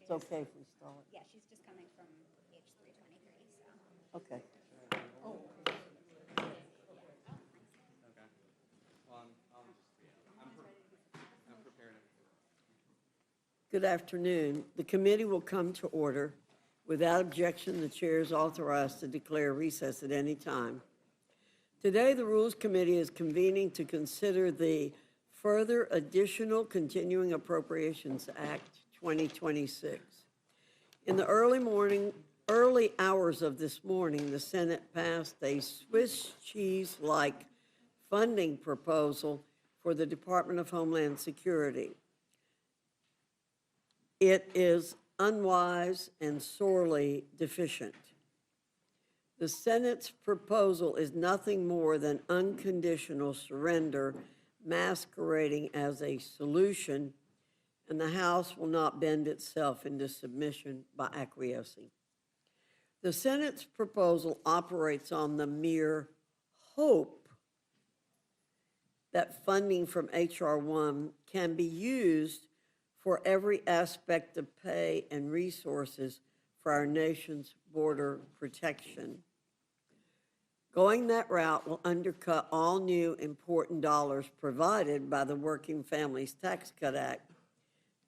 It's okay if we stall it. Yeah, she's just coming from H323, so. Okay. Oh. Okay. Well, I'm prepared. Good afternoon. The committee will come to order. Without objection, the chair is authorized to declare recess at any time. Today, the Rules Committee is convening to consider the Further Additional Continuing Appropriations Act 2026. In the early hours of this morning, the Senate passed a Swiss cheese-like funding proposal for the Department of Homeland Security. It is unwise and sorely deficient. The Senate's proposal is nothing more than unconditional surrender masquerading as a solution, and the House will not bend itself into submission by acquiescing. The Senate's proposal operates on the mere hope that funding from H.R. 1 can be used for every aspect of pay and resources for our nation's border protection. Going that route will undercut all new important dollars provided by the Working Families Tax Cut Act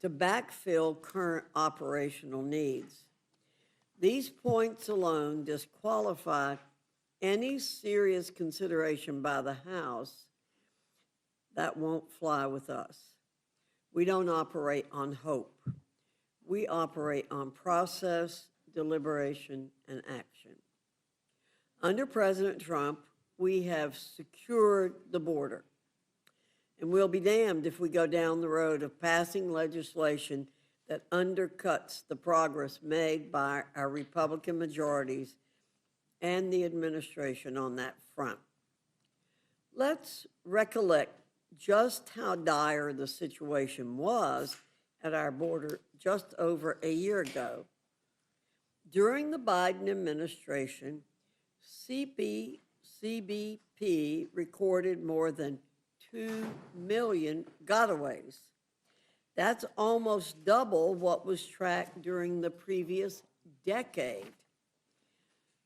to backfill current operational needs. These points alone disqualify any serious consideration by the House. That won't fly with us. We don't operate on hope. We operate on process, deliberation, and action. Under President Trump, we have secured the border. And we'll be damned if we go down the road of passing legislation that undercuts the progress made by our Republican majorities and the administration on that front. Let's recollect just how dire the situation was at our border just over a year ago. During the Biden administration, CBP recorded more than 2 million gotaways. That's almost double what was tracked during the previous decade.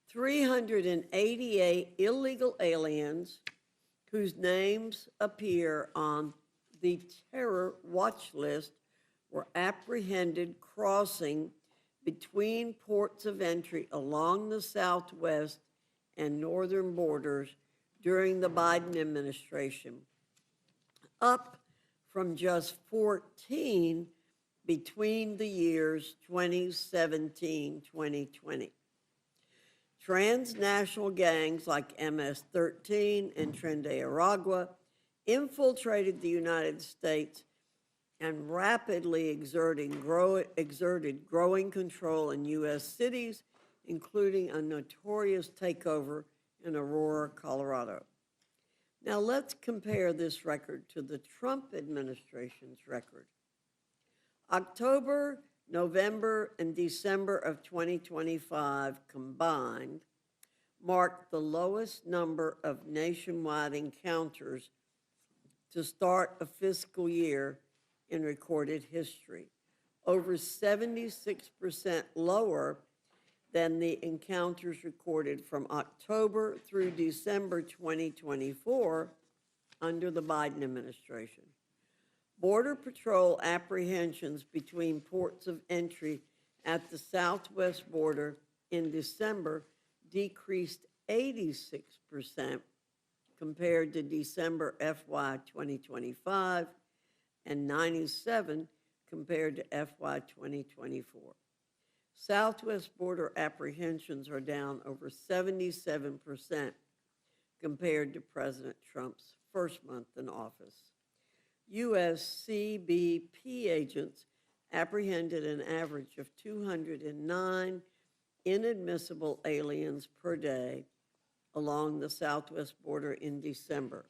388 illegal aliens whose names appear on the terror watch list were apprehended crossing between ports of entry along the southwest and northern borders during the Biden administration, up from just 14 between the years 2017-2020. Transnational gangs like MS-13 and Tren de Aragua infiltrated the United States and rapidly exerted growing control in U.S. cities, including a notorious takeover in Aurora, Colorado. Now let's compare this record to the Trump administration's record. October, November, and December of 2025 combined marked the lowest number of nationwide encounters to start a fiscal year in recorded history, over 76% lower than the encounters recorded from October through December 2024 under the Biden administration. Border Patrol apprehensions between ports of entry at the southwest border in December decreased 86% compared to December FY 2025 and 97% compared to FY 2024. Southwest border apprehensions are down over 77% compared to President Trump's first month in office. U.S. CBP agents apprehended an average of 209 inadmissible aliens per day along the southwest border in December,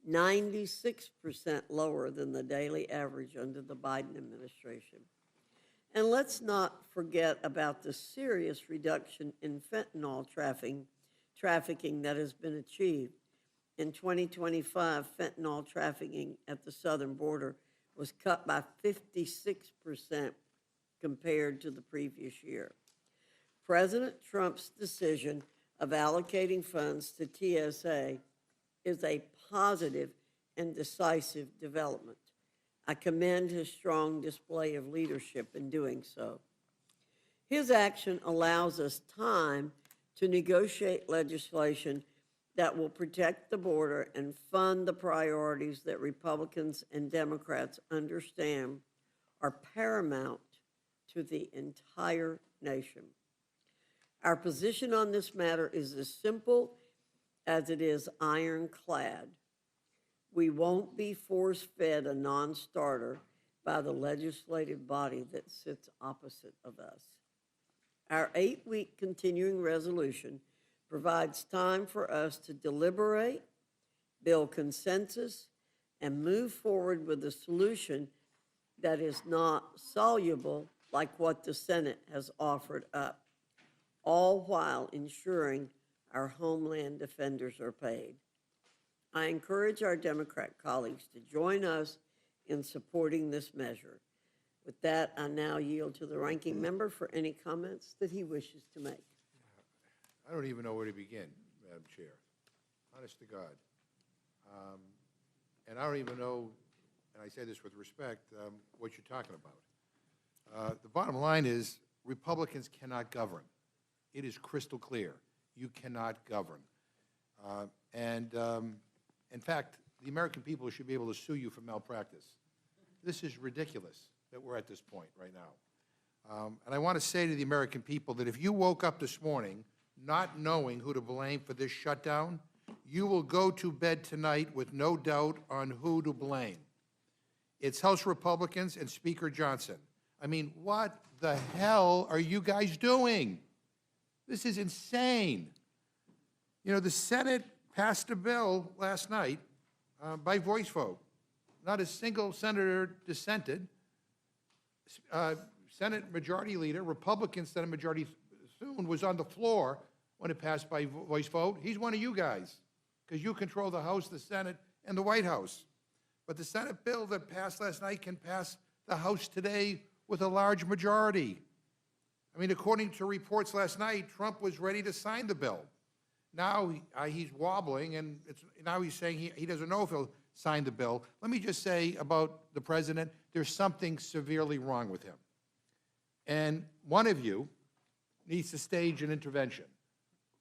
96% lower than the daily average under the Biden administration. And let's not forget about the serious reduction in fentanyl trafficking that has been achieved. In 2025, fentanyl trafficking at the southern border was cut by 56% compared to the previous year. President Trump's decision of allocating funds to TSA is a positive and decisive development. I commend his strong display of leadership in doing so. His action allows us time to negotiate legislation that will protect the border and fund the priorities that Republicans and Democrats understand are paramount to the entire nation. Our position on this matter is as simple as it is ironclad. We won't be force-fed a non-starter by the legislative body that sits opposite of us. Our 8-week continuing resolution provides time for us to deliberate, build consensus, and move forward with a solution that is not soluble like what the Senate has offered up, all while ensuring our homeland defenders are paid. I encourage our Democrat colleagues to join us in supporting this measure. With that, I now yield to the ranking member for any comments that he wishes to make. I don't even know where to begin, Madam Chair, honest to God. And I don't even know, and I say this with respect, what you're talking about. The bottom line is Republicans cannot govern. It is crystal clear. You cannot govern. In fact, the American people should be able to sue you for malpractice. This is ridiculous that we're at this point right now. And I want to say to the American people that if you woke up this morning not knowing who to blame for this shutdown, you will go to bed tonight with no doubt on who to blame. It's House Republicans and Speaker Johnson. I mean, what the hell are you guys doing? This is insane. You know, the Senate passed a bill last night by voice vote. Not a single senator dissented. Senate Majority Leader, Republican Senate Majority Thune, was on the floor when it passed by voice vote. He's one of you guys, because you control the House, the Senate, and the White House. But the Senate bill that passed last night can pass the House today with a large majority. I mean, according to reports last night, Trump was ready to sign the bill. Now he's wobbling, and now he's saying he doesn't know if he'll sign the bill. Let me just say about the president, there's something severely wrong with him. And one of you needs to stage an intervention,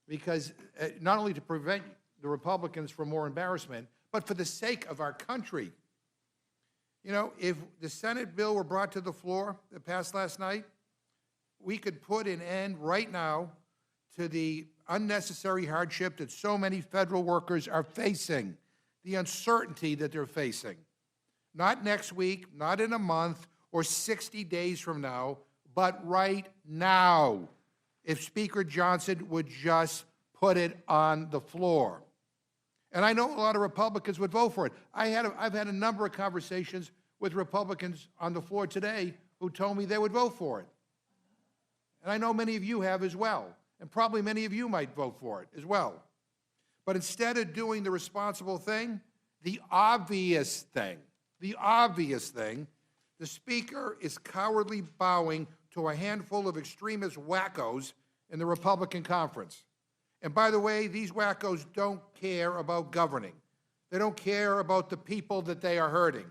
because not only to prevent the Republicans from more embarrassment, but for the sake of our country. You know, if the Senate bill were brought to the floor that passed last night, we could put an end right now to the unnecessary hardship that so many federal workers are facing, the uncertainty that they're facing. Not next week, not in a month, or 60 days from now, but right now, if Speaker Johnson would just put it on the floor. And I know a lot of Republicans would vote for it. I've had a number of conversations with Republicans on the floor today who told me they would vote for it. And I know many of you have as well. And probably many of you might vote for it as well. But instead of doing the responsible thing, the obvious thing, the Speaker is cowardly bowing to a handful of extremist wackos in the Republican conference. And by the way, these wackos don't care about governing. They don't care about the people that they are hurting.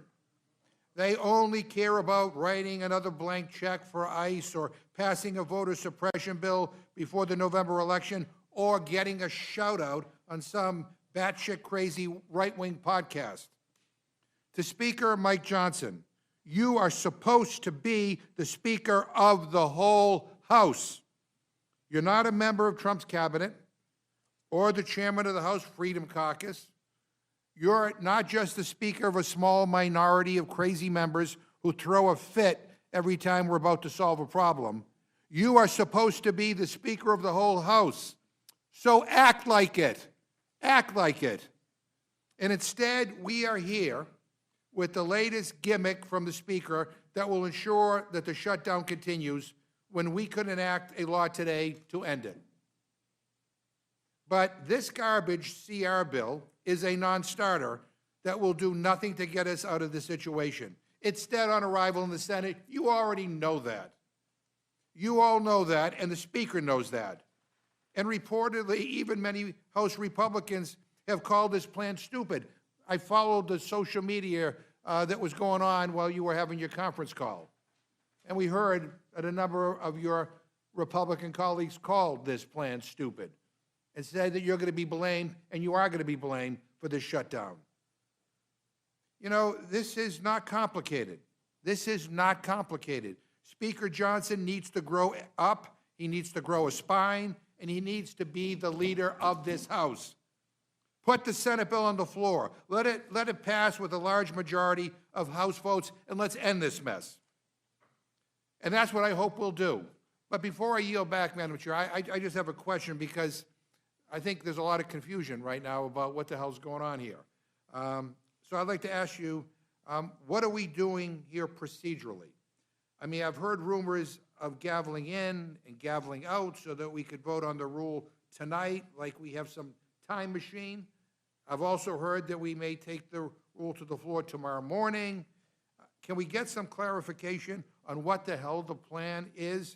They only care about writing another blank check for ICE or passing a voter suppression bill before the November election or getting a shout-out on some batshit crazy right-wing podcast. To Speaker Mike Johnson, you are supposed to be the Speaker of the whole House. You're not a member of Trump's cabinet or the chairman of the House Freedom Caucus. You're not just the Speaker of a small minority of crazy members who throw a fit every time we're about to solve a problem. You are supposed to be the Speaker of the whole House. So act like it. Act like it. And instead, we are here with the latest gimmick from the Speaker that will ensure that the shutdown continues when we could enact a law today to end it. But this garbage CR bill is a non-starter that will do nothing to get us out of this situation. It's dead on arrival in the Senate. You already know that. You all know that, and the Speaker knows that. And reportedly, even many House Republicans have called this plan stupid. I followed the social media that was going on while you were having your conference call. And we heard that a number of your Republican colleagues called this plan stupid and said that you're going to be blamed, and you are going to be blamed for this shutdown. You know, this is not complicated. This is not complicated. Speaker Johnson needs to grow up, he needs to grow a spine, and he needs to be the leader of this House. Put the Senate bill on the floor. Let it pass with a large majority of House votes, and let's end this mess. And that's what I hope we'll do. But before I yield back, Madam Chair, I just have a question, because I think there's a lot of confusion right now about what the hell's going on here. So I'd like to ask you, what are we doing here procedurally? I mean, I've heard rumors of gaveling in and gaveling out so that we could vote on the rule tonight, like we have some time machine. I've also heard that we may take the rule to the floor tomorrow morning. Can we get some clarification on what the hell the plan is?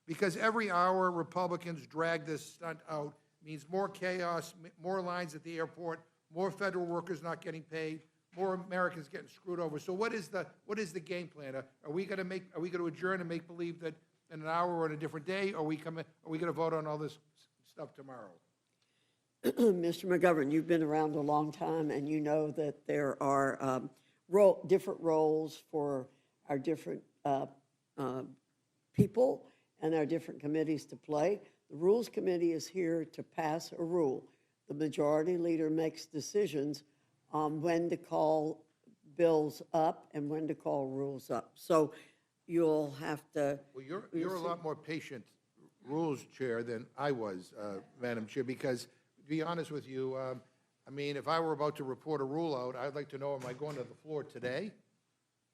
Because every hour Republicans drag this stunt out means more chaos, more lines at the airport, more federal workers not getting paid, more Americans getting screwed over. So what is the game plan? Are we going to adjourn and make believe that in an hour or on a different day, or are we going to vote on all this stuff tomorrow? Mr. McGovern, you've been around a long time, and you know that there are different roles for our different people and our different committees to play. The Rules Committee is here to pass a rule. The majority leader makes decisions on when to call bills up and when to call rules up. So you'll have to... Well, you're a lot more patient, Rules Chair, than I was, Madam Chair, because to be honest with you, I mean, if I were about to report a rule out, I'd like to know, am I going to the floor today?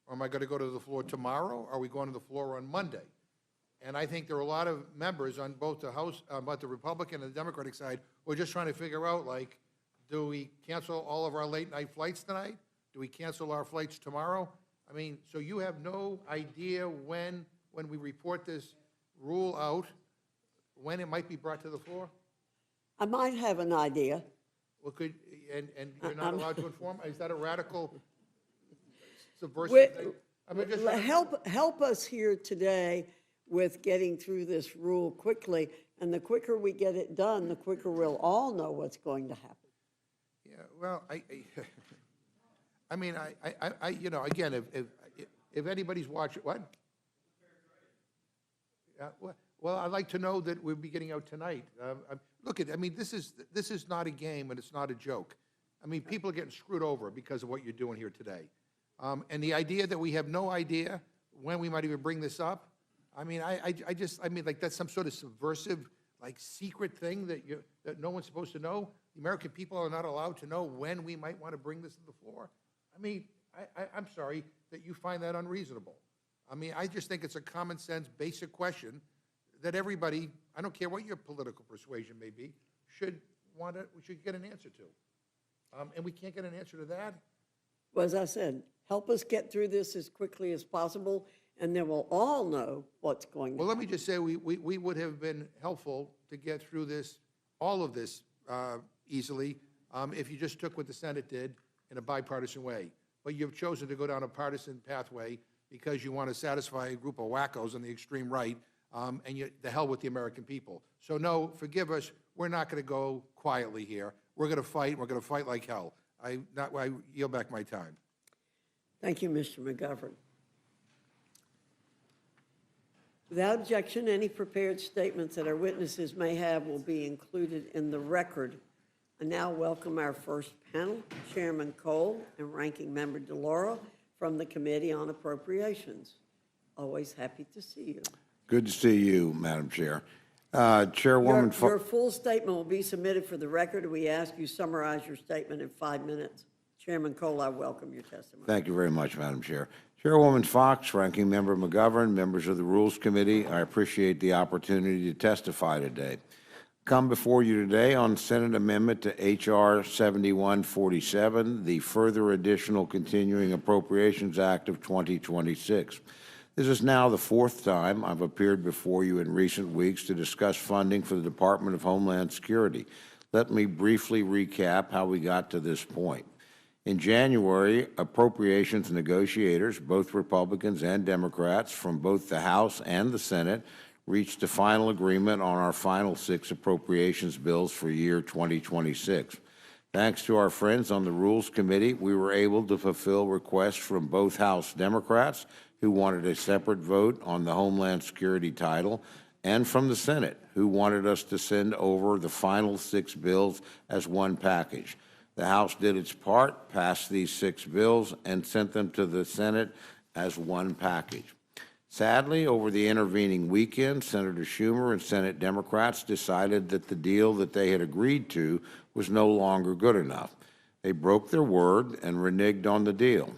Or am I going to go to the floor tomorrow? Or are we going to the floor on Monday? And I think there are a lot of members on both the House, both the Republican and the Democratic side, who are just trying to figure out, like, do we cancel all of our late-night flights tonight? Do we cancel our flights tomorrow? I mean, so you have no idea when we report this rule out, when it might be brought to the floor? I might have an idea. Well, and you're not allowed to inform? Is that a radical subversive Wait, thing? I mean, just help us here today with getting through this rule quickly, and the quicker we get it done, the quicker we'll all know what's going to happen. Yeah, well, I mean, you know, again, if anybody's watching, what? Yeah, well, I'd like to know that we'll be getting out tonight. Look, I mean, this is not a game, and it's not a joke. I mean, people are getting screwed over because of what you're doing here today. And the idea that we have no idea when we might even bring this up, I mean, I mean, like, that's some sort of subversive, like, secret thing that no one's supposed to know. The American people are not allowed to know when we might want to bring this to the floor. I mean, I'm sorry that you find that unreasonable. I mean, I just think it's a common sense, basic question that everybody, I don't care what your political persuasion may be, should get an answer to. And we can't get an answer to that. Well, as I said, help us get through this as quickly as possible, and then we'll all know what's going on. Well, let me just say, we would have been helpful to get through this, all of this easily, if you just took what the Senate did in a bipartisan way. But you've chosen to go down a partisan pathway because you want to satisfy a group of wackos on the extreme right, and the hell with the American people. So no, forgive us, we're not going to go quietly here. We're going to fight, we're going to fight like hell. I yield back my time. Thank you, Mr. McGovern. Without objection, any prepared statements that our witnesses may have will be included in the record. I now welcome our first panel, Chairman Cole and Ranking Member DeLauro from the Committee on Appropriations. Always happy to see you. Good to see you, Madam Chair. Chairwoman, Your full statement will be submitted for the record. We ask you summarize your statement in 5 minutes. Chairman Cole, I welcome your testimony. Thank you very much, Madam Chair. Chairwoman Fox, Ranking Member McGovern, members of the Rules Committee, I appreciate the opportunity to testify today. Come before you today on Senate Amendment to H.R. 7147, the Further Additional Continuing Appropriations Act of 2026. This is now the fourth time I've appeared before you in recent weeks to discuss funding for the Department of Homeland Security. Let me briefly recap how we got to this point. In January, appropriations negotiators, both Republicans and Democrats from both the House and the Senate, reached a final agreement on our final 6 appropriations bills for year 2026. Thanks to our friends on the Rules Committee, we were able to fulfill requests from both House Democrats, who wanted a separate vote on the Homeland Security title, and from the Senate, who wanted us to send over the final 6 bills as one package. The House did its part, passed these 6 bills, and sent them to the Senate as one package. Sadly, over the intervening weekend, Senator Schumer and Senate Democrats decided that the deal that they had agreed to was no longer good enough. They broke their word and reneged on the deal.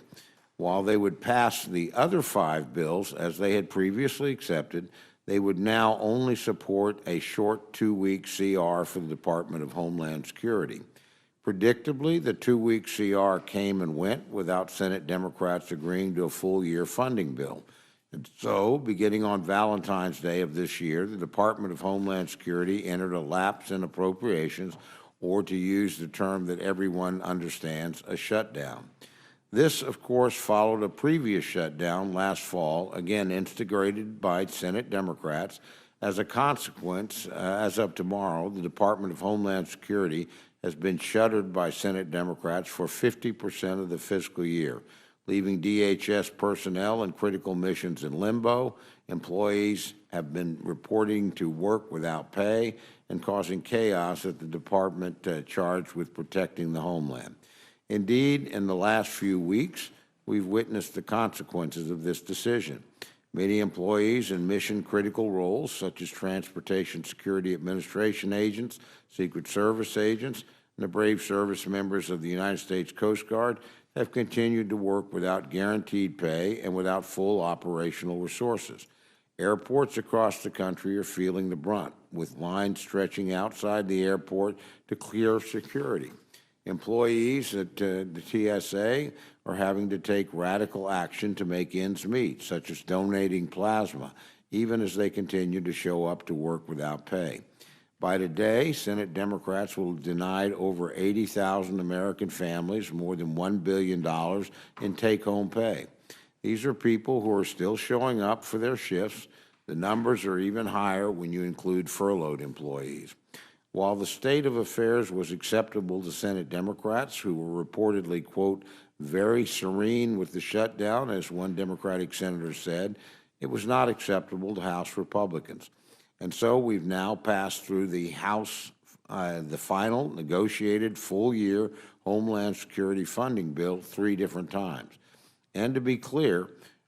While they would pass the other 5 bills, as they had previously accepted, they would now only support a short 2-week CR for the Department of Homeland Security. Predictably, the 2-week CR came and went without Senate Democrats agreeing to a full-year funding bill. And so, beginning on Valentine's Day of this year, the Department of Homeland Security entered a lapse in appropriations, or to use the term that everyone understands, a shutdown. This, of course, followed a previous shutdown last fall, again instigated by Senate Democrats. As a consequence, as of tomorrow, the Department of Homeland Security has been shuttered by Senate Democrats for 50% of the fiscal year, leaving DHS personnel and critical missions in limbo. Employees have been reporting to work without pay and causing chaos at the department charged with protecting the homeland. Indeed, in the last few weeks, we've witnessed the consequences of this decision. Many employees in mission-critical roles, such as Transportation Security Administration agents, Secret Service agents, and the brave service members of the United States Coast Guard, have continued to work without guaranteed pay and without full operational resources. Airports across the country are feeling the brunt, with lines stretching outside the airport to clear security. Employees at the TSA are having to take radical action to make ends meet, such as donating plasma, even as they continue to show up to work without pay. By today, Senate Democrats will have denied over 80,000 American families more than $1 billion in take-home pay. These are people who are still showing up for their shifts. The numbers are even higher when you include furloughed employees. While the state of affairs was acceptable to Senate Democrats, who were reportedly, quote, very serene with the shutdown, as one Democratic senator said, it was not acceptable to House Republicans. And so we've now passed through the House, the final negotiated full-year Homeland Security funding bill 3 different times. And to be clear,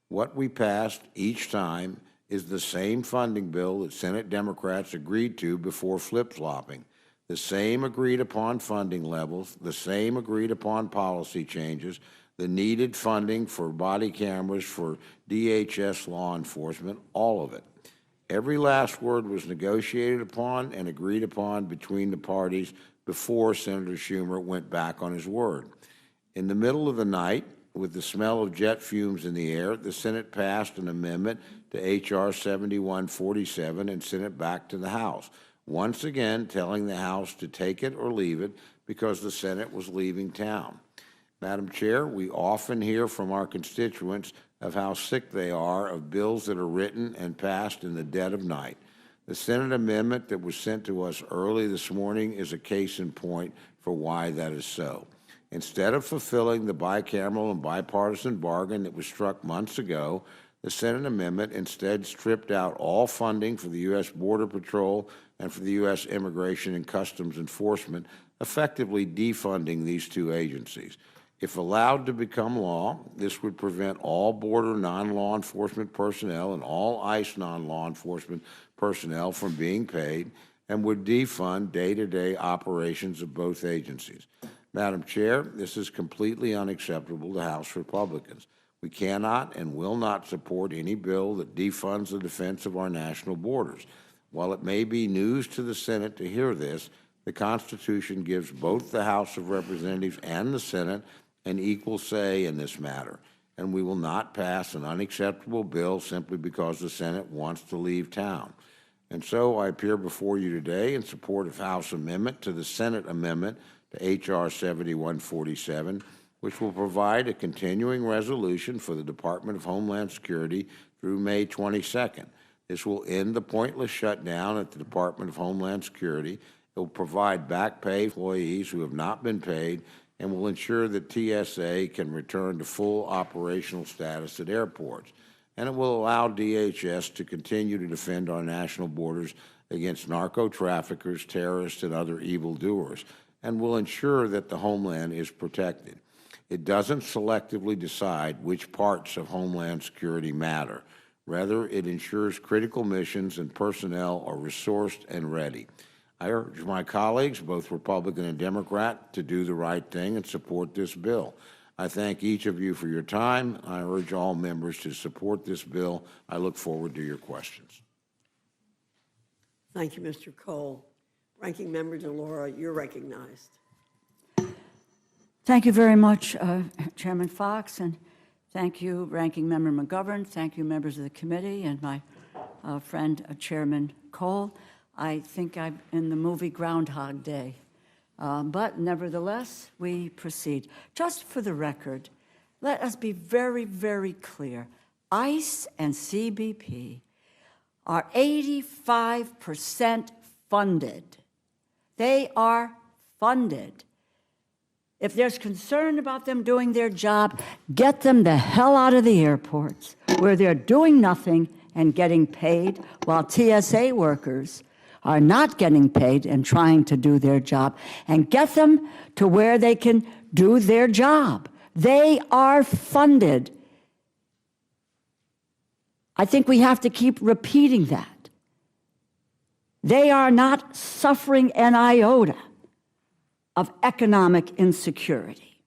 what we passed each time is the same funding bill that Senate Democrats agreed to before flip-flopping, the same agreed-upon funding levels, the same agreed-upon policy changes, the needed funding for body cameras for DHS law enforcement, all of it. Every last word was negotiated upon and agreed upon between the parties before Senator Schumer went back on his word. In the middle of the night, with the smell of jet fumes in the air, the Senate passed an amendment to H.R. 7147 and sent it back to the House, once again telling the House to take it or leave it because the Senate was leaving town. Madam Chair, we often hear from our constituents of how sick they are of bills that are written and passed in the dead of night. The Senate amendment that was sent to us early this morning is a case in point for why that is so. Instead of fulfilling the bicameral and bipartisan bargain that was struck months ago, the Senate amendment instead stripped out all funding for the U.S. Border Patrol and for the U.S. Immigration and Customs Enforcement, effectively defunding these 2 agencies. If allowed to become law, this would prevent all border non-law enforcement personnel and all ICE non-law enforcement personnel from being paid and would defund day-to-day operations of both agencies. Madam Chair, this is completely unacceptable to House Republicans. We cannot and will not support any bill that defunds the defense of our national borders. While it may be news to the Senate to hear this, the Constitution gives both the House of Representatives and the Senate an equal say in this matter. and we will not pass an unacceptable bill simply because the Senate wants to leave town. And so I appear before you today in support of House amendment to the Senate amendment to H.R. 7147, which will provide a continuing resolution for the Department of Homeland Security through May 22nd. This will end the pointless shutdown at the Department of Homeland Security. It will provide back pay for employees who have not been paid and will ensure that TSA can return to full operational status at airports. And it will allow DHS to continue to defend our national borders against narco-traffickers, terrorists, and other evildoers, and will ensure that the homeland is protected. It doesn't selectively decide which parts of Homeland Security matter. Rather, it ensures critical missions and personnel are resourced and ready. I urge my colleagues, both Republican and Democrat, to do the right thing and support this bill. I thank each of you for your time. I urge all members to support this bill. I look forward to your questions. Thank you, Mr. Cole. Ranking Member DeLauro, you're recognized. Thank you very much, Chairman Fox, and thank you, Ranking Member McGovern. Thank you, members of the committee, and my friend, Chairman Cole. I think I'm in the movie Groundhog Day. But nevertheless, we proceed. Just for the record, let us be very, very clear. ICE and CBP are 85% funded. They are funded. If there's concern about them doing their job, get them the hell out of the airports where they're doing nothing and getting paid while TSA workers are not getting paid and trying to do their job, and get them to where they can do their job. They are funded. I think we have to keep repeating that. They are not suffering an iota of economic insecurity.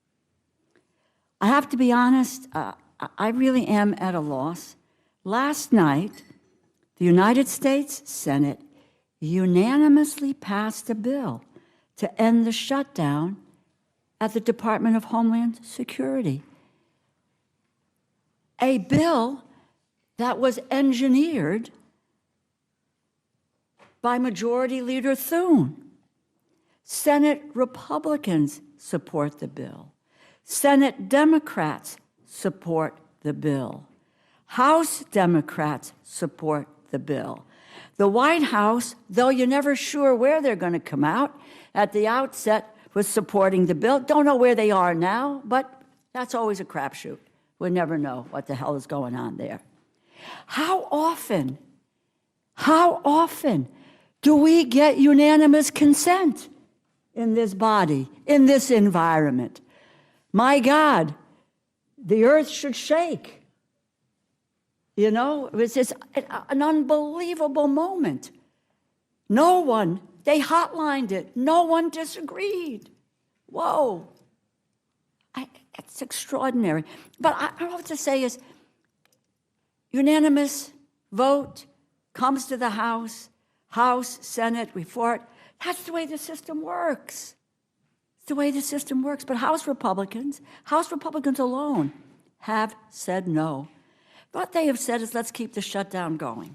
I have to be honest, I really am at a loss. Last night, the United States Senate unanimously passed a bill to end the shutdown at the Department of Homeland Security. A bill that was engineered by Majority Leader Thune. Senate Republicans support the bill. Senate Democrats support the bill. House Democrats support the bill. The White House, though you're never sure where they're going to come out, at the outset was supporting the bill. Don't know where they are now, but that's always a crapshoot. We'll never know what the hell is going on there. How often do we get unanimous consent in this body, in this environment? My God, the earth should shake. You know, it was just an unbelievable moment. No one, they hotlined it. No one disagreed. Whoa. It's extraordinary. But I have to say is, unanimous vote comes to the House, Senate, report. That's the way the system works. It's the way the system works. But House Republicans alone have said no. What they have said is, let's keep the shutdown going.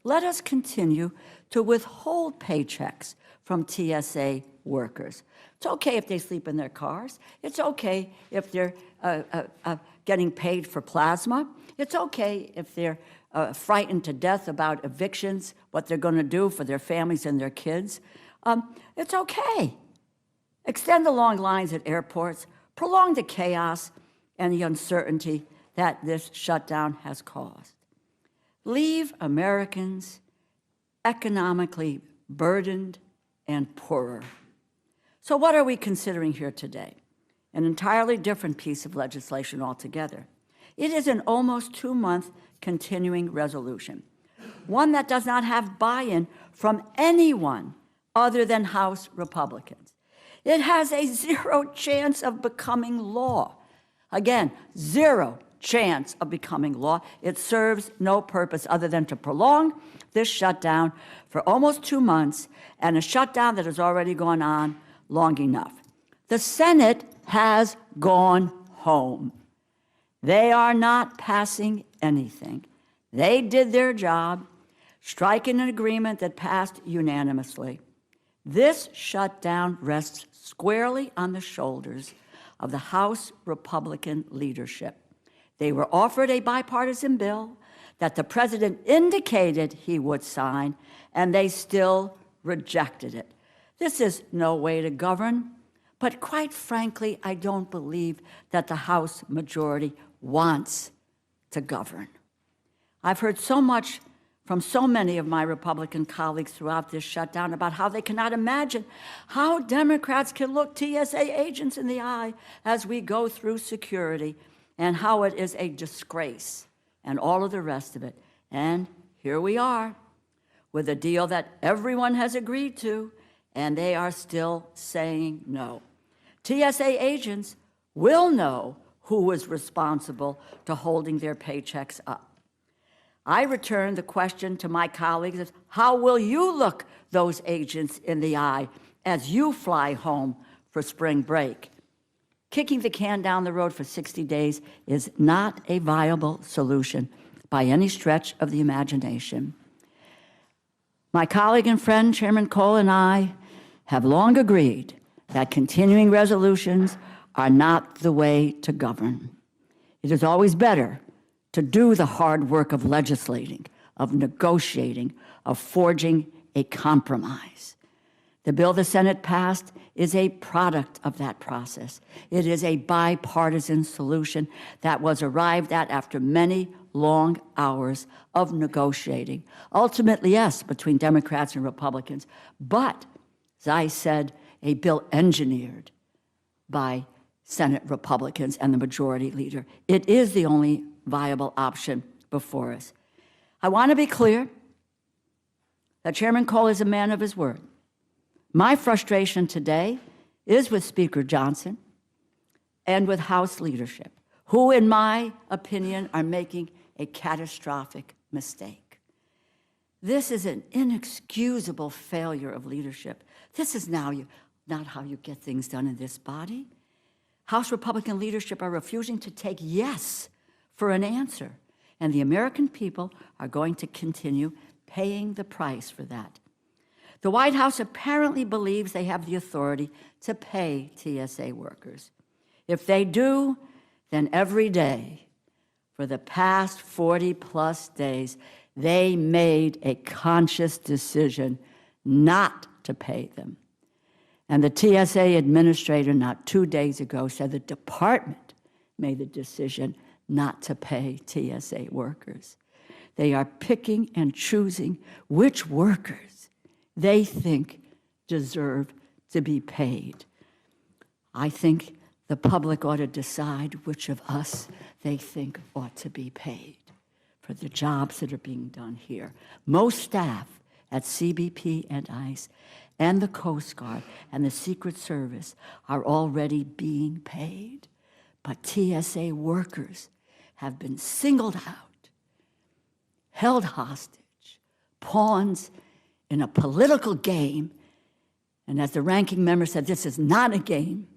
Let us continue to withhold paychecks from TSA workers. It's okay if they sleep in their cars. It's okay if they're getting paid for plasma. It's okay if they're frightened to death about evictions, what they're going to do for their families and their kids. It's okay. Extend the long lines at airports. Prolong the chaos and the uncertainty that this shutdown has caused. Leave Americans economically burdened and poorer. So what are we considering here today? An entirely different piece of legislation altogether. It is an almost 2-month continuing resolution, one that does not have buy-in from anyone other than House Republicans. It has a 0 chance of becoming law. Again, 0 chance of becoming law. It serves no purpose other than to prolong this shutdown for almost 2 months, and a shutdown that has already gone on long enough. The Senate has gone home. They are not passing anything. They did their job, striking an agreement that passed unanimously. This shutdown rests squarely on the shoulders of the House Republican leadership. They were offered a bipartisan bill that the president indicated he would sign, and they still rejected it. This is no way to govern, but quite frankly, I don't believe that the House majority wants to govern. I've heard so much from so many of my Republican colleagues throughout this shutdown about how they cannot imagine how Democrats can look TSA agents in the eye as we go through security, and how it is a disgrace, and all of the rest of it. And here we are with a deal that everyone has agreed to, and they are still saying no. TSA agents will know who was responsible to holding their paychecks up. I return the question to my colleagues of how will you look those agents in the eye as you fly home for spring break? Kicking the can down the road for 60 days is not a viable solution by any stretch of the imagination. My colleague and friend, Chairman Cole, and I have long agreed that continuing resolutions are not the way to govern. It is always better to do the hard work of legislating, of negotiating, of forging a compromise. The bill the Senate passed is a product of that process. It is a bipartisan solution that was arrived at after many long hours of negotiating. Ultimately, yes, between Democrats and Republicans, but, as I said, a bill engineered by Senate Republicans and the majority leader. It is the only viable option before us. I want to be clear that Chairman Cole is a man of his word. My frustration today is with Speaker Johnson and with House leadership, who, in my opinion, are making a catastrophic mistake. This is an inexcusable failure of leadership. This is not how you get things done in this body. House Republican leadership are refusing to take yes for an answer, and the American people are going to continue paying the price for that. The White House apparently believes they have the authority to pay TSA workers. If they do, then every day for the past 40-plus days, they made a conscious decision not to pay them. And the TSA administrator not 2 days ago said the department made the decision not to pay TSA workers. They are picking and choosing which workers they think deserve to be paid. I think the public ought to decide which of us they think ought to be paid for the jobs that are being done here. Most staff at CBP and ICE and the Coast Guard and the Secret Service are already being paid, but TSA workers have been singled out, held hostage, pawns in a political game. And as the ranking member said, this is not a game,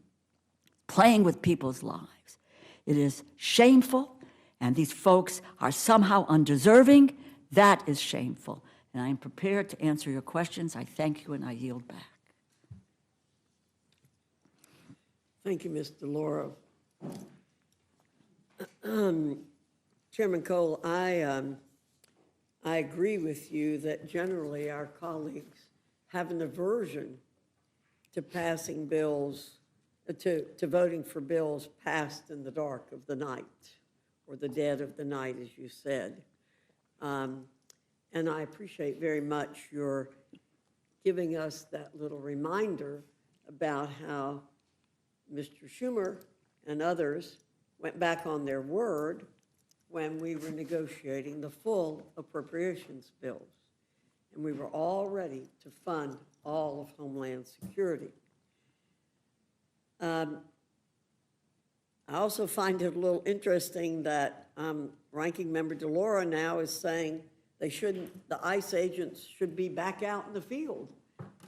playing with people's lives. It is shameful, and these folks are somehow undeserving. That is shameful. And I am prepared to answer your questions. I thank you, and I yield back. Thank you, Ms. DeLauro. Chairman Cole, I agree with you that generally our colleagues have an aversion to passing bills, to voting for bills passed in the dark of the night, or the dead of the night, as you said. And I appreciate very much your giving us that little reminder about how Mr. Schumer and others went back on their word when we were negotiating the full appropriations bills. And we were all ready to fund all of Homeland Security. I also find it a little interesting that Ranking Member DeLauro now is saying the ICE agents should be back out in the field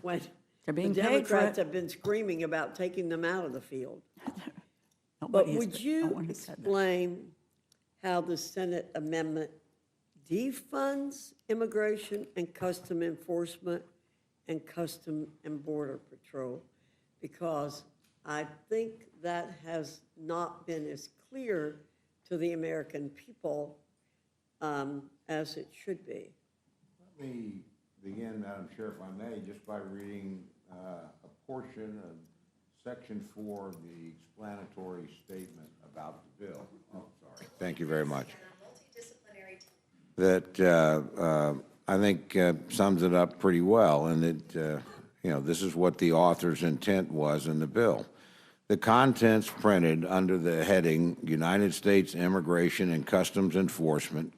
when They're being the paid for Democrats it. have been screaming about taking them out of the field. But Nobody has- would no you one has said that. explain how the Senate amendment defunds immigration and custom enforcement and custom and border patrol, because I think that has not been as clear to the American people as it should be. Let me begin, Madam Chair, if I may, just by reading a portion of Section 4 of the explanatory statement about the bill. Oh, sorry. Thank you very much. That I think sums it up pretty well, and it, this is what the author's intent was in the bill. The contents printed under the heading United States Immigration and Customs Enforcement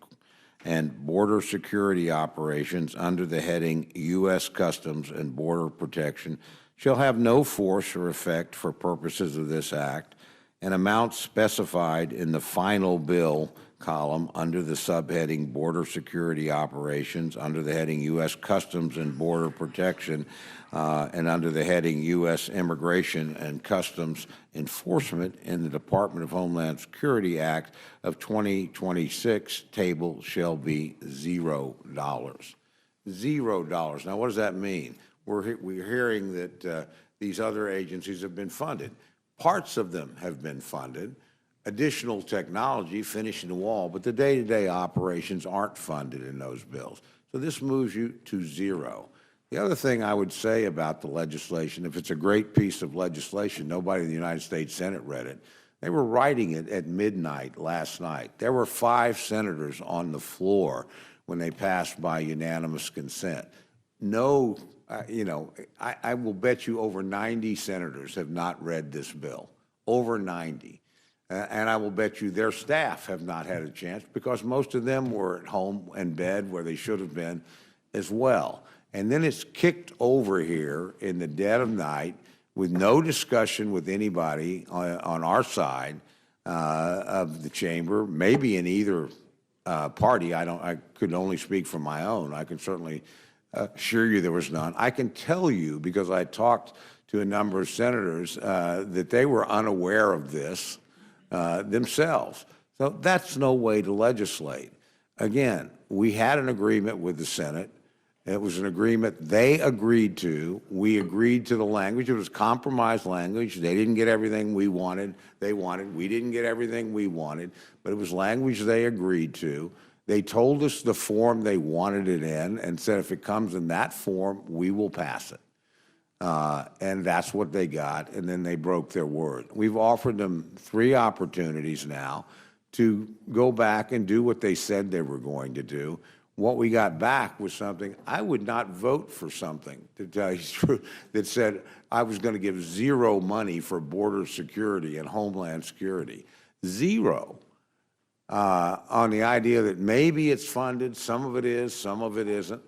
and Border Security Operations under the heading U.S. Customs and Border Protection shall have no force or effect for purposes of this act, and amounts specified in the final bill column under the subheading Border Security Operations, under the heading U.S. Customs and Border Protection, and under the heading U.S. Immigration and Customs Enforcement in the Department of Homeland Security Act of 2026, table shall be $0. $0. Now, what does that mean? We're hearing that these other agencies have been funded. Parts of them have been funded. Additional technology, finishing the wall, but the day-to-day operations aren't funded in those bills. So this moves you to $0. The other thing I would say about the legislation, if it's a great piece of legislation, nobody in the United States Senate read it. They were writing it at midnight last night. There were 5 senators on the floor when they passed by unanimous consent. No, I will bet you over 90 senators have not read this bill. Over 90. And I will bet you their staff have not had a chance, because most of them were at home in bed where they should have been as well. And then it's kicked over here in the dead of night with no discussion with anybody on our side of the chamber, maybe in either party. I could only speak for my own. I can certainly assure you there was none. I can tell you, because I talked to a number of senators, that they were unaware of this themselves. So that's no way to legislate. Again, we had an agreement with the Senate. It was an agreement they agreed to. We agreed to the language. It was compromise language. They didn't get everything we wanted. They wanted. We didn't get everything we wanted, but it was language they agreed to. They told us the form they wanted it in and said, if it comes in that form, we will pass it. And that's what they got, and then they broke their word. We've offered them 3 opportunities now to go back and do what they said they were going to do. What we got back was something, I would not vote for something, to tell you the truth, that said I was going to give 0 money for border security and homeland security. 0. On the idea that maybe it's funded, some of it is, some of it isn't.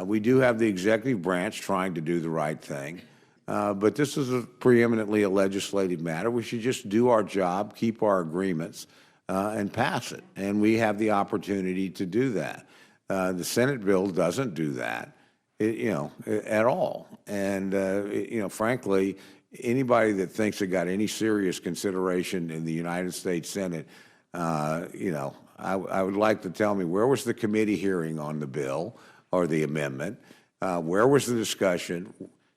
We do have the executive branch trying to do the right thing, but this is preeminently a legislative matter. We should just do our job, keep our agreements, and pass it, and we have the opportunity to do that. The Senate bill doesn't do that, at all. And, frankly, anybody that thinks it got any serious consideration in the United States Senate, I would like to tell me, where was the committee hearing on the bill or the amendment? Where was the discussion?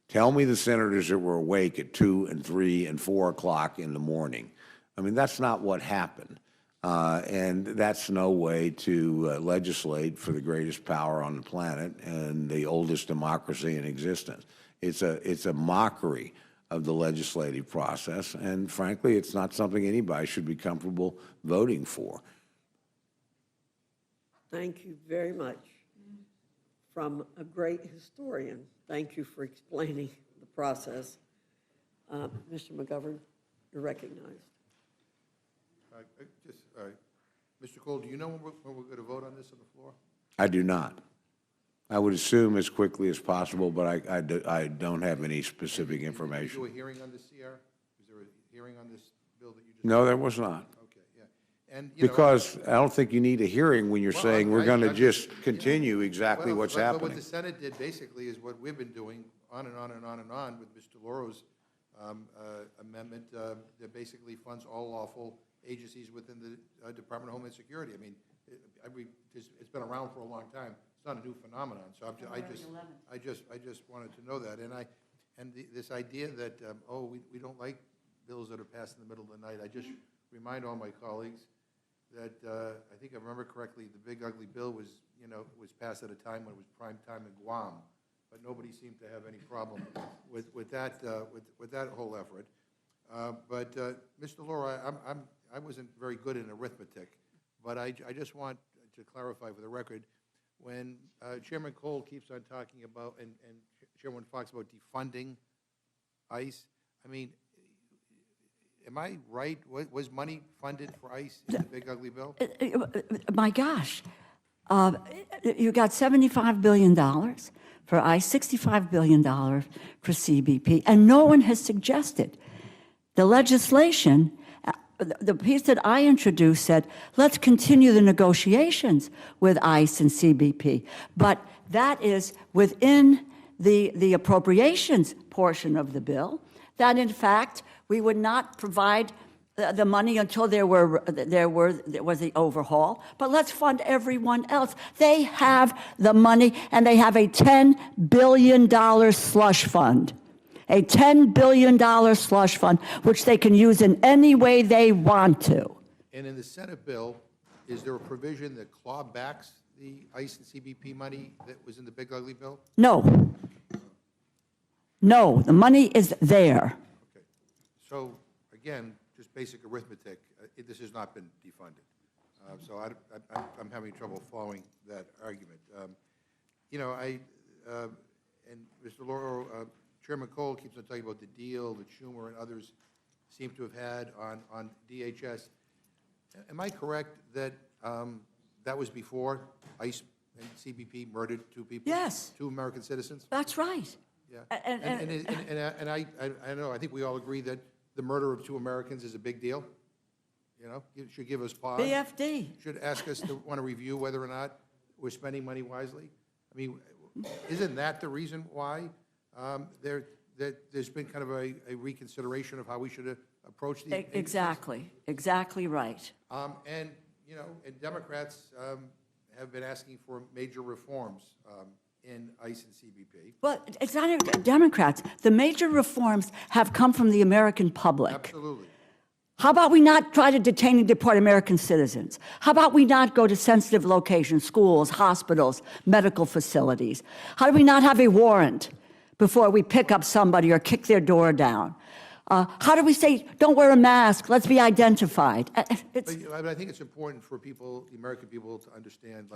Tell me the senators that were awake at 2 and 3 and 4 o'clock in the morning. I mean, that's not what happened. And that's no way to legislate for the greatest power on the planet and the oldest democracy in existence. It's a mockery of the legislative process, and frankly, it's not something anybody should be comfortable voting for. Thank you very much. From a great historian, thank you for explaining the process. Mr. McGovern, you're recognized. Mr. Cole, do you know when we're going to vote on this on the floor? I do not. I would assume as quickly as possible, but I don't have any specific information. Did you do a hearing on this, Sierra? Was there a hearing on this bill that you just? No, there was not. Okay, yeah. And, Because I don't think you need a hearing when you're saying we're going to just continue exactly well, what's but happening. what the Senate did basically is what we've been doing on and on and on and on with Mr. DeLauro's amendment that basically funds all lawful agencies within the Department of Homeland Security. I mean, it's been around for a long time. It's not a new phenomenon. So I just wanted to know that. And this idea that, we don't like bills that are passed in the middle of the night, I just remind all my colleagues that I think I remember correctly, the big ugly bill was, was passed at a time when it was prime time in Guam, but nobody seemed to have any problem with that whole effort. But Mr. DeLauro, I wasn't very good in arithmetic, but I just want to clarify for the record, when Chairman Cole keeps on talking about, and Chairman Fox about defunding ICE, I mean, am I right? Was money funded for ICE in the big ugly bill? My gosh. You got $75 billion for ICE, $65 billion for CBP, and no one has suggested. The legislation, the piece that I introduced said, let's continue the negotiations with ICE and CBP. But that is within the appropriations portion of the bill, that in fact, we would not provide the money until there was the overhaul, but let's fund everyone else. They have the money, and they have a $10 billion slush fund. A $10 billion slush fund, which they can use in any way they want to. And in the Senate bill, is there a provision that clawbacks the ICE and CBP money that was in the big ugly bill? No. No, the money is there. Okay. So, again, just basic arithmetic, this has not been defunded. So I'm having trouble following that argument. And Mr. DeLauro, Chairman Cole keeps on talking about the deal that Schumer and others seem to have had on DHS. Am I correct that that was before ICE and CBP murdered two people? Yes. Two American citizens? That's right. Yeah. And I know, I think we all agree that the murder of two Americans is a big deal. It should give us pause. BFD. Should ask us to want to review whether or not we're spending money wisely. I mean, isn't that the reason why there's been kind of a reconsideration of how we should approach these? Exactly right. And Democrats have been asking for major reforms in ICE and CBP. Well, it's not even Democrats. The major reforms have come from the American public. Absolutely. How about we not try to detain and deport American citizens? How about we not go to sensitive locations, schools, hospitals, medical facilities? How do we not have a warrant before we pick up somebody or kick their door down? How do we say, don't wear a mask, let's be identified? But I think it's important for people, the American people, to understand,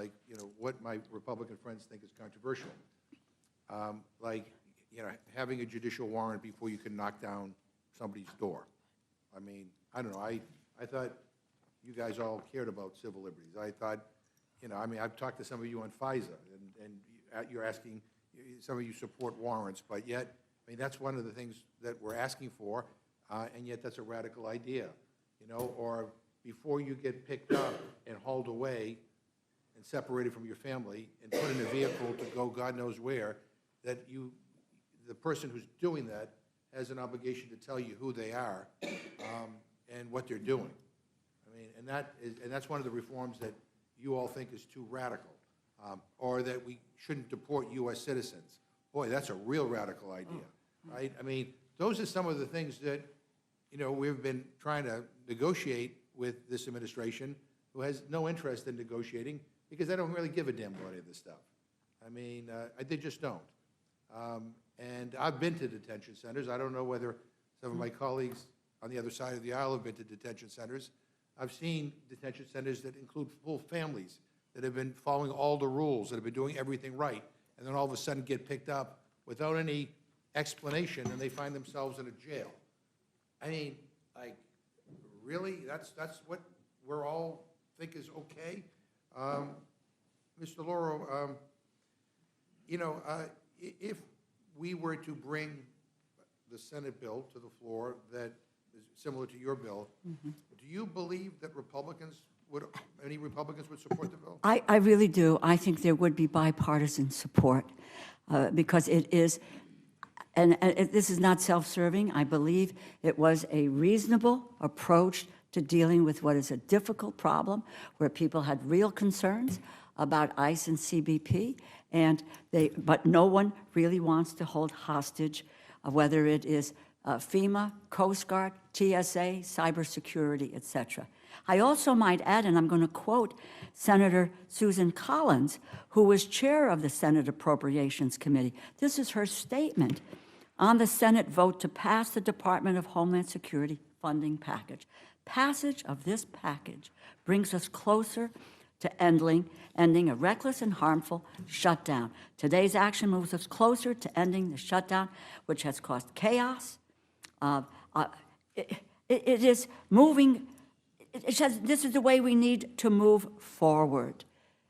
what my Republican friends think is controversial. Having a judicial warrant before you can knock down somebody's door. I mean, I don't know, I thought you guys all cared about civil liberties. I thought, I've talked to some of you on FISA, and you're asking, some of you support warrants, but yet, that's one of the things that we're asking for, and yet that's a radical idea, or before you get picked up and hauled away and separated from your family and put in a vehicle to go God knows where, that the person who's doing that has an obligation to tell you who they are and what they're doing. And that's one of the reforms that you all think is too radical, or that we shouldn't deport U.S. citizens. Boy, that's a real radical idea, right? Those are some of the things that, we've been trying to negotiate with this administration, who has no interest in negotiating because they don't really give a damn about any of this stuff. They just don't. And I've been to detention centers. I don't know whether some of my colleagues on the other side of the aisle have been to detention centers. I've seen detention centers that include full families that have been following all the rules, that have been doing everything right, and then all of a sudden get picked up without any explanation, and they find themselves in a jail. Really? That's what we're all think is okay? Mr. DeLauro, if we were to bring the Senate bill to the floor that is similar to your bill, do you believe that any Republicans would support the bill? I really do. I think there would be bipartisan support because it is, and this is not self-serving. I believe it was a reasonable approach to dealing with what is a difficult problem where people had real concerns about ICE and CBP, but no one really wants to hold hostage, whether it is FEMA, Coast Guard, TSA, cybersecurity, et cetera. I also might add, and I'm going to quote Senator Susan Collins, who was chair of the Senate Appropriations Committee. This is her statement on the Senate vote to pass the Department of Homeland Security funding package. Passage of this package brings us closer to ending a reckless and harmful shutdown. Today's action moves us closer to ending the shutdown, which has caused chaos. It is moving. It says this is the way we need to move forward.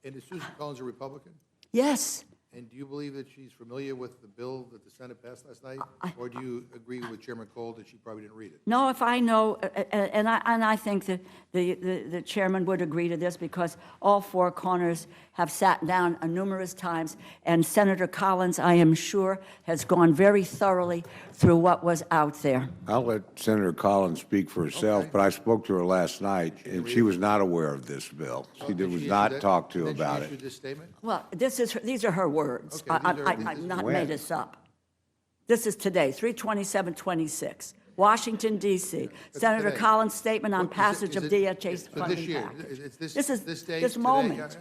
And is Susan Collins a Republican? Yes. And do you believe that she's familiar with the bill that the Senate passed last night? Or do you agree with Chairman Cole that she probably didn't read it? No, if I know, and I think that the chairman would agree to this because all four corners have sat down numerous times, and Senator Collins, I am sure, has gone very thoroughly through what was out there. I'll let Senator Collins speak for herself, Okay. but I spoke to her last night, and she was not aware of this bill. She Did was issue not that- talked to did she about issue it. this statement? Well, these are her words. Okay, these are- I've not When? made this up. This is today, 3/27/26, Washington, D.C. Senator today. Collins' statement on Well, is it- passage is of it- DHS for this funding year? package. It's this day, This today? moment. Yeah, yeah.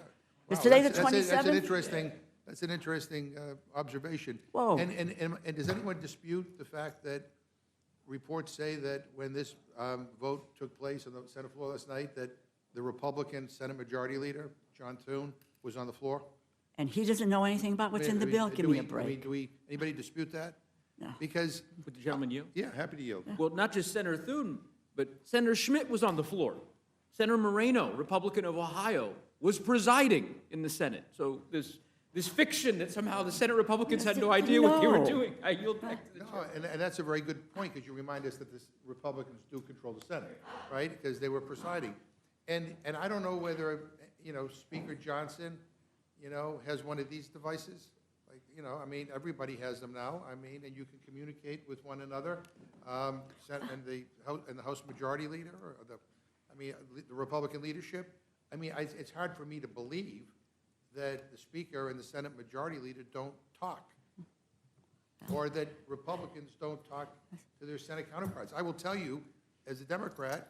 Is Wow, today the That's an 27th? interesting observation. Whoa. And does anyone dispute the fact that reports say that when this vote took place on the Senate floor last night, that the Republican Senate Majority Leader, John Thune, was on the floor? And he doesn't know anything about what's in the bill? Give me a break. Anybody dispute that? No. Because, Would the gentleman yield? yeah, happy to yield. Well, not just Senator Thune, but Senator Schmidt was on the floor. Senator Moreno, Republican of Ohio, was presiding in the Senate. So this fiction that somehow the Senate Republicans had no idea what they were No. doing. I yield back to the No, chair. and that's a very good point, because you remind us that the Republicans do control the Senate, right? Because they were presiding. And I don't know whether, Speaker Johnson, has one of these devices. Like, I mean, everybody has them now. I mean, and you can communicate with one another. And the House Majority Leader, or the Republican leadership. I mean, it's hard for me to believe that the Speaker and the Senate Majority Leader don't talk, or that Republicans don't talk to their Senate counterparts. I will tell you, as a Democrat,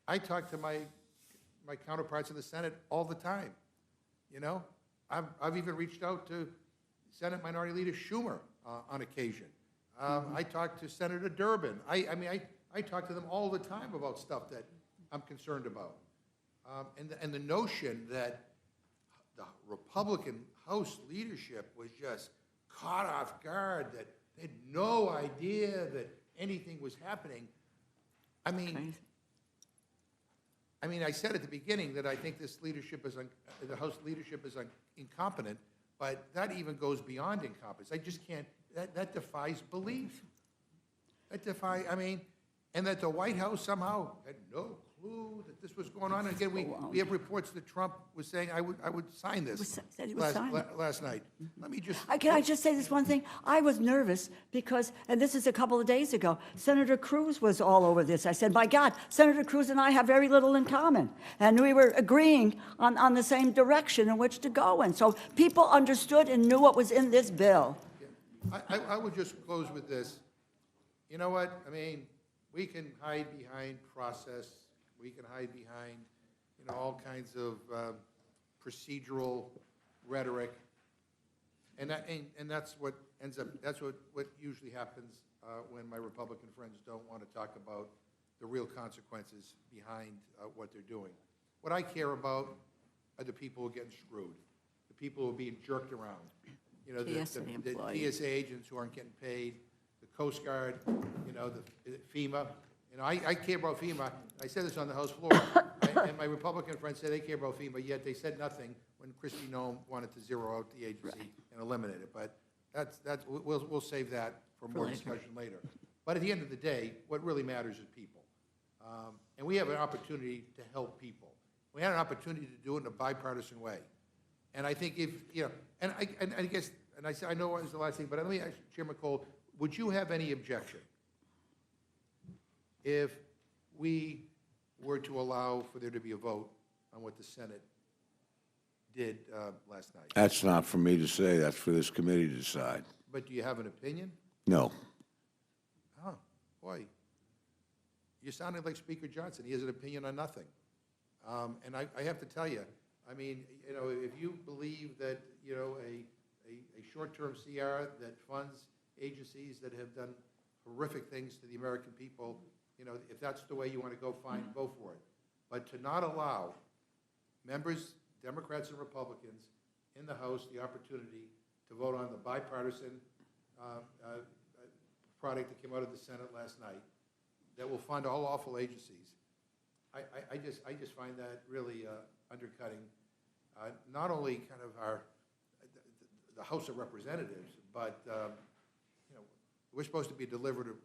I talk to my counterparts in the Senate all the time. I've even reached out to Senate Minority Leader Schumer on occasion. I talk to Senator Durbin. I talk to them all the time about stuff that I'm concerned about. And the notion that the Republican House leadership was just caught off guard, that they had no idea that anything was happening. I said at the beginning that I think this leadership the House leadership is incompetent, but that even goes beyond incompetence. I just can't, that defies belief. And that the White House somehow had no clue that this was going on. And again, we have reports that Trump was saying, I would sign this Said he would sign it. last night. Let me just. Can I just say this one thing? I was nervous because, and this is a couple of days ago, Senator Cruz was all over this. I said, my God, Senator Cruz and I have very little in common. And we were agreeing on the same direction in which to go in. So people understood and knew what was in this bill. I would just close with this. You know what? We can hide behind process. We can hide behind, all kinds of procedural rhetoric. And that's what ends up, that's what usually happens when my Republican friends don't want to talk about the real consequences behind what they're doing. What I care about are the people who are getting screwed, the people who are being jerked around. TSA The employees. TSA agents who aren't getting paid, the Coast Guard, the FEMA. I care about FEMA. I said this on the House floor, and my Republican friends say they care about FEMA, yet they said nothing when Kristi Noem wanted to zero out the agency and eliminate it. But we'll save that for more discussion later. But at the end of the day, what really matters is people. And we have an opportunity to help people. We had an opportunity to do it in a bipartisan way. And I think I know it was the last thing, but let me ask Chairman Cole, would you have any objection if we were to allow for there to be a vote on what the Senate did last night. That's not for me to say, that's for this committee to decide. But do you have an opinion? No. Oh, boy. You're sounding like Speaker Johnson. He has an opinion on nothing. And I have to tell you, I mean, you know, if you believe that, you know, a short-term CR that funds agencies that have done horrific things to the American people, you know, if that's the way you want to go, fine, go for it. But to not allow members, Democrats and Republicans, in the House the opportunity to vote on the bipartisan product that came out of the Senate last night that will fund all lawful agencies, I just find that really undercutting not only kind of the House of Representatives, but you know, we're supposed to be a deliberative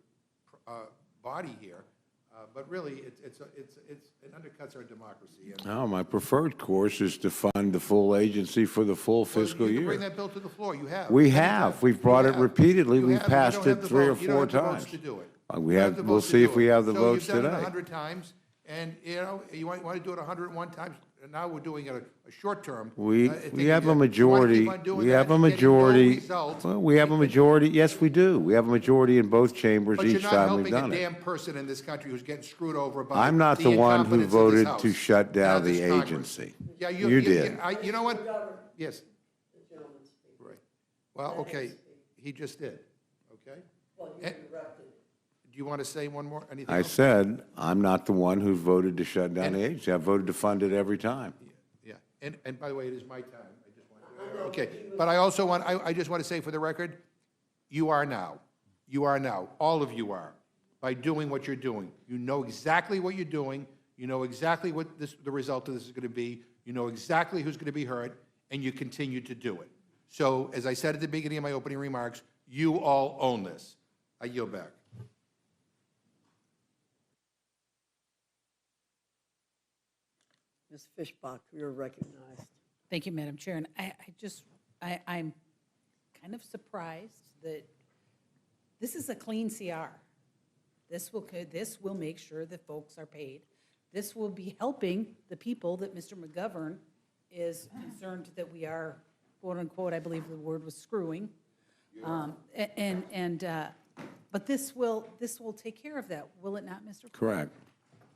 body here, but really it undercuts our democracy. And No, my preferred course is to fund the full agency for the full fiscal you can bring year. that bill to the floor. You have. We Many have. times. We've brought You it have. repeatedly. You We've have, but you passed don't have it the 3 or vote. You don't 4 have the votes times. to do it. We You don't have, the we'll votes to see if do we it. have the votes So you've done it today. 100 times, and, you know, you want to do it 101 times, and now we're doing it a short term. We I think have if a you majority, wanna keep on doing we that have a and getting no majority, result, well, we have a majority, yes, we do. We have a majority in both chambers But you're each not time we've helping a done it. damn person in this country who's getting screwed over by I'm not the one who incompetence of this voted House to shut and down of this the Congress. agency. Yeah, You did. You know what? Yes. Right. Well, okay, he just did, okay? Well, you And- interrupted. Do you want to say one more, anything I else? said, I'm not the one who voted to shut down And- the agency. I voted to fund it every time. Yeah, and by the way, it is my time. I just want to, okay, but I also want, I just want to say for the record, you are now, all of you are, by doing what you're doing. You know exactly what you're doing, you know exactly what the result of this is going to be, you know exactly who's going to be hurt, and you continue to do it. So, as I said at the beginning of my opening remarks, you all own this. I yield back. Ms. Fishbach, you're recognized. Thank you, Madam Chair. And I'm kind of surprised that this is a clean CR. This will make sure that folks are paid. This will be helping the people that Mr. McGovern is concerned that we are, quote unquote, I believe the word was screwing. But this will take care of that, will it not, Mr. Correct.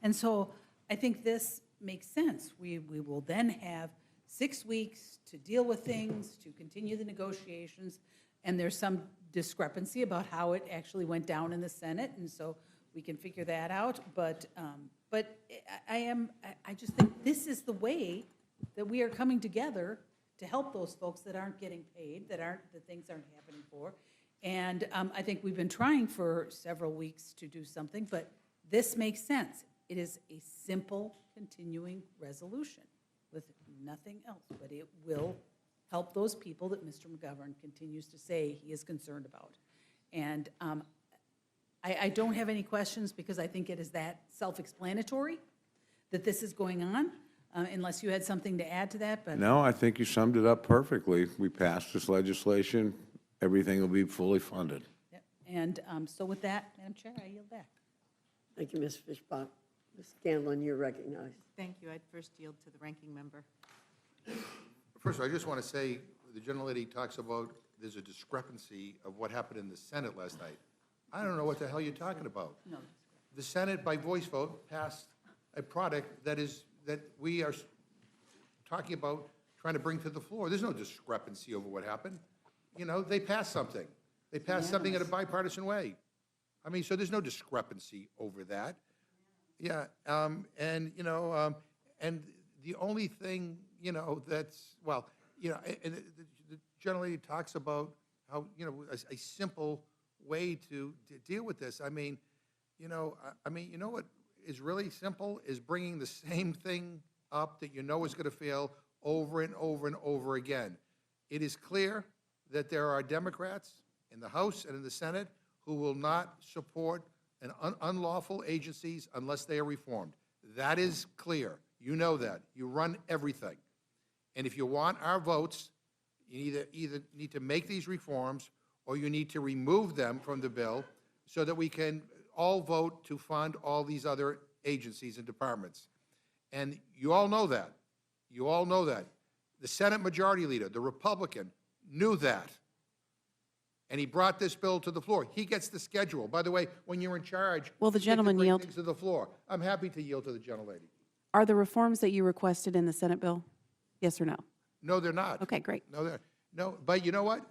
And so I think this makes sense. We will then have 6 weeks to deal with things, to continue the negotiations, and there's some discrepancy about how it actually went down in the Senate, and so we can figure that out. But I just think this is the way that we are coming together to help those folks that aren't getting paid, that things aren't happening for. And I think we've been trying for several weeks to do something, but this makes sense. It is a simple, continuing resolution with nothing else, but it will help those people that Mr. McGovern continues to say he is concerned about. And I don't have any questions because I think it is that self-explanatory that this is going on, unless you had something to add to that, but. No, I think you summed it up perfectly. We passed this legislation, everything will be fully funded. Yep. And so with that, Madam Chair, I yield back. Thank you, Ms. Fishbach. Ms. Scanlon, you're recognized. Thank you. I'd first yield to the ranking member. First of all, I just want to say, the gentlelady talks about there's a discrepancy of what happened in the Senate last night. I don't know what the hell you're talking about. No. The Senate, by voice vote, passed a product that we are talking about trying to bring to the floor. There's no discrepancy over what happened. You know, they passed something. They passed something in a bipartisan way. I mean, so there's no discrepancy over that. Yeah, and, you know, and the only thing, you know, that's, well, you know, and the gentlelady talks about how, you know, a simple way to deal with this. I mean, you know what is really simple is bringing the same thing up that you know is going to fail over and over and over again. It is clear that there are Democrats in the House and in the Senate who will not support unlawful agencies unless they are reformed. That is clear. You know that. You run everything. And if you want our votes, you either need to make these reforms or you need to remove them from the bill so that we can all vote to fund all these other agencies and departments. And you all know that. You all know that. The Senate Majority Leader, the Republican, knew that. And he brought this bill to the floor. He gets the schedule. By the way, when you're in charge, Will the you get to gentleman bring yield? things to the floor. I'm happy to yield to the gentlelady. Are the reforms that you requested in the Senate bill? Yes or no? No, they're not. Okay, great. No, but you know what?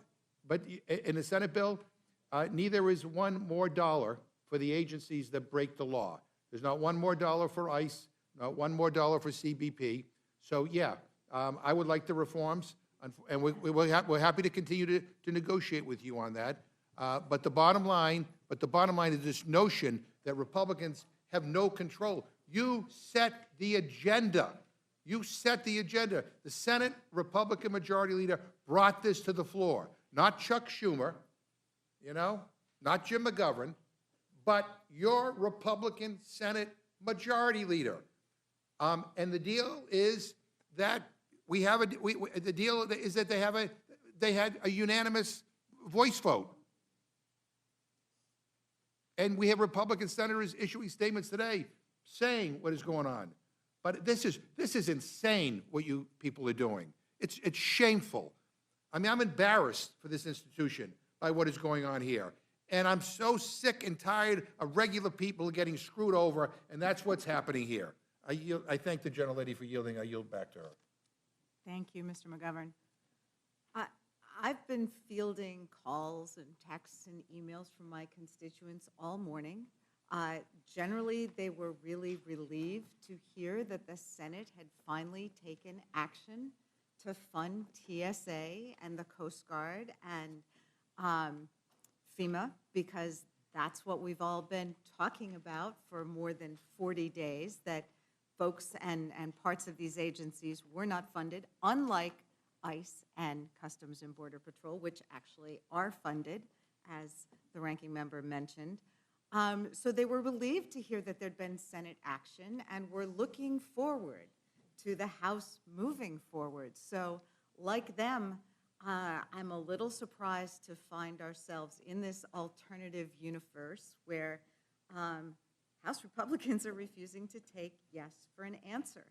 But in the Senate bill, neither is one more dollar for the agencies that break the law. There's not one more dollar for ICE, not one more dollar for CBP. So, yeah, I would like the reforms, and we're happy to continue to negotiate with you on that. But the bottom line is this notion that Republicans have no control. You set the agenda. You set the agenda. The Senate Republican Majority Leader brought this to the floor. Not Chuck Schumer, not Jim McGovern, but your Republican Senate Majority Leader. And the deal is that the deal is that they had a unanimous voice vote. And we have Republican senators issuing statements today saying what is going on. But this is insane what you people are doing. It's shameful. I mean, I'm embarrassed for this institution by what is going on here. And I'm so sick and tired of regular people getting screwed over, and that's what's happening here. I thank the gentlelady for yielding. I yield back to her. Thank you, Mr. McGovern. I've been fielding calls and texts and emails from my constituents all morning. Generally, they were really relieved to hear that the Senate had finally taken action to fund TSA and the Coast Guard and FEMA, because that's what we've all been talking about for more than 40 days, that folks and parts of these agencies were not funded, unlike ICE and Customs and Border Patrol, which actually are funded, as the ranking member mentioned. So they were relieved to hear that there'd been Senate action, and were looking forward to the House moving forward. So like them, I'm a little surprised to find ourselves in this alternative universe where House Republicans are refusing to take yes for an answer.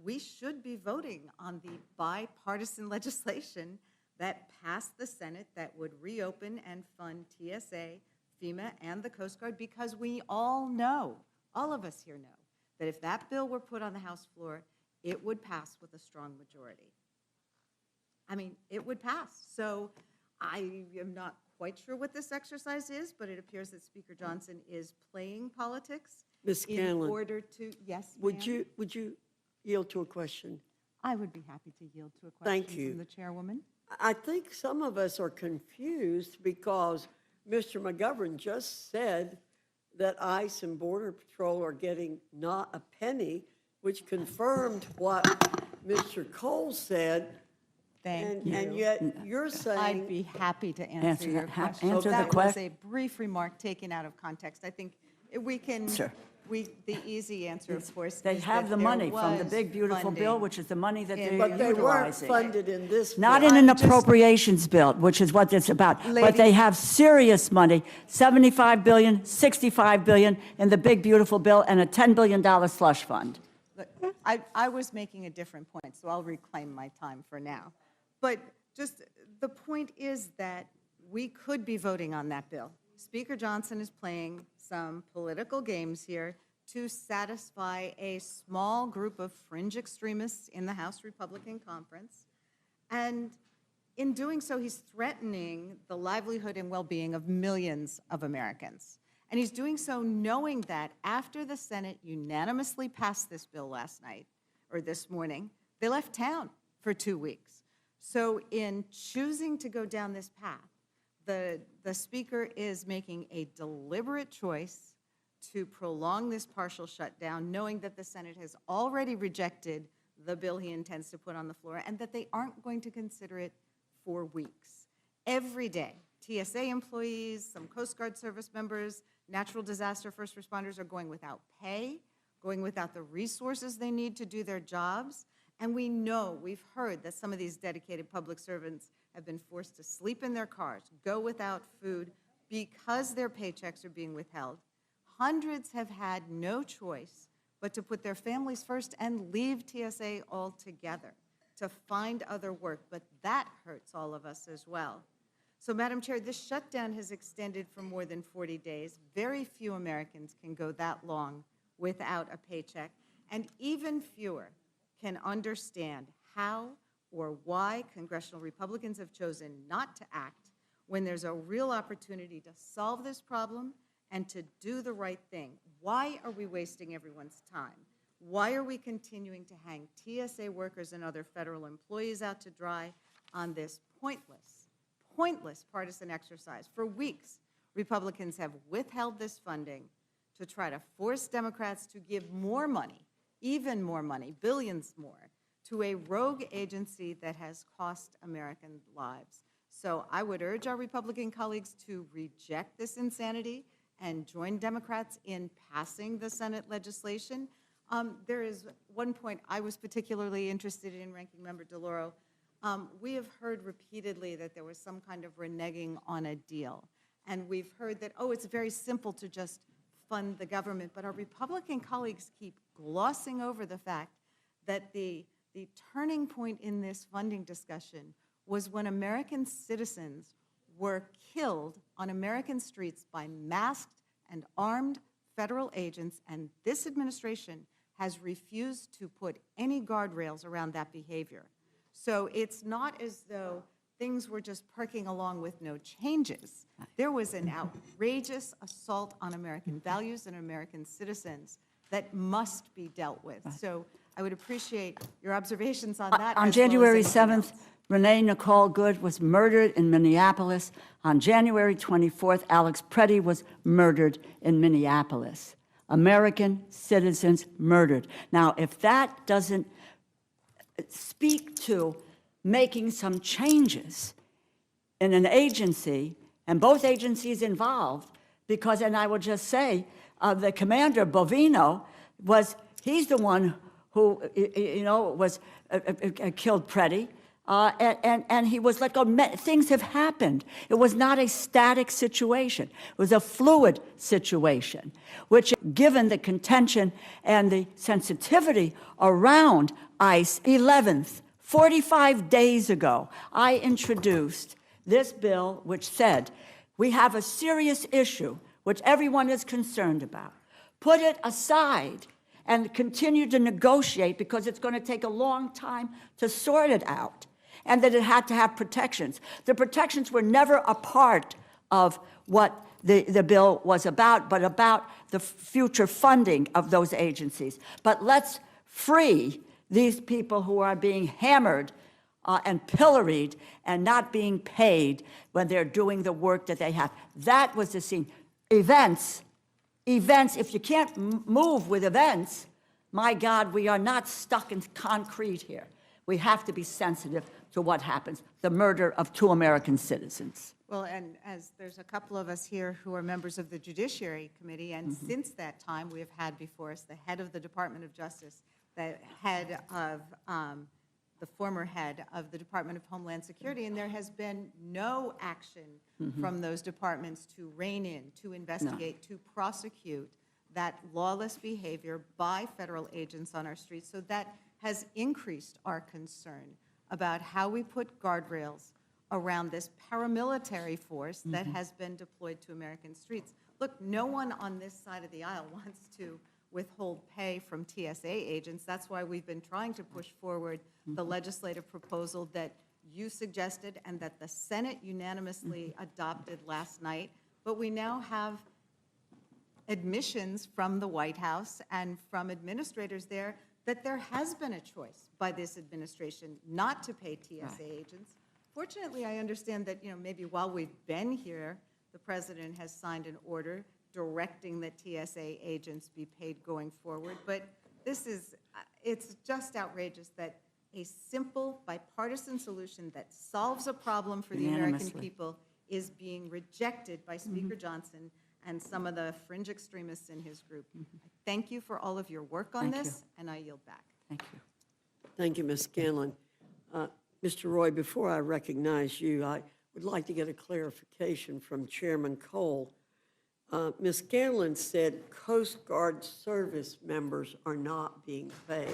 We should be voting on the bipartisan legislation that passed the Senate that would reopen and fund TSA, FEMA, and the Coast Guard, because we all know, all of us here know, that if that bill were put on the House floor, it would pass with a strong majority. I mean, it would pass. So I am not quite sure what this exercise is, but it appears that Speaker Johnson is playing politics Ms. in Scanlon, order to, yes, would ma'am? you yield to a question? I would be happy to yield to a Thank question you. from the chairwoman. I think some of us are confused because Mr. McGovern just said that ICE and Border Patrol are getting not a penny, which confirmed what Mr. Cole said. Thank you. And yet you're I'd saying, be happy to Answer answer your that. question. Answer the That was que- a brief remark taken out of context. I think we can, Sure. the easy answer, of course, They is have that the there money from the was big, beautiful bill, funding. which is the money that in- they're but they weren't utilizing. funded in this. Not bill. in an I'm just- appropriations bill, which is what it's about. But they Ladies- have serious money, $75 billion, $65 billion in the big, beautiful bill, and a $10 billion slush fund. Look, I was making a different point, so I'll reclaim my time for now. But just, the point is that we could be voting on that bill. Speaker Johnson is playing some political games here to satisfy a small group of fringe extremists in the House Republican Conference. And in doing so, he's threatening the livelihood and well-being of millions of Americans. And he's doing so knowing that after the Senate unanimously passed this bill last night, or this morning, they left town for 2 weeks. So in choosing to go down this path, the Speaker is making a deliberate choice to prolong this partial shutdown, knowing that the Senate has already rejected the bill he intends to put on the floor, and that they aren't going to consider it for weeks. Every day, TSA employees, some Coast Guard service members, natural disaster first responders are going without pay, going without the resources they need to do their jobs. And we know, we've heard that some of these dedicated public servants have been forced to sleep in their cars, go without food because their paychecks are being withheld. Hundreds have had no choice but to put their families first and leave TSA altogether to find other work, but that hurts all of us as well. So, Madam Chair, this shutdown has extended for more than 40 days. Very few Americans can go that long without a paycheck, and even fewer can understand how or why congressional Republicans have chosen not to act when there's a real opportunity to solve this problem and to do the right thing. Why are we wasting everyone's time? Why are we continuing to hang TSA workers and other federal employees out to dry on this pointless partisan exercise? For weeks, Republicans have withheld this funding to try to force Democrats to give more money, even more money, billions more, to a rogue agency that has cost American lives. So I would urge our Republican colleagues to reject this insanity and join Democrats in passing the Senate legislation. There is one point I was particularly interested in, Ranking Member DeLauro. We have heard repeatedly that there was some kind of reneging on a deal. And we've heard that, oh, it's very simple to just fund the government. But our Republican colleagues keep glossing over the fact that the turning point in this funding discussion was when American citizens were killed on American streets by masked and armed federal agents, and this administration has refused to put any guardrails around that behavior. So it's not as though things were just perking along with no changes. There was an outrageous assault on American values and American citizens that must be dealt with. So I would appreciate your observations on that. On as well as January anything 7th, else. Renee Nicole Good was murdered in Minneapolis. On January 24th, Alex Preddy was murdered in Minneapolis. American citizens murdered. Now, if that doesn't speak to making some changes in an agency, and both agencies involved, because, and I will just say, the commander, Bovino, he's the one who, was killed Preddy, and he was let go. Things have happened. It was not a static situation. It was a fluid situation, which, given the contention and the sensitivity around ICE, 11th, 45 days ago, I introduced this bill which said, we have a serious issue which everyone is concerned about. Put it aside and continue to negotiate because it's going to take a long time to sort it out, and that it had to have protections. The protections were never a part of what the bill was about, but about the future funding of those agencies. But let's free these people who are being hammered and pilloried and not being paid when they're doing the work that they have. That was the scene. Events, if you can't move with events, my God, we are not stuck in concrete here. We have to be sensitive to what happens, the murder of 2 American citizens. Well, and as there's a couple of us here who are members of the Judiciary Committee, and since that time, we have had before us the head of the Department of Justice, the head of, the former head of the Department of Homeland Security, and there has been no action from those departments to rein in, to investigate, to prosecute that lawless behavior by federal agents on our streets. So that has increased our concern about how we put guardrails around this paramilitary force that has been deployed to American streets. Look, no one on this side of the aisle wants to withhold pay from TSA agents. That's why we've been trying to push forward the legislative proposal that you suggested and that the Senate unanimously adopted last night. But we now have admissions from the White House and from administrators there that there has been a choice by this administration not to pay TSA agents. Fortunately, I understand that, maybe while we've been here, the president has signed an order directing that TSA agents be paid going forward. But it's just outrageous that a simple bipartisan solution that solves a problem for the American Unanimously. people is being rejected by Speaker Johnson and some of the fringe extremists in his group. I thank you for all of your work on Thank this, and I yield back. Thank you. Thank you, Ms. Scanlon. Mr. Roy, before I recognize you, I would like to get a clarification from Chairman Cole. Ms. Scanlon said Coast Guard service members are not being paid.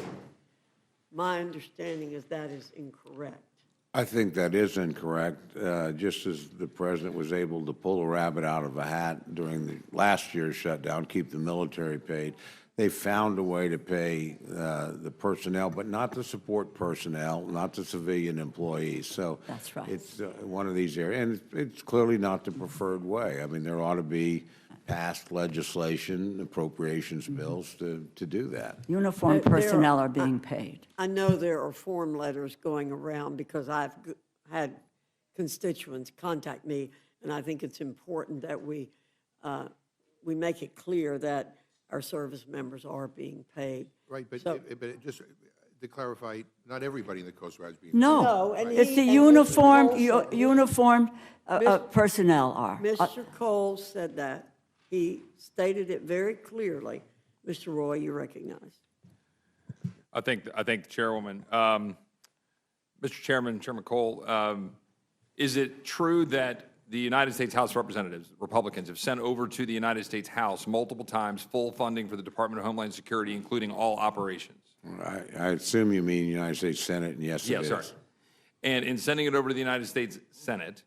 My understanding is that is incorrect. I think that is incorrect. Just as the president was able to pull a rabbit out of a hat during the last year's shutdown, keep the military paid, they found a way to pay the personnel, but not the support personnel, not the civilian employees. So That's right. it's one of these areas, and it's clearly not the preferred way. I mean, there ought to be passed legislation, appropriations bills to do that. Uniformed There are- personnel are being paid. I know there are form letters going around because I've had constituents contact me, and I think it's important that we make it clear that our service members are being paid. Right, but So- just to clarify, not everybody in the Coast Guard is being. No, No, and it's he- the and Mr. uniformed, Cole said- uniformed Miss- personnel are. Mr. Cole said that. He stated it very clearly. Mr. Roy, you recognize. I think the Chairwoman, Mr. Chairman, Chairman Cole, is it true that the United States House of Representatives, Republicans, have sent over to the United States House multiple times full funding for the Department of Homeland Security, including all operations? I assume you mean United States Senate, and yes, it Yeah, is. sorry. And in sending it over to the United States Senate,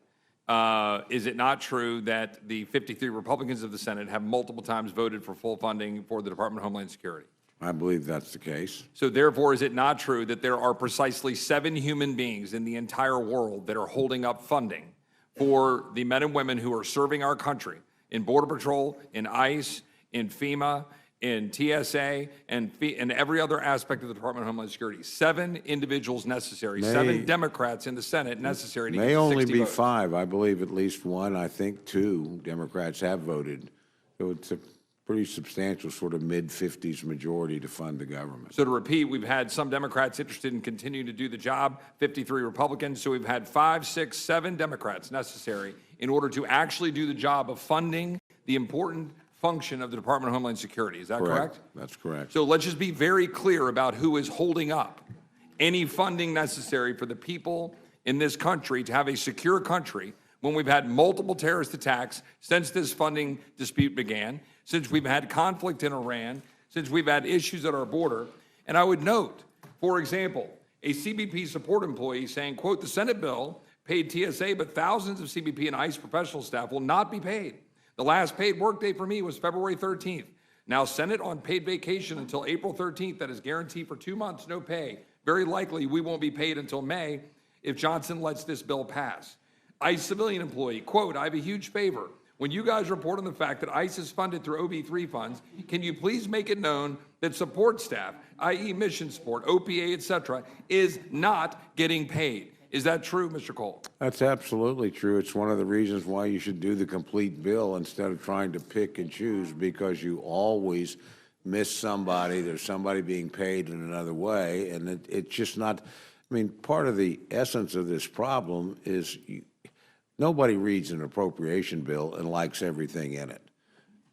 is it not true that the 53 Republicans of the Senate have multiple times voted for full funding for the Department of Homeland Security? I believe that's the case. So therefore, is it not true that there are precisely 7 human beings in the entire world that are holding up funding for the men and women who are serving our country in Border Patrol, in ICE, in FEMA, in TSA, and every other aspect of the Department of Homeland Security? 7 individuals necessary, 7 Democrats in the Senate necessary to get May only 60 be votes. 5. I believe at least 1, I think 2 Democrats have voted. So it's a pretty substantial sort of mid-50s majority to fund the government. So to repeat, we've had some Democrats interested in continuing to do the job, 53 Republicans. So we've had 5, 6, 7 Democrats necessary in order to actually do the job of funding the important function of the Department of Homeland Security. Is that correct? That's correct. So let's just be very clear about who is holding up any funding necessary for the people in this country to have a secure country when we've had multiple terrorist attacks since this funding dispute began, since we've had conflict in Iran, since we've had issues at our border. And I would note, for example, a CBP support employee saying, quote, the Senate bill paid TSA, but thousands of CBP and ICE professional staff will not be paid. The last paid workday for me was February 13th. Now, Senate on paid vacation until April 13th, that is guaranteed for 2 months, no pay. Very likely we won't be paid until May if Johnson lets this bill pass. ICE civilian employee, quote, I have a huge favor. When you guys report on the fact that ICE is funded through OB3 funds, can you please make it known that support staff, i.e. mission support, OPA, et cetera, is not getting paid? Is that true, Mr. Cole? That's absolutely true. It's one of the reasons why you should do the complete bill instead of trying to pick and choose, because you always miss somebody. There's somebody being paid in another way, and it's just not. I mean, part of the essence of this problem is nobody reads an appropriation bill and likes everything in it.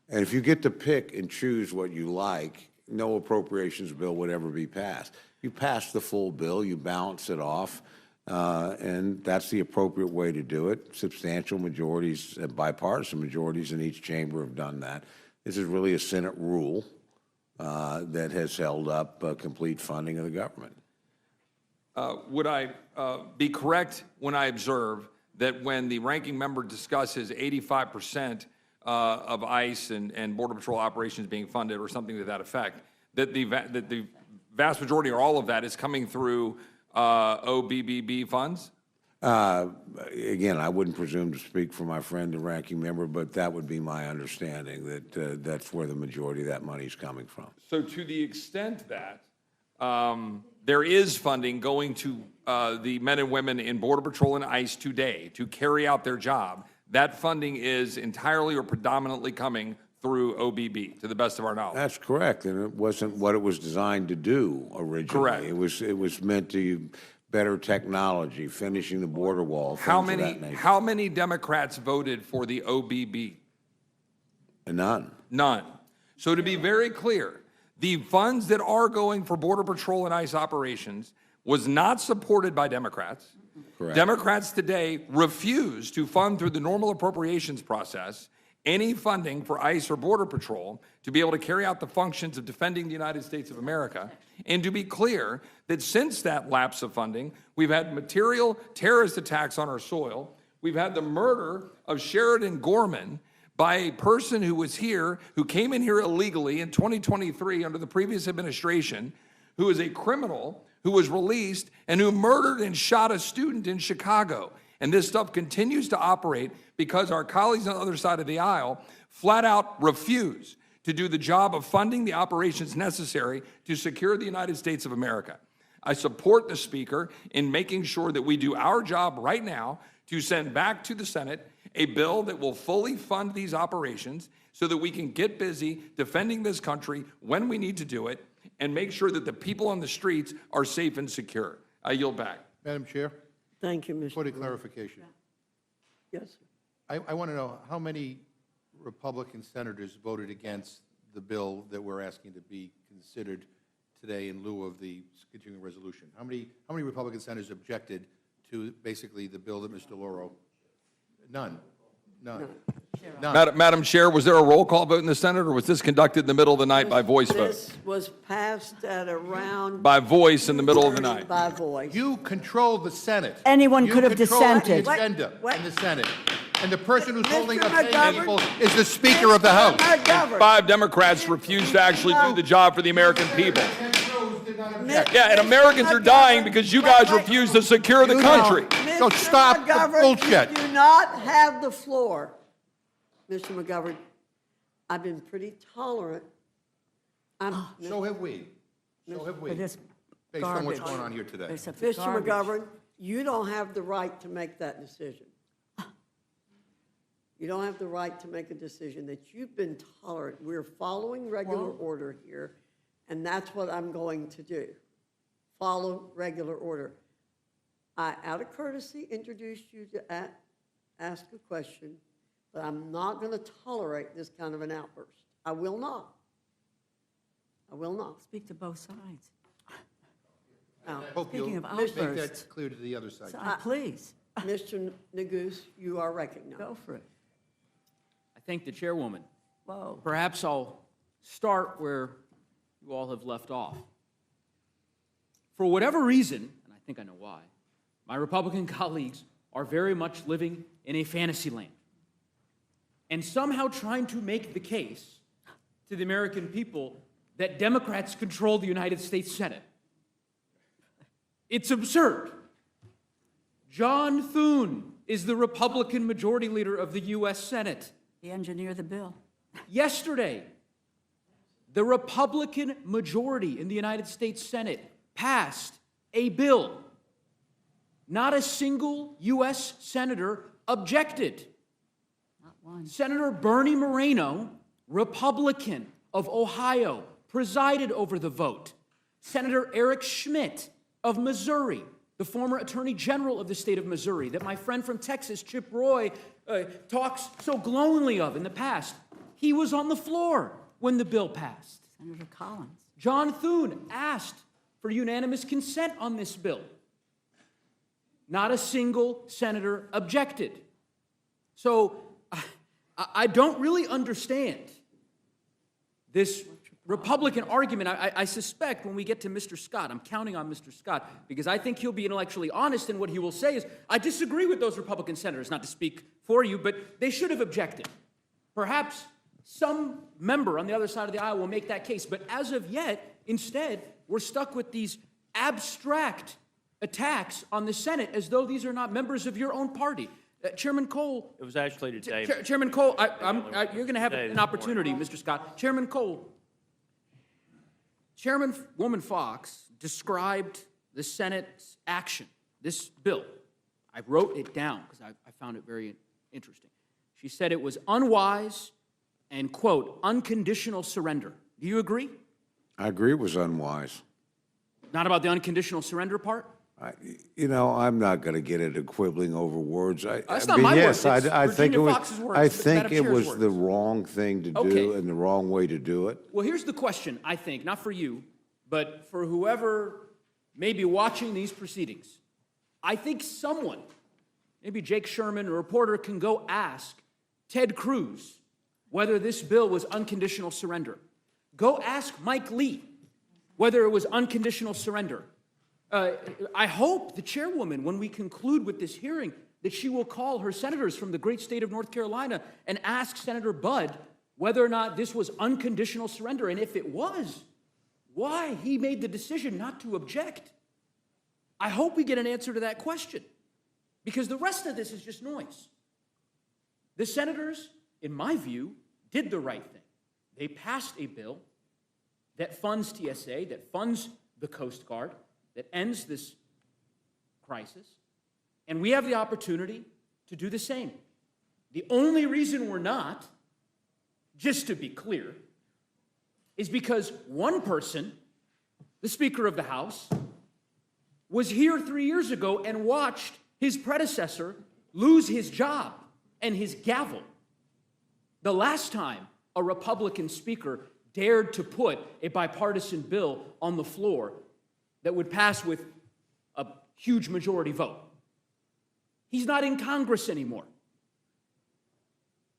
And if you get to pick and choose what you like, no appropriations bill would ever be passed. You pass the full bill, you balance it off. And that's the appropriate way to do it. Substantial majorities, bipartisan majorities in each chamber have done that. This is really a Senate rule that has held up complete funding of the government. Would I be correct when I observe that when the ranking member discusses 85% of ICE and Border Patrol operations being funded or something to that effect, that the vast majority or all of that is coming through OBBB funds? Again, I wouldn't presume to speak for my friend, the ranking member, but that would be my understanding, that that's where the majority of that money is coming from. So to the extent that there is funding going to the men and women in Border Patrol and ICE today to carry out their job, that funding is entirely or predominantly coming through OBB, to the best of our knowledge. That's correct, and it wasn't what it was designed to do originally. Correct. It was meant to better technology, finishing the border wall, things of that nature. How many Democrats voted for the OBB? None. None. So to be very clear, the funds that are going for Border Patrol and ICE operations was not supported by Democrats. Correct. Democrats today refuse to fund through the normal appropriations process any funding for ICE or Border Patrol to be able to carry out the functions of defending the United States of America. And to be clear, that since that lapse of funding, we've had material terrorist attacks on our soil. We've had the murder of Sheridan Gorman by a person who was here, who came in here illegally in 2023 under the previous administration, who is a criminal, who was released, and who murdered and shot a student in Chicago. And this stuff continues to operate because our colleagues on the other side of the aisle flat out refuse to do the job of funding the operations necessary to secure the United States of America. I support the Speaker in making sure that we do our job right now to send back to the Senate a bill that will fully fund these operations so that we can get busy defending this country when we need to do it and make sure that the people on the streets are safe and secure. I yield back. Madam Chair, Thank you, Mr. point of clarification. Yes, sir. I want to know how many Republican senators voted against the bill that we're asking to be considered today in lieu of the continuing resolution? How many Republican senators objected to basically the bill that Mr. DeLauro? None. None. Madam Chair, was there a roll call vote in the Senate, or was this conducted in the middle of the night by voice vote? This was passed at around. By voice in the middle of the night. By voice. You control the Senate. Anyone could have You control dissented. the agenda What? in the Senate. And the person who's holding up Mr. paying McGovern? people is the Speaker of the House. McGovern. 5 Democrats refused to actually do the job for the American people. Yeah, and Americans are dying because you guys refuse to secure the country. So Mr. stop the McGovern, bullshit. You do not have the floor. Mr. McGovern, I've been pretty tolerant. So have we. So have we. For this Based on what's garbage. going on here today. Except for Mr. garbage. McGovern, you don't have the right to make that decision. You don't have the right to make a decision that you've been tolerant. We're following regular order here, and that's what I'm going to do. Follow regular order. I, out of courtesy, introduced you to ask a question, but I'm not going to tolerate this kind of an outburst. I will not. I will not. Speak to both sides. Now, Hope you'll Speaking of make outbursts. that clear to the other side. Please, Mr. Neguse, you are recognized. go for it. I thank the chairwoman. Whoa. Perhaps I'll start where you all have left off. For whatever reason, and I think I know why, my Republican colleagues are very much living in a fantasy land and somehow trying to make the case to the American people that Democrats control the United States Senate. It's absurd. John Thune is the Republican majority leader of the U.S. Senate. He engineered the bill. Yesterday, the Republican majority in the United States Senate passed a bill. Not a single U.S. senator objected. Not one. Senator Bernie Moreno, Republican of Ohio, presided over the vote. Senator Eric Schmidt of Missouri, the former Attorney General of the state of Missouri, that my friend from Texas, Chip Roy, talks so glowingly of in the past, he was on the floor when the bill passed. Senator Collins. John Thune asked for unanimous consent on this bill. Not a single senator objected. So I don't really understand this Republican argument. I suspect when we get to Mr. Scott, I'm counting on Mr. Scott, because I think he'll be intellectually honest, and what he will say is, I disagree with those Republican senators, not to speak for you, but they should have objected. Perhaps some member on the other side of the aisle will make that case, but as of yet, instead, we're stuck with these abstract attacks on the Senate as though these are not members of your own party. Chairman Cole. It was actually today. Chairman Cole, you're going to have Today, an this opportunity, Mr. Scott. Chairman Cole, Chairwoman Fox described the Senate's action, this bill. I wrote it down because I found it very interesting. She said it was unwise and, quote, unconditional surrender. Do you agree? I agree it was unwise. Not about the unconditional surrender part? I'm not going to get into quibbling over words. That's not my words. Yes, It's I think it Virginia was. Fox's words, I the think Madam it Chair's was the words. wrong thing to do Okay. and the wrong way to do it. Well, here's the question, I think, not for you, but for whoever may be watching these proceedings. I think someone, maybe Jake Sherman, a reporter, can go ask Ted Cruz whether this bill was unconditional surrender. Go ask Mike Lee whether it was unconditional surrender. I hope the chairwoman, when we conclude with this hearing, that she will call her senators from the great state of North Carolina and ask Senator Budd whether or not this was unconditional surrender, and if it was, why he made the decision not to object. I hope we get an answer to that question, because the rest of this is just noise. The senators, in my view, did the right thing. They passed a bill that funds TSA, that funds the Coast Guard, that ends this crisis, and we have the opportunity to do the same. The only reason we're not, just to be clear, is because one person, the Speaker of the House, was here 3 years ago and watched his predecessor lose his job and his gavel. The last time a Republican speaker dared to put a bipartisan bill on the floor that would pass with a huge majority vote. He's not in Congress anymore.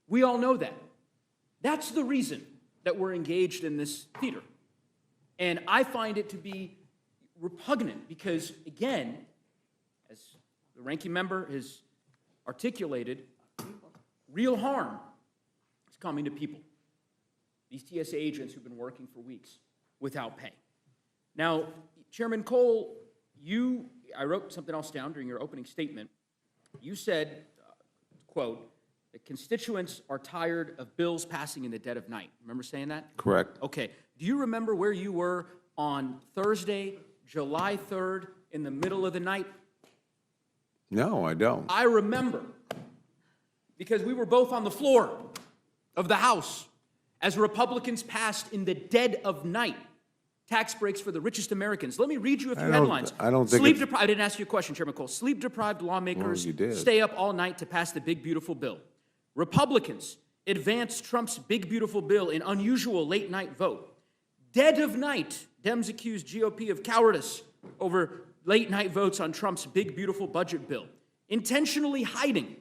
We all know that. That's the reason that we're engaged in this theater. And I find it to be repugnant because, again, as the ranking member has articulated, real harm is coming to people. These TSA agents who've been working for weeks without pay. Now, Chairman Cole, I wrote something else down during your opening statement. You said, quote, that constituents are tired of bills passing in the dead of night. Remember saying that? Correct. Okay. Do you remember where you were on Thursday, July 3rd, in the middle of the night? No, I don't. I remember, because we were both on the floor of the House as Republicans passed in the dead of night tax breaks for the richest Americans. Let me read you a few headlines. I don't think I didn't ask you a question, Chairman Cole. Sleep-deprived lawmakers you did. stay up all night to pass the big, beautiful bill. Republicans advance Trump's big, beautiful bill in unusual late-night vote. Dead of night, Dems accuse GOP of cowardice over late-night votes on Trump's big, beautiful budget bill. Intentionally hiding,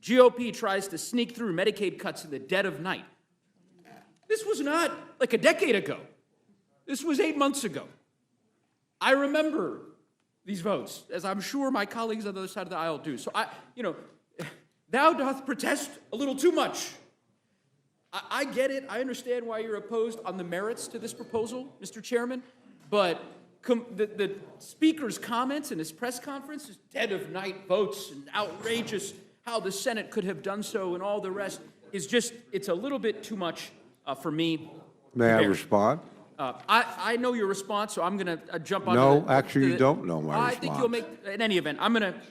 GOP tries to sneak through Medicaid cuts in the dead of night. This was not like a decade ago. This was 8 months ago. I remember these votes, as I'm sure my colleagues on the other side of the aisle do. So thou doth protest a little too much. I get it. I understand why you're opposed on the merits to this proposal, Mr. Chairman, but the Speaker's comments in his press conference, his dead of night votes and outrageous how the Senate could have done so and all the rest is just, it's a little bit too much for me. May I respond? I know your response, so I'm going to jump on. No, actually, you don't know my response. I think you'll make, in any event, I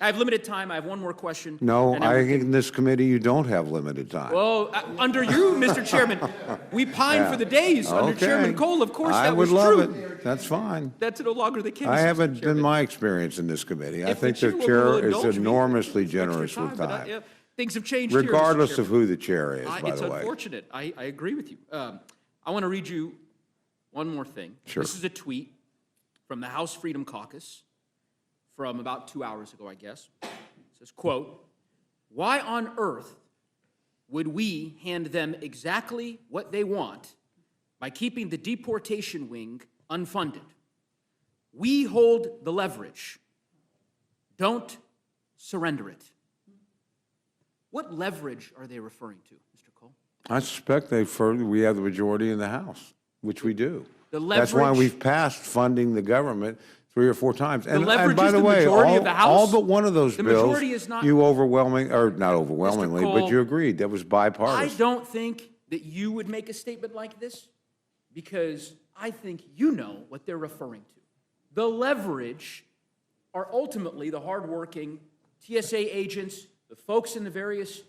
have limited time. I have one more question. No, I think in this committee, you don't have limited time. Well, under you, Mr. Chairman, we pine for the days under Chairman Cole. Of course, that was true. I would love it. That's fine. That's no longer the case. I haven't been my experience in this committee. I think the chair is enormously generous with time. Things have changed here, Mr. Regardless of who the chair is, by the way. It's unfortunate. I agree with you. I want to read you one more thing. Sure. This is a tweet from the House Freedom Caucus from about 2 hours ago, I guess. It says, quote, "Why on earth would we hand them exactly what they want by keeping the deportation wing unfunded? We hold the leverage. Don't surrender it." What leverage are they referring to, Mr. Cole? I suspect we have the majority in the House, which we do. The That's why leverage- we've passed funding the government 3 or 4 times. And leverage by is the the way, majority of the all House. but one of those The bills, majority is not- you not overwhelmingly, but Cole, you agreed. That was I bipartisan. don't think that you would make a statement like this because I think you know what they're referring to. The leverage are ultimately the hardworking TSA agents, the folks in the various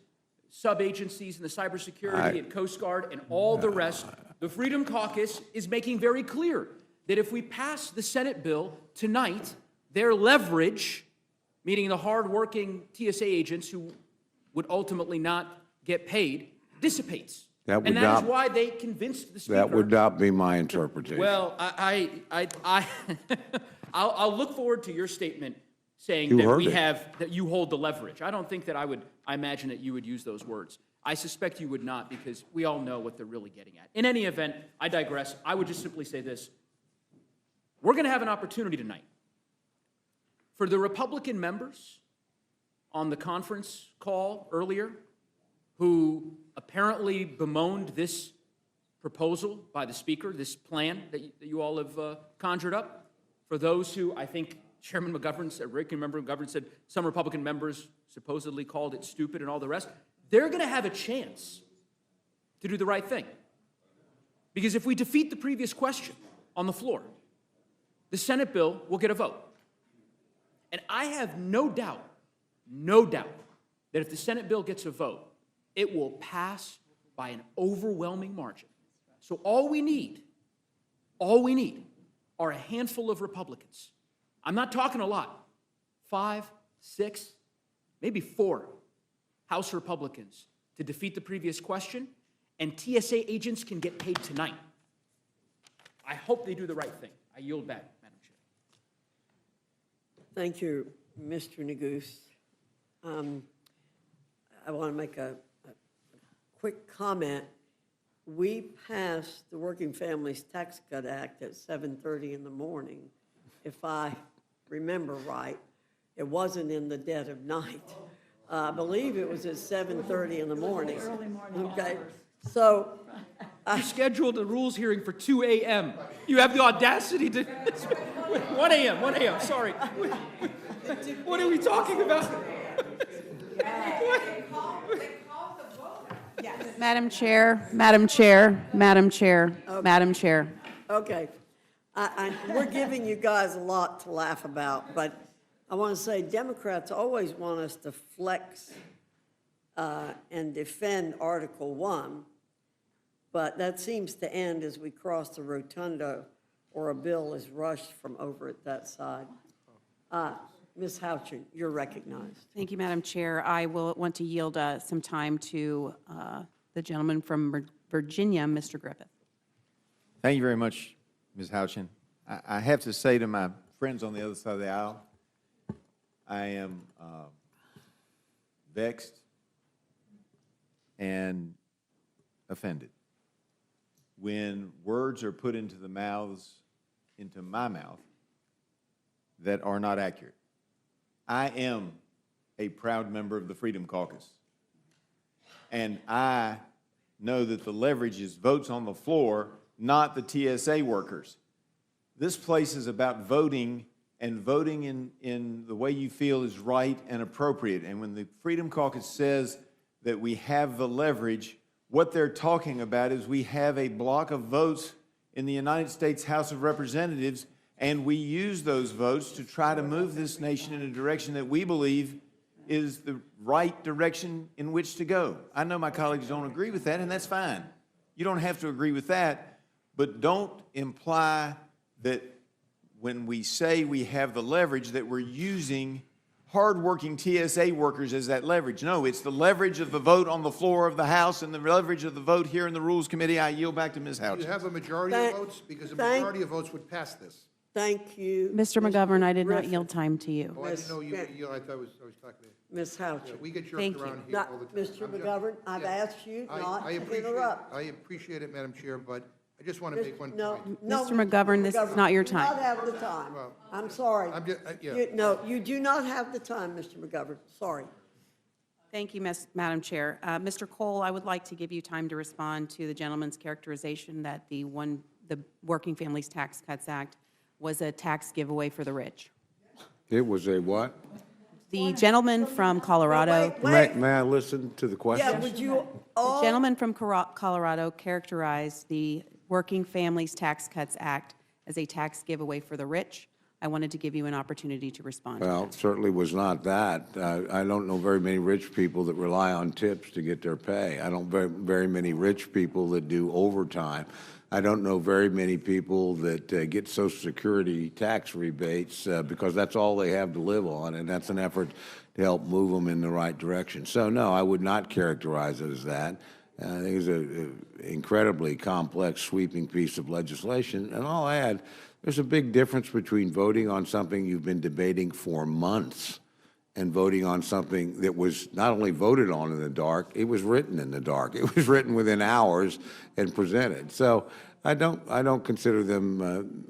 sub-agencies in the cybersecurity and Coast Guard and all the rest. The Freedom Caucus is making very clear that if we pass the Senate bill tonight, their leverage, meaning the hardworking TSA agents who would ultimately not get paid, dissipates. That would And that is not- why they convinced the Speaker. That would not be my interpretation. Well, I'll look forward to your statement saying You that heard it. that you hold the leverage. I don't think that I imagine that you would use those words. I suspect you would not, because we all know what they're really getting at. In any event, I digress. I would just simply say this. We're going to have an opportunity tonight for the Republican members on the conference call earlier who apparently bemoaned this proposal by the Speaker, this plan that you all have conjured up. For those who, I think Chairman McGovern said, Ranking Member McGovern said, some Republican members supposedly called it stupid and all the rest, they're going to have a chance to do the right thing. Because if we defeat the previous question on the floor, the Senate bill will get a vote. And I have no doubt that if the Senate bill gets a vote, it will pass by an overwhelming margin. So all we need are a handful of Republicans. I'm not talking a lot. 5, 6, maybe 4 House Republicans to defeat the previous question, and TSA agents can get paid tonight. I hope they do the right thing. I yield back, Madam Chair. Thank you, Mr. Neguse. I want to make a quick comment. We passed the Working Families Tax Cut Act at 7:30 in the morning. If I remember right, it wasn't in the dead of night. I believe it was at 7:30 in the morning. Okay, so You scheduled a rules hearing for 2 a.m. You have the audacity to, 1 a.m., sorry. What are we talking about? Madam Chair. okay, we're giving you guys a lot to laugh about, but I want to say Democrats always want us to flex and defend Article 1, but that seems to end as we cross the rotunda or a bill is rushed from over at that side. Ms. Houchin, you're recognized. Thank you, Madam Chair. I will want to yield some time to the gentleman from Virginia, Mr. Griffith. Thank you very much, Ms. Houchin. I have to say to my friends on the other side of the aisle, I am vexed and offended when words are put into my mouth, that are not accurate. I am a proud member of the Freedom Caucus, and I know that the leverage is votes on the floor, not the TSA workers. This place is about voting, and voting in the way you feel is right and appropriate. And when the Freedom Caucus says that we have the leverage, what they're talking about is we have a block of votes in the United States House of Representatives, and we use those votes to try to move this nation in a direction that we believe is the right direction in which to go. I know my colleagues don't agree with that, and that's fine. You don't have to agree with that, but don't imply that when we say we have the leverage that we're using hardworking TSA workers as that leverage. No, it's the leverage of the vote on the floor of the House and the leverage of the vote here in the Rules Committee. I yield back to Ms. You Houchin. have a majority of votes, because a majority of votes would pass this. Thank you. Mr. McGovern, I did not Griffith. yield time to you. Oh, I didn't know you, I thought I was talking to you. Ms. Yeah, Houchin. we get Thank jerked you. around here all the time. Mr. I'm just- McGovern, I've yeah. asked you not to appreciate- interrupt. I appreciate it, Madam Chair, but I just want to make one point. No, Mr. McGovern, this is not your You do not time. have the time. I'm sorry. I'm just, yeah. No, you do not have the time, Mr. McGovern. Sorry. Thank you, Madam Chair. Mr. Cole, I would like to give you time to respond to the gentleman's characterization that the Working Families Tax Cuts Act was a tax giveaway for the rich. It was a what? The gentleman from Colorado, May I listen to the Yeah, question? would you the all, gentleman from Colorado characterized the Working Families Tax Cuts Act as a tax giveaway for the rich. I wanted to give you an opportunity to respond. Well, it certainly was not that. I don't know very many rich people that rely on tips to get their pay. I don't very many rich people that do overtime. I don't know very many people that get Social Security tax rebates because that's all they have to live on, and that's an effort to help move them in the right direction. So, no, I would not characterize it as that. I think it's an incredibly complex, sweeping piece of legislation. And I'll add, there's a big difference between voting on something you've been debating for months and voting on something that was not only voted on in the dark, it was written in the dark. It was written within hours and presented. So I don't consider them,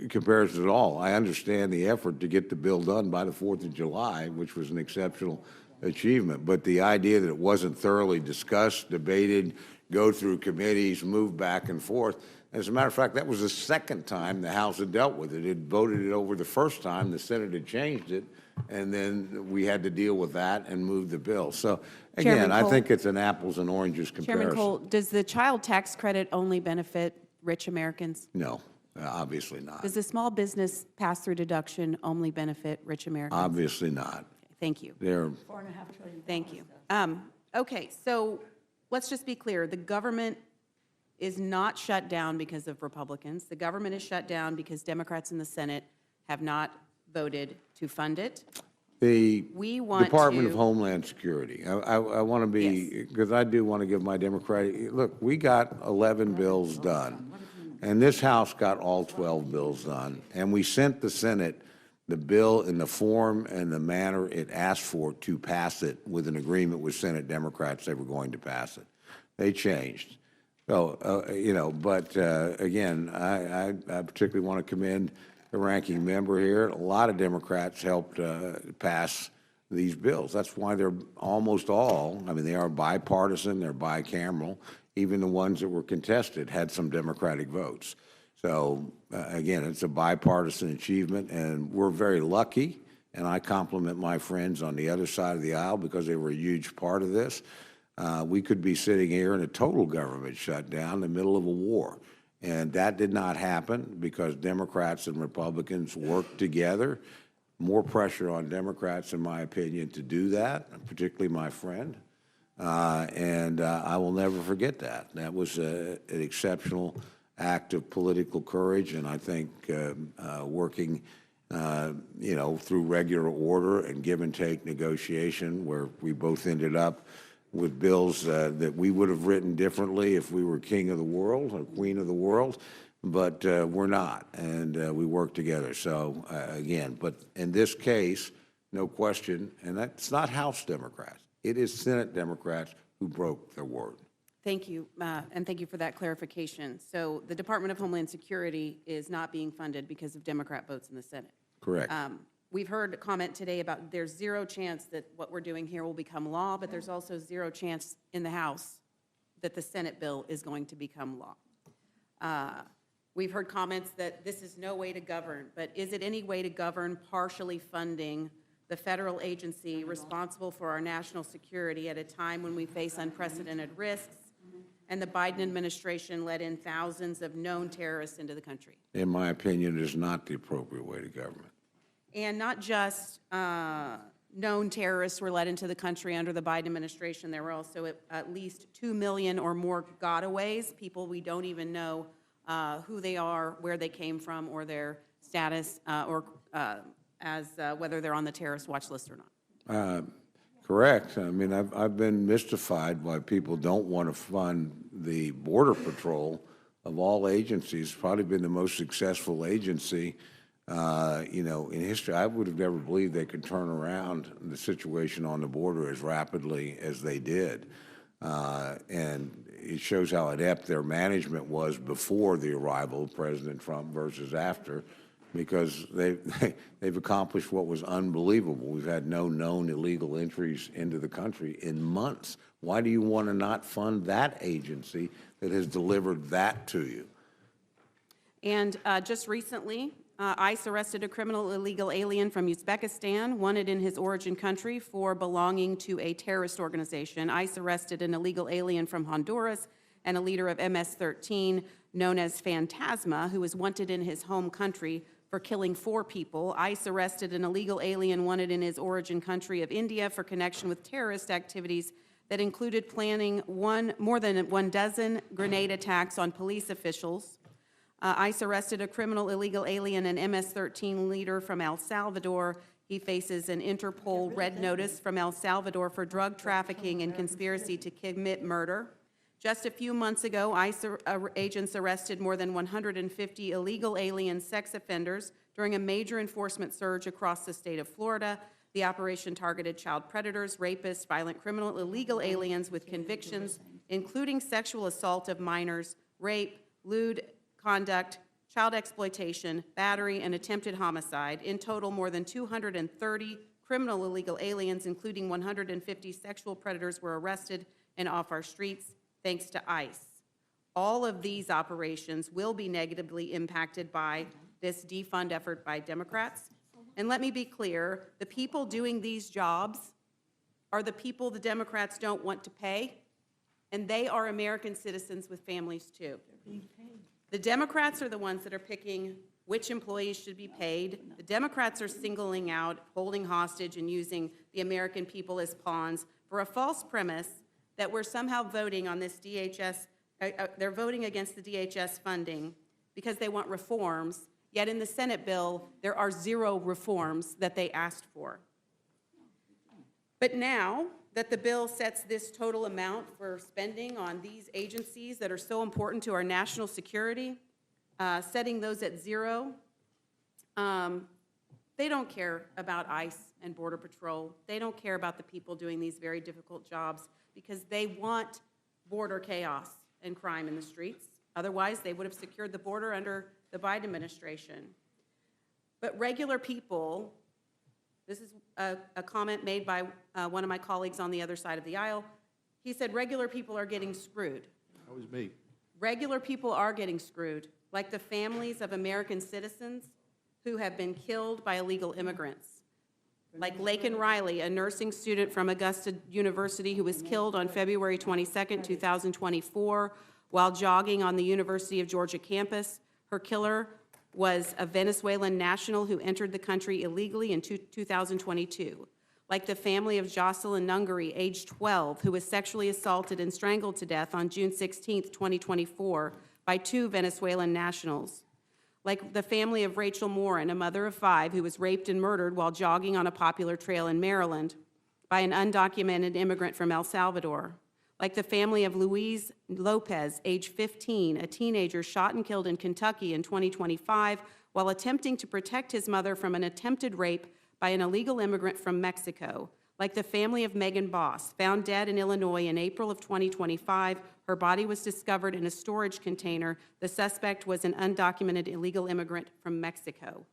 comparisons at all. I understand the effort to get the bill done by the 4th of July, which was an exceptional achievement. But the idea that it wasn't thoroughly discussed, debated, go through committees, move back and forth. As a matter of fact, that was the second time the House had dealt with it. It voted it over the first time, the Senate had changed it, and then we had to deal with that and move the bill. So again, Chairman I Cole. think it's an apples and oranges comparison. Chairman Cole, does the child tax credit only benefit rich Americans? No, obviously not. Does the small business pass-through deduction only benefit rich Americans? Obviously not. Thank you. They're, $4.5 trillion. Thank you. Okay, so let's just be clear. The government is not shut down because of Republicans. The government is shut down because Democrats in the Senate have not voted to fund it. the We want Department of to- Homeland Security. I want to be, because I do want to give my Democratic, look, we got 11 bills done, and this House got all 12 bills done, and we sent the Senate the bill in the form and the manner it asked for to pass it with an agreement with Senate Democrats they were going to pass it. They changed. So, but again, I particularly want to commend the ranking member here. A lot of Democrats helped pass these bills. That's why they're almost all, I mean, they are bipartisan, they're bicameral. Even the ones that were contested had some Democratic votes. So, again, it's a bipartisan achievement, and we're very lucky, and I compliment my friends on the other side of the aisle because they were a huge part of this. We could be sitting here in a total government shutdown in the middle of a war. And that did not happen because Democrats and Republicans worked together. More pressure on Democrats, in my opinion, to do that, particularly my friend. And I will never forget that. That was an exceptional act of political courage, and I think working, through regular order and give and take negotiation, where we both ended up with bills that we would have written differently if we were king of the world or queen of the world, but we're not, and we work together. So again, but in this case, no question, and that's not House Democrats. It is Senate Democrats who broke their word. Thank you, and thank you for that clarification. So the Department of Homeland Security is not being funded because of Democrat votes in the Senate. Correct. We've heard a comment today about there's zero chance that what we're doing here will become law, but there's also zero chance in the House that the Senate bill is going to become law. We've heard comments that this is no way to govern, but is it any way to govern partially funding the federal agency responsible for our national security at a time when we face unprecedented risks and the Biden administration let in thousands of known terrorists into the country? In my opinion, it is not the appropriate way to govern. And not just known terrorists were let into the country under the Biden administration. There were also at least 2 million or more gotaways, people we don't even know who they are, where they came from, or their status, or whether they're on the terrorist watch list or not. Correct. I mean, I've been mystified why people don't want to fund the Border Patrol of all agencies. Probably been the most successful agency, in history. I would have never believed they could turn around the situation on the border as rapidly as they did. And it shows how adept their management was before the arrival of President Trump versus after, because they've accomplished what was unbelievable. We've had no known illegal entries into the country in months. Why do you want to not fund that agency that has delivered that to you? And just recently, ICE arrested a criminal illegal alien from Uzbekistan, wanted in his origin country for belonging to a terrorist organization. ICE arrested an illegal alien from Honduras and a leader of MS-13 known as Phantasma, who was wanted in his home country for killing 4 people. ICE arrested an illegal alien wanted in his origin country of India for connection with terrorist activities that included planning more than 1 dozen grenade attacks on police officials. ICE arrested a criminal illegal alien and MS-13 leader from El Salvador. He faces an Interpol red notice from El Salvador for drug trafficking and conspiracy to commit murder. Just a few months ago, ICE agents arrested more than 150 illegal alien sex offenders during a major enforcement surge across the state of Florida. The operation targeted child predators, rapists, violent criminal, illegal aliens with convictions, including sexual assault of minors, rape, lewd conduct, child exploitation, battery, and attempted homicide. In total, more than 230 criminal illegal aliens, including 150 sexual predators, were arrested and off our streets, thanks to ICE. All of these operations will be negatively impacted by this defund effort by Democrats. And let me be clear, the people doing these jobs are the people the Democrats don't want to pay, and they are American citizens with families too. The Democrats are the ones that are picking which employees should be paid. The Democrats are singling out, holding hostage, and using the American people as pawns for a false premise that we're somehow voting on this DHS, they're voting against the DHS funding because they want reforms, yet in the Senate bill, there are 0 reforms that they asked for. But now that the bill sets this total amount for spending on these agencies that are so important to our national security, setting those at 0, they don't care about ICE and Border Patrol. They don't care about the people doing these very difficult jobs because they want border chaos and crime in the streets. Otherwise, they would have secured the border under the Biden administration. But regular people, this is a comment made by one of my colleagues on the other side of the aisle. He said regular people are getting screwed. That was me. Regular people are getting screwed, like the families of American citizens who have been killed by illegal immigrants. Like Laken Riley, a nursing student from Augusta University who was killed on February 22nd, 2024, while jogging on the University of Georgia campus. Her killer was a Venezuelan national who entered the country illegally in 2022. Like the family of Jocelyn Nungary, age 12, who was sexually assaulted and strangled to death on June 16th, 2024, by 2 Venezuelan nationals. Like the family of Rachel Morin, a mother of 5, who was raped and murdered while jogging on a popular trail in Maryland by an undocumented immigrant from El Salvador. Like the family of Luis Lopez, age 15, a teenager shot and killed in Kentucky in 2025 while attempting to protect his mother from an attempted rape by an illegal immigrant from Mexico. Like the family of Megan Boss, found dead in Illinois in April of 2025. Her body was discovered in a storage container. The suspect was an undocumented illegal immigrant from Mexico.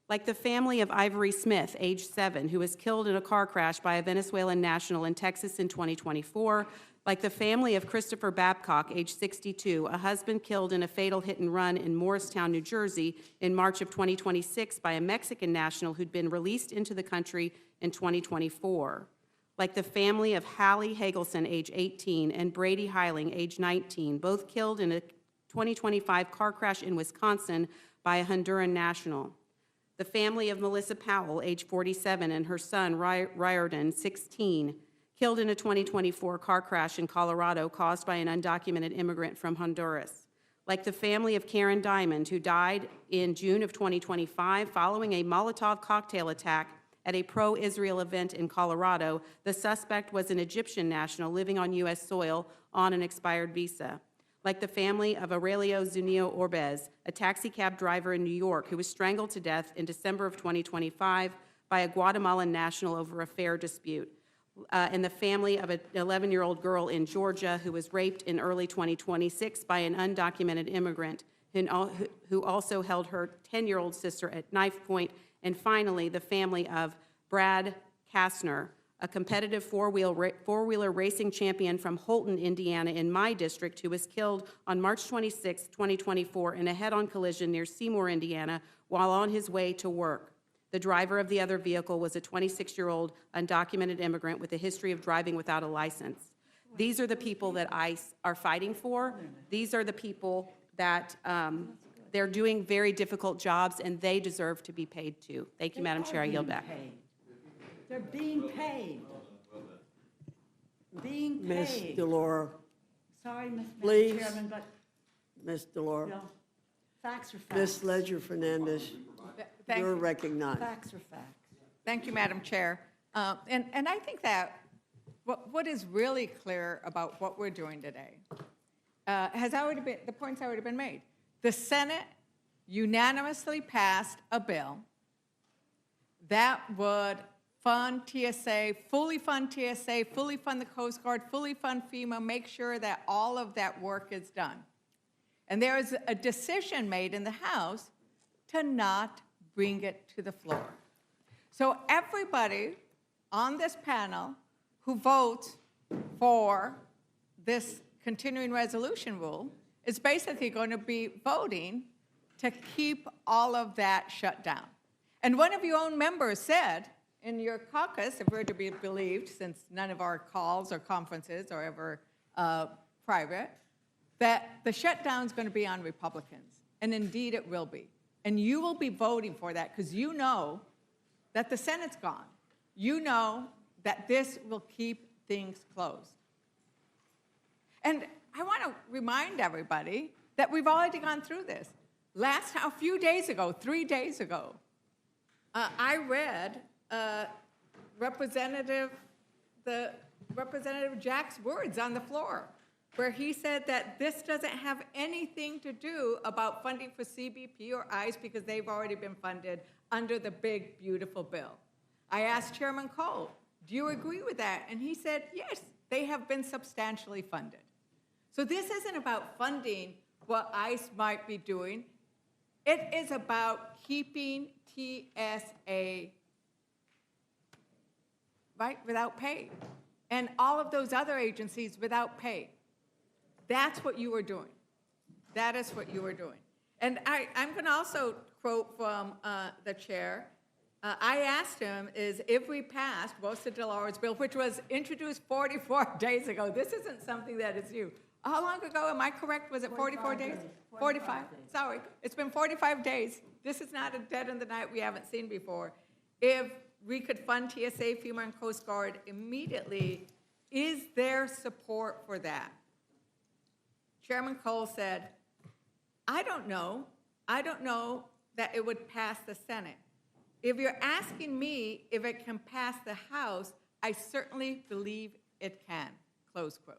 Like the family of Ivory Smith, age 7, who was killed in a car crash by a Venezuelan national in Texas in 2024. Like the family of Christopher Babcock, age 62, a husband killed in a fatal hit and run in Morristown, New Jersey in March of 2026 by a Mexican national who'd been released into the country in 2024. Like the family of Hallie Hagelson, age 18, and Brady Heiling, age 19, both killed in a 2025 car crash in Wisconsin by a Honduran national. The family of Melissa Powell, age 47, and her son, Riordan, 16, killed in a 2024 car crash in Colorado caused by an undocumented immigrant from Honduras. Like the family of Karen Diamond, who died in June of 2025 following a Molotov cocktail attack at a pro-Israel event in Colorado. The suspect was an Egyptian national living on U.S. soil on an expired visa. Like the family of Aurelio Zunio Orbez, a taxi cab driver in New York who was strangled to death in December of 2025 by a Guatemalan national over a fare dispute. And the family of an 11-year-old girl in Georgia who was raped in early 2026 by an undocumented immigrant who also held her 10-year-old sister at knife point. And finally, the family of Brad Kastner, a competitive four-wheeler racing champion from Holton, Indiana, in my district, who was killed on March 26, 2024, in a head-on collision near Seymour, Indiana, while on his way to work. The driver of the other vehicle was a 26-year-old undocumented immigrant with a history of driving without a license. These are the people that ICE are fighting for. These are the people that they're doing very difficult jobs, and they deserve to be paid too. Thank you, Madam Chair. I yield back. They're being paid. Being Ms. paid. DeLauro, Sorry, Madam Please. Chairman, but, Ms. DeLauro. no, facts are facts. Ms. Ledger Fernandez, Thank you're you. recognized. Facts are facts. Thank you, Madam Chair. And I think that what is really clear about what we're doing today has already been, the point's already been made. The Senate unanimously passed a bill that would fund TSA, fully fund TSA, fully fund the Coast Guard, fully fund FEMA, make sure that all of that work is done. And there is a decision made in the House to not bring it to the floor. So everybody on this panel who votes for this continuing resolution rule is basically going to be voting to keep all of that shut down. And one of your own members said in your caucus, if we're to be believed, since none of our calls or conferences are ever private, that the shutdown is going to be on Republicans. And indeed it will be. And you will be voting for that because you know that the Senate's gone. You know that this will keep things closed. And I want to remind everybody that we've already gone through this. A few days ago, 3 days ago, I read Representative Jack's words on the floor, where he said that this doesn't have anything to do about funding for CBP or ICE because they've already been funded under the big, beautiful bill. I asked Chairman Cole, do you agree with that? And he said, yes, they have been substantially funded. So this isn't about funding what ICE might be doing. It is about keeping TSA, right, without pay, and all of those other agencies without pay. That's what you were doing. That is what you were doing. And I'm going to also quote from the chair. I asked him is if we passed Member DeLauro's bill, which was introduced 44 days ago. This isn't something that is new. How long ago, am I correct? Was it 44 days? 45? Sorry. It's been 45 days. This is not a dead in the night we haven't seen before. If we could fund TSA, FEMA, and Coast Guard immediately, is there support for that? Chairman Cole said, I don't know. I don't know that it would pass the Senate. If you're asking me if it can pass the House, I certainly believe it can, close quote.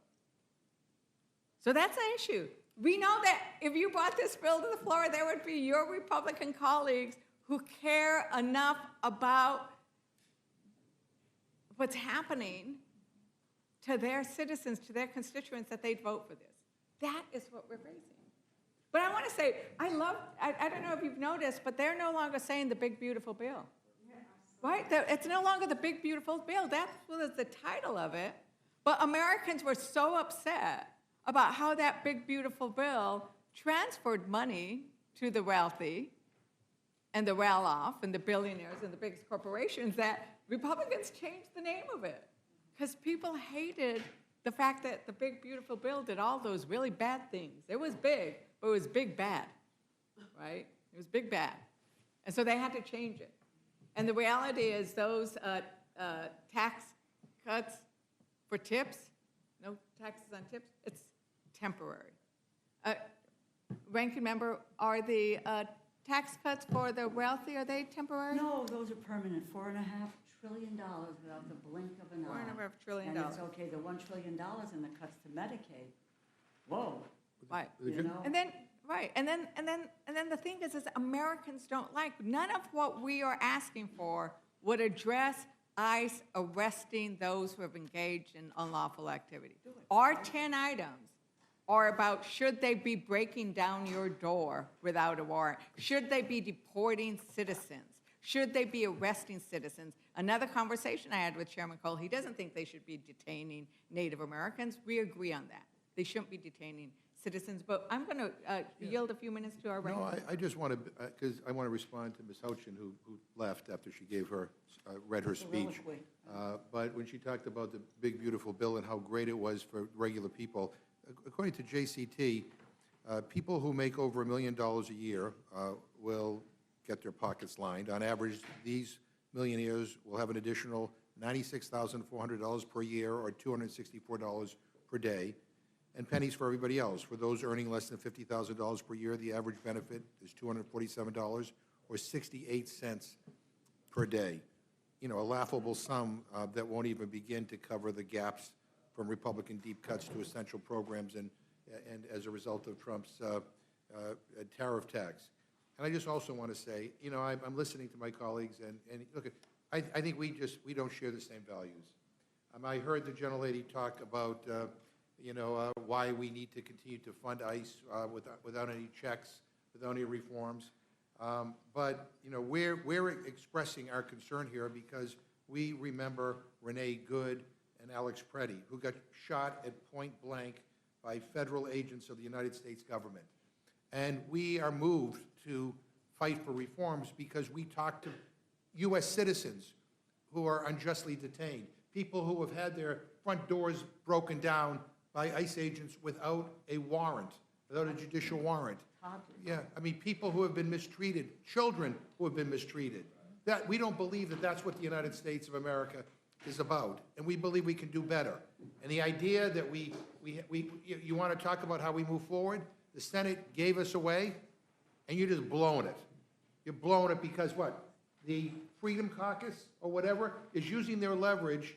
So that's an issue. We know that if you brought this bill to the floor, there would be your Republican colleagues who care enough about what's happening to their citizens, to their constituents, that they'd vote for this. That is what we're facing. But I want to say, I don't know if you've noticed, but they're no longer saying the big, beautiful bill. Right? It's no longer the big, beautiful bill. That was the title of it. But Americans were so upset about how that big, beautiful bill transferred money to the wealthy and the well-off and the billionaires and the biggest corporations that Republicans changed the name of it because people hated the fact that the big, beautiful bill did all those really bad things. It was big, but it was big bad, right? It was big bad. And so they had to change it. And the reality is those tax cuts for tips, no taxes on tips, it's temporary. Ranking member, are the tax cuts for the wealthy, are they temporary? No, those are permanent, $4.5 trillion without the blink of an eye. $4.5 trillion. And it's okay, the $1 trillion in the cuts to Medicaid. Whoa. Right. You know? And then, right, and then the thing is Americans don't like, none of what we are asking for would address ICE arresting those who have engaged in unlawful activity. Our 10 items are about should they be breaking down your door without a warrant? Should they be deporting citizens? Should they be arresting citizens? Another conversation I had with Chairman Cole, he doesn't think they should be detaining Native Americans. We agree on that. They shouldn't be detaining citizens, but I'm going to yield a few minutes to our ranking. No, I just want to, because I want to respond to Ms. Houchin, who left after she gave her, read her speech. But when she talked about the big, beautiful bill and how great it was for regular people, according to JCT, people who make over $1 million a year will get their pockets lined. On average, these millionaires will have an additional $96,400 per year or $264 per day, and pennies for everybody else. For those earning less than $50,000 per year, the average benefit is $247 or 68 cents per day. You know, a laughable sum that won't even begin to cover the gaps from Republican deep cuts to essential programs and as a result of Trump's tariff tax. And I just also want to say, you know, I'm listening to my colleagues, and look, I think we don't share the same values. I heard the gentlelady talk about, why we need to continue to fund ICE without any checks, without any reforms. But, we're expressing our concern here because we remember Renee Good and Alex Preddy, who got shot at point blank by federal agents of the United States government. And we are moved to fight for reforms because we talk to U.S. citizens who are unjustly detained, people who have had their front doors broken down by ICE agents without a warrant, without a judicial warrant. Yeah, people who have been mistreated, children who have been mistreated. We don't believe that that's what the United States of America is about, and we believe we can do better. And the idea that you want to talk about how we move forward, the Senate gave us away, and you're just blowing it. You're blowing it because what? The Freedom Caucus or whatever is using their leverage,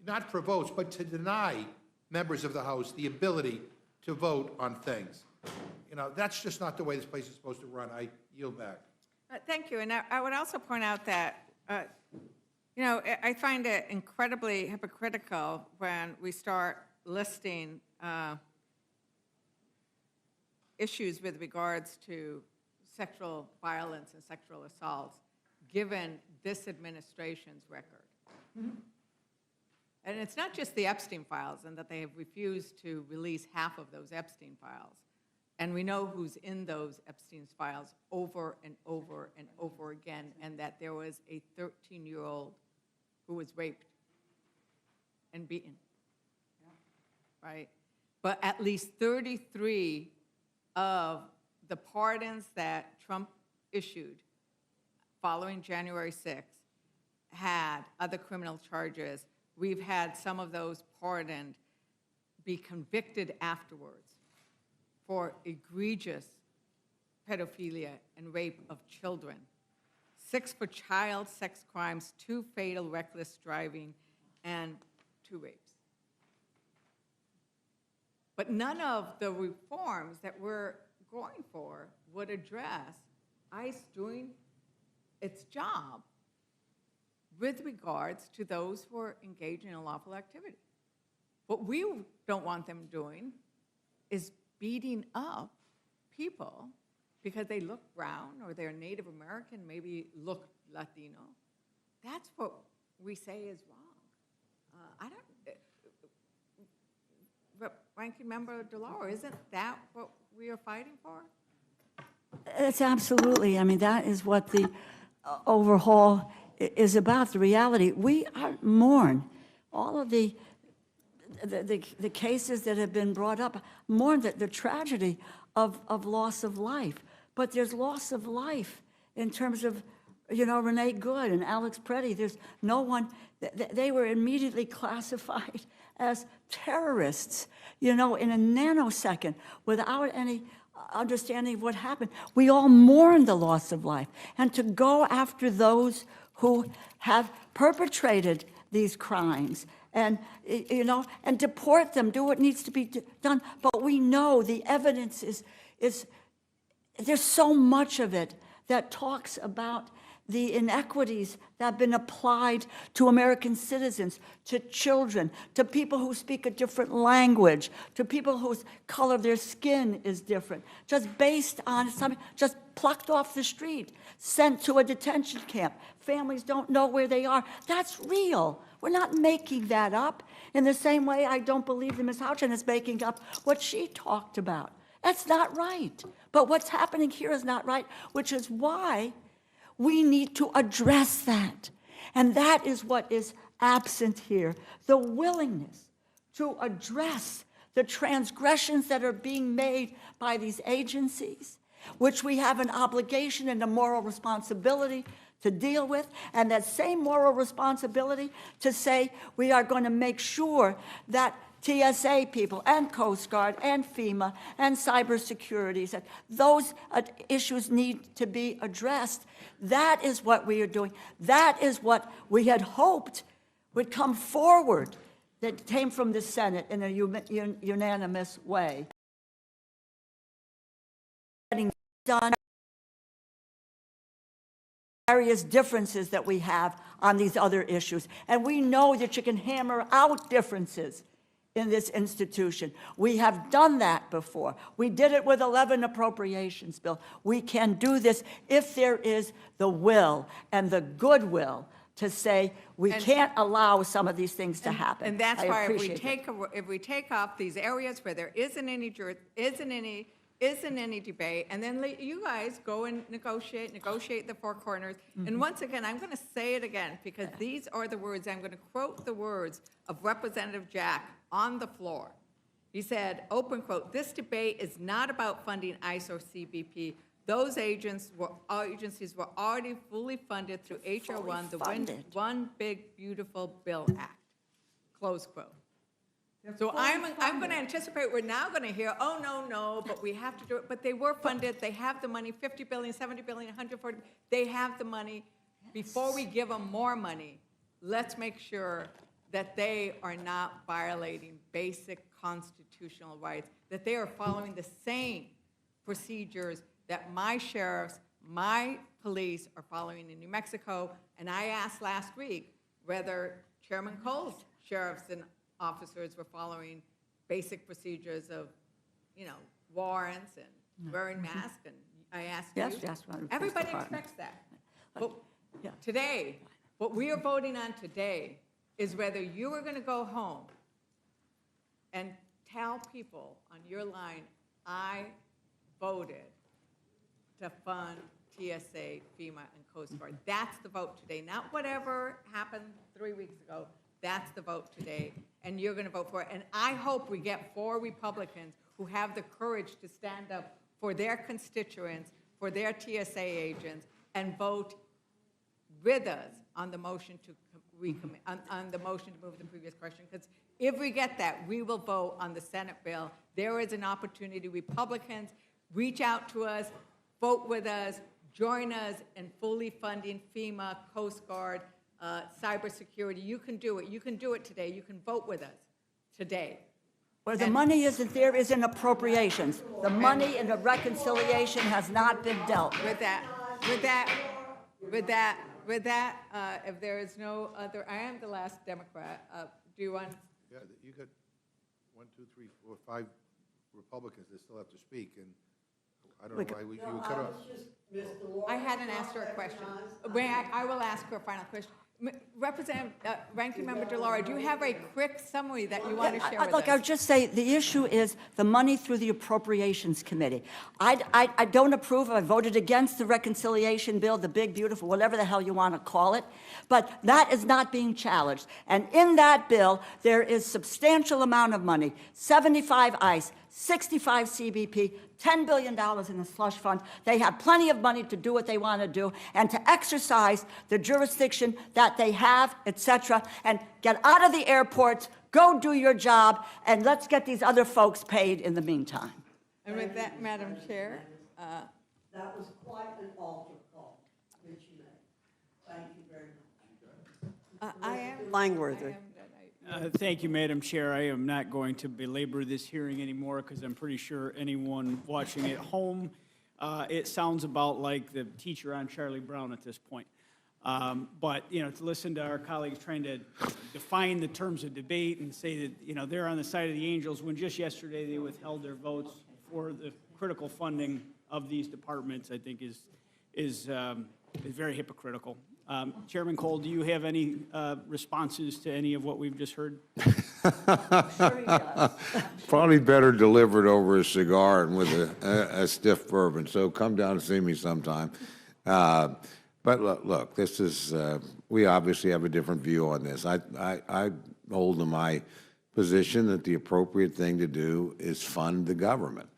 not for votes, but to deny members of the House the ability to vote on things. That's just not the way this place is supposed to run. I yield back. Thank you. And I would also point out that, I find it incredibly hypocritical when we start listing issues with regards to sexual violence and sexual assaults, given this administration's record. And it's not just the Epstein files, and that they have refused to release half of those Epstein files. And we know who's in those Epstein files over and over and over again, and that there was a 13-year-old who was raped and beaten, right? But at least 33 of the pardons that Trump issued following January 6th had other criminal charges. We've had some of those pardoned be convicted afterwards for egregious pedophilia and rape of children, 6 for child sex crimes, 2 fatal reckless driving, and 2 rapes. But none of the reforms that we're going for would address ICE doing its job with regards to those who are engaged in unlawful activity. What we don't want them doing is beating up people because they look brown or they're Native American, maybe look Latino. That's what we say is wrong. Ranking Member DeLauro, isn't that what we are fighting for? It's absolutely, that is what the overhaul is about, the reality. We mourn all of the cases that have been brought up, mourn the tragedy of loss of life. But there's loss of life in terms of, Renee Good and Alex Preddy. There's no one, they were immediately classified as terrorists, in a nanosecond without any understanding of what happened. We all mourn the loss of life. And to go after those who have perpetrated these crimes and, and deport them, do what needs to be done. But we know the evidence is there's so much of it that talks about the inequities that have been applied to American citizens, to children, to people who speak a different language, to people whose color of their skin is different, just based on something, just plucked off the street, sent to a detention camp. Families don't know where they are. That's real. We're not making that up. In the same way, I don't believe that Ms. Houchin is making up what she talked about. That's not right. But what's happening here is not right, which is why we need to address that. And that is what is absent here, the willingness to address the transgressions that are being made by these agencies, which we have an obligation and a moral responsibility to deal with, and that same moral responsibility to say we are going to make sure that TSA people and Coast Guard and FEMA and cybersecurity, that those issues need to be addressed. That is what we are doing. That is what we had hoped would come forward, that came from the Senate in a unanimous way. Getting done. various differences that we have on these other issues. And we know that you can hammer out differences in this institution. We have done that before. We did it with 11 appropriations bill. We can do this if there is the will and the goodwill to say we can't allow some of these things to happen. And that's I why appreciate it. if we take off these areas where there isn't any debate, and then let you guys go and negotiate the four corners. And once again, I'm going to say it again, because these are the words, I'm going to quote the words of Representative Jack on the floor. He said, open quote, "This debate is not about funding ICE or CBP. Those agencies were already fully funded through HR 1, the One Big Beautiful Bill Act." Close quote. So I'm going to anticipate, we're now going to hear, oh, no, but we have to do it. But they were funded, they have the money, 50 billion, 70 billion, 140, they have the money. Before we give them more money, let's make sure that they are not violating basic constitutional rights, that they are following the same procedures that my sheriffs, my police are following in New Mexico. And I asked last week whether Chairman Cole's sheriffs and officers were following basic procedures of, warrants and wearing masks, and I asked you. Yes, Everybody expects that. But today, what we are voting on today is whether you are going to go home and tell people on your line, I voted to fund TSA, FEMA, and Coast Guard. That's the vote today, not whatever happened 3 weeks ago. That's the vote today, and you're going to vote for it. And I hope we get 4 Republicans who have the courage to stand up for their constituents, for their TSA agents, and vote with us on the motion to on the motion to move the previous question. Because if we get that, we will vote on the Senate bill. There is an opportunity. Republicans, reach out to us, vote with us, join us in fully funding FEMA, Coast Guard, cybersecurity. You can do it. You can do it today. You can vote with us today. Where the money isn't there is in appropriations. The money in the reconciliation has not been dealt. With that, if there is no other, I am the last Democrat. Do you want? Yeah, you got 1, 2, 3, 4, 5 Republicans that still have to speak, and I don't know why you would cut off. I hadn't asked her a question. I will ask her a final question. Representative, Ranking Member DeLauro, do you have a quick summary that you want to share with us? Look, I'll just say the issue is the money through the Appropriations Committee. I don't approve. I voted against the reconciliation bill, the big, beautiful, whatever the hell you want to call it. But that is not being challenged. And in that bill, there is substantial amount of money, 75 ICE, 65 CBP, $10 billion in the slush fund. They have plenty of money to do what they want to do and to exercise the jurisdiction that they have, et cetera, and get out of the airports, go do your job, and let's get these other folks paid in the meantime. And with that, Madam Chair. That was quite an altar call, which you made. Thank you very much. I am. Langworthy. Thank you, Madam Chair. I am not going to belabor this hearing anymore because I'm pretty sure anyone watching at home, it sounds about like the teacher on Charlie Brown at this point. But, to listen to our colleagues trying to define the terms of debate and say that, they're on the side of the angels when just yesterday they withheld their votes for the critical funding of these departments, I think is very hypocritical. Chairman Cole, do you have any responses to any of what we've just heard? Sure he does. Probably better delivered over a cigar and with a stiff bourbon, so come down and see me sometime. But look, this is, we obviously have a different view on this. I hold to my position that the appropriate thing to do is fund the government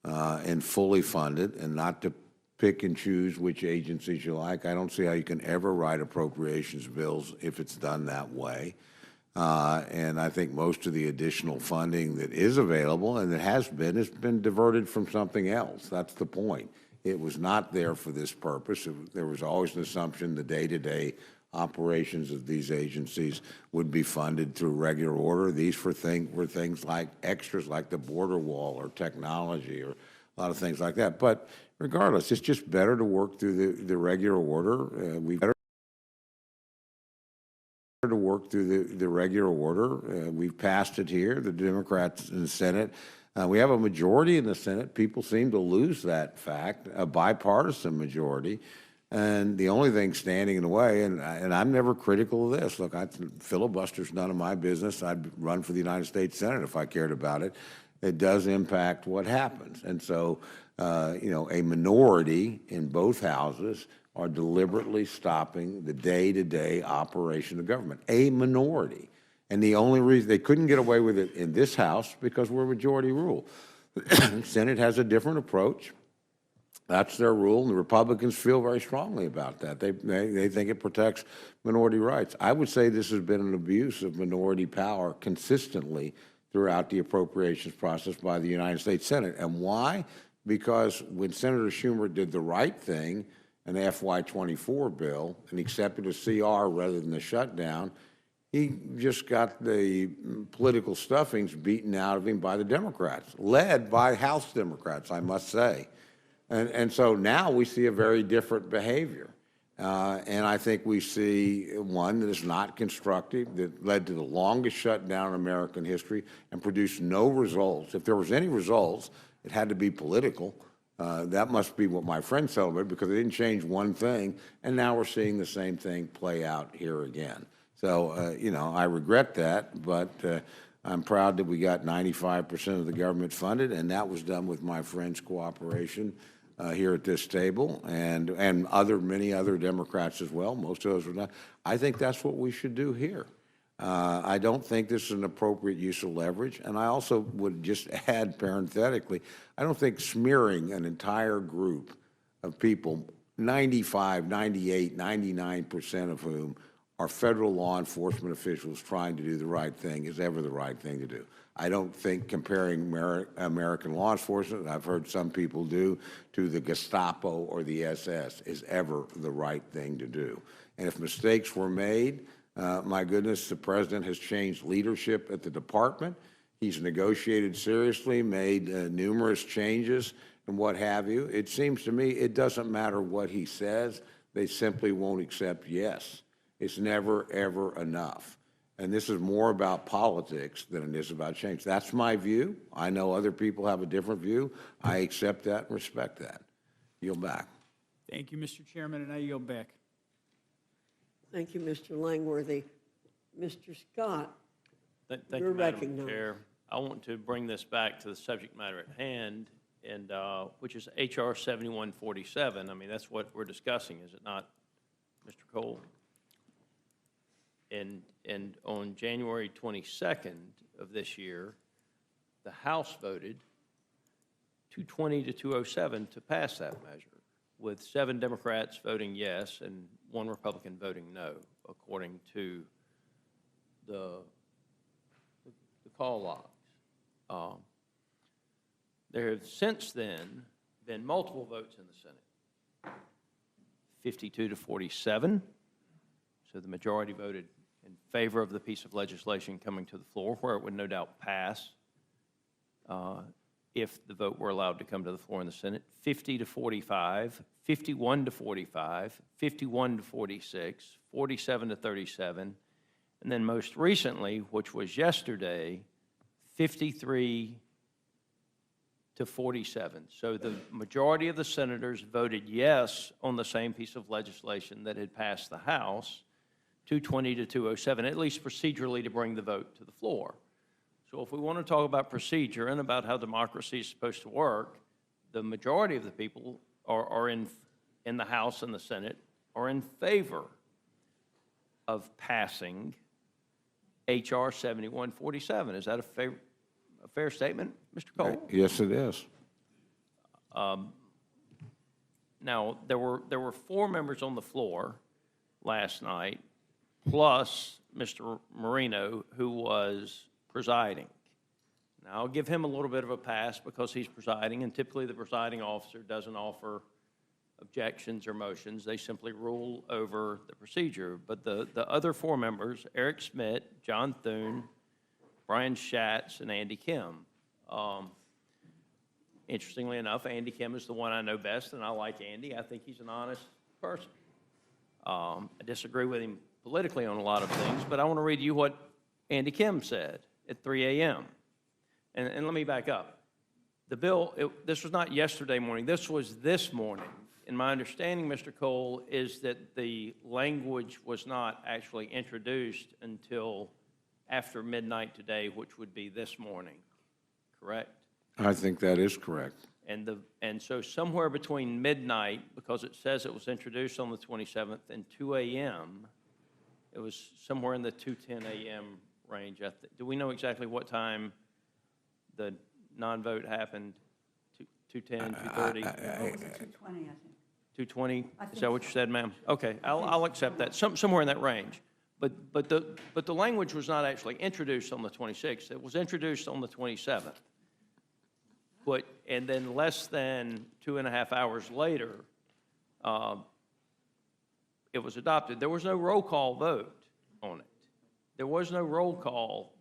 and fully fund it, and not to pick and choose which agencies you like. I don't see how you can ever write appropriations bills if it's done that way. And I think most of the additional funding that is available, and that has been diverted from something else. That's the point. It was not there for this purpose. There was always an assumption the day-to-day operations of these agencies would be funded through regular order. These were things like extras like the border wall or technology or a lot of things like that. But regardless, it's just better to work through the regular order. We've passed it here, the Democrats in the Senate. We have a majority in the Senate. People seem to lose that fact, a bipartisan majority. And the only thing standing in the way, and I'm never critical of this. Look, filibuster's none of my business. I'd run for the United States Senate if I cared about it. It does impact what happens. And so, you know, a minority in both houses are deliberately stopping the day-to-day operation of government. A minority. And the only reason they couldn't get away with it in this House because we're majority rule. The Senate has a different approach. That's their rule, and the Republicans feel very strongly about that. They think it protects minority rights. I would say this has been an abuse of minority power consistently throughout the appropriations process by the United States Senate. And why? Because when Senator Schumer did the right thing, an FY24 bill, and accepted a CR rather than the shutdown, he just got the political stuffings beaten out of him by the Democrats, led by House Democrats, I must say. And so now we see a very different behavior. And I think we see one that is not constructive, that led to the longest shutdown in American history and produced no results. If there was any results, it had to be political. That must be what my friend celebrated, because they didn't change one thing, and now we're seeing the same thing play out here again. So, you know, I regret that, but I'm proud that we got 95% of the government funded, and that was done with my friend's cooperation here at this table, and many other Democrats as well. Most of those were not. I think that's what we should do here. I don't think this is an appropriate use of leverage, and I also would just add parenthetically, I don't think smearing an entire group of people, 95, 98, 99% of whom are federal law enforcement officials trying to do the right thing, is ever the right thing to do. I don't think comparing American law enforcement, I've heard some people do, to the Gestapo or the SS is ever the right thing to do. And if mistakes were made, my goodness, the president has changed leadership at the department. He's negotiated seriously, made numerous changes and what have you. It seems to me it doesn't matter what he says. They simply won't accept yes. It's never, ever enough. And this is more about politics than it is about change. That's my view. I know other people have a different view. I accept that and respect that. Yield back. Thank you, Mr. Chairman, and I yield back. Thank you, Mr. Langworthy. Mr. Scott, Thank you're you, Madam recognized. Chair. I want to bring this back to the subject matter at hand, and which is H.R. 7147. I mean, that's what we're discussing, is it not, Mr. Cole? And on January 22nd of this year, the House voted 220 to 207 to pass that measure, with 7 Democrats voting yes and 1 Republican voting no, according to the call logs. There have since then been multiple votes in the Senate, 52 to 47. So the majority voted in favor of the piece of legislation coming to the floor, where it would no doubt pass if the vote were allowed to come to the floor in the Senate. 50 to 45, 51 to 45, 51 to 46, 47 to 37, and then most recently, which was yesterday, 53 to 47. So the majority of the senators voted yes on the same piece of legislation that had passed the House, 220 to 207, at least procedurally, to bring the vote to the floor. So if we want to talk about procedure and about how democracy is supposed to work, the majority of the people are in the House and the Senate are in favor of passing H.R. 7147. Is that a fair statement, Mr. Cole? Yes, it is. Now, there were 4 members on the floor last night, plus Mr. Marino, who was presiding. Now, I'll give him a little bit of a pass because he's presiding, and typically the presiding officer doesn't offer objections or motions. They simply rule over the procedure. But the other 4 members, Eric Schmidt, John Thune, Brian Schatz, and Andy Kim, Interestingly enough, Andy Kim is the one I know best, and I like Andy. I think he's an honest person. I disagree with him politically on a lot of things, but I want to read you what Andy Kim said at 3 a.m. And let me back up. The bill, this was not yesterday morning, this was this morning. And my understanding, Mr. Cole, is that the language was not actually introduced until after midnight today, which would be this morning, correct? I think that is correct. And so somewhere between midnight, because it says it was introduced on the 27th, and 2 a.m., it was somewhere in the 2:10 a.m. range. Do we know exactly what time the non-vote happened? 2:10, 2:30? 2:20, I think. 2:20? Is that what you said, ma'am? Okay, I'll accept that. Somewhere in that range. But the language was not actually introduced on the 26th. It was introduced on the 27th. And then less than 2.5 hours later, it was adopted. There was no roll call vote on it. There was no roll call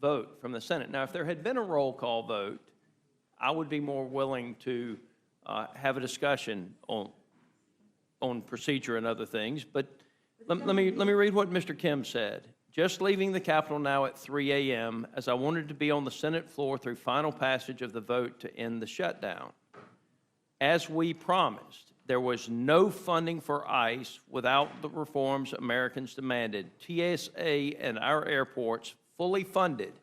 vote from the Senate. Now, if there had been a roll call vote, I would be more willing to have a discussion on procedure and other things. But let me read what Mr. Kim said. Just leaving the Capitol now at 3 a.m. as I wanted to be on the Senate floor through final passage of the vote to end the shutdown. As we promised, there was no funding for ICE without the reforms Americans demanded. TSA and our airports fully funded.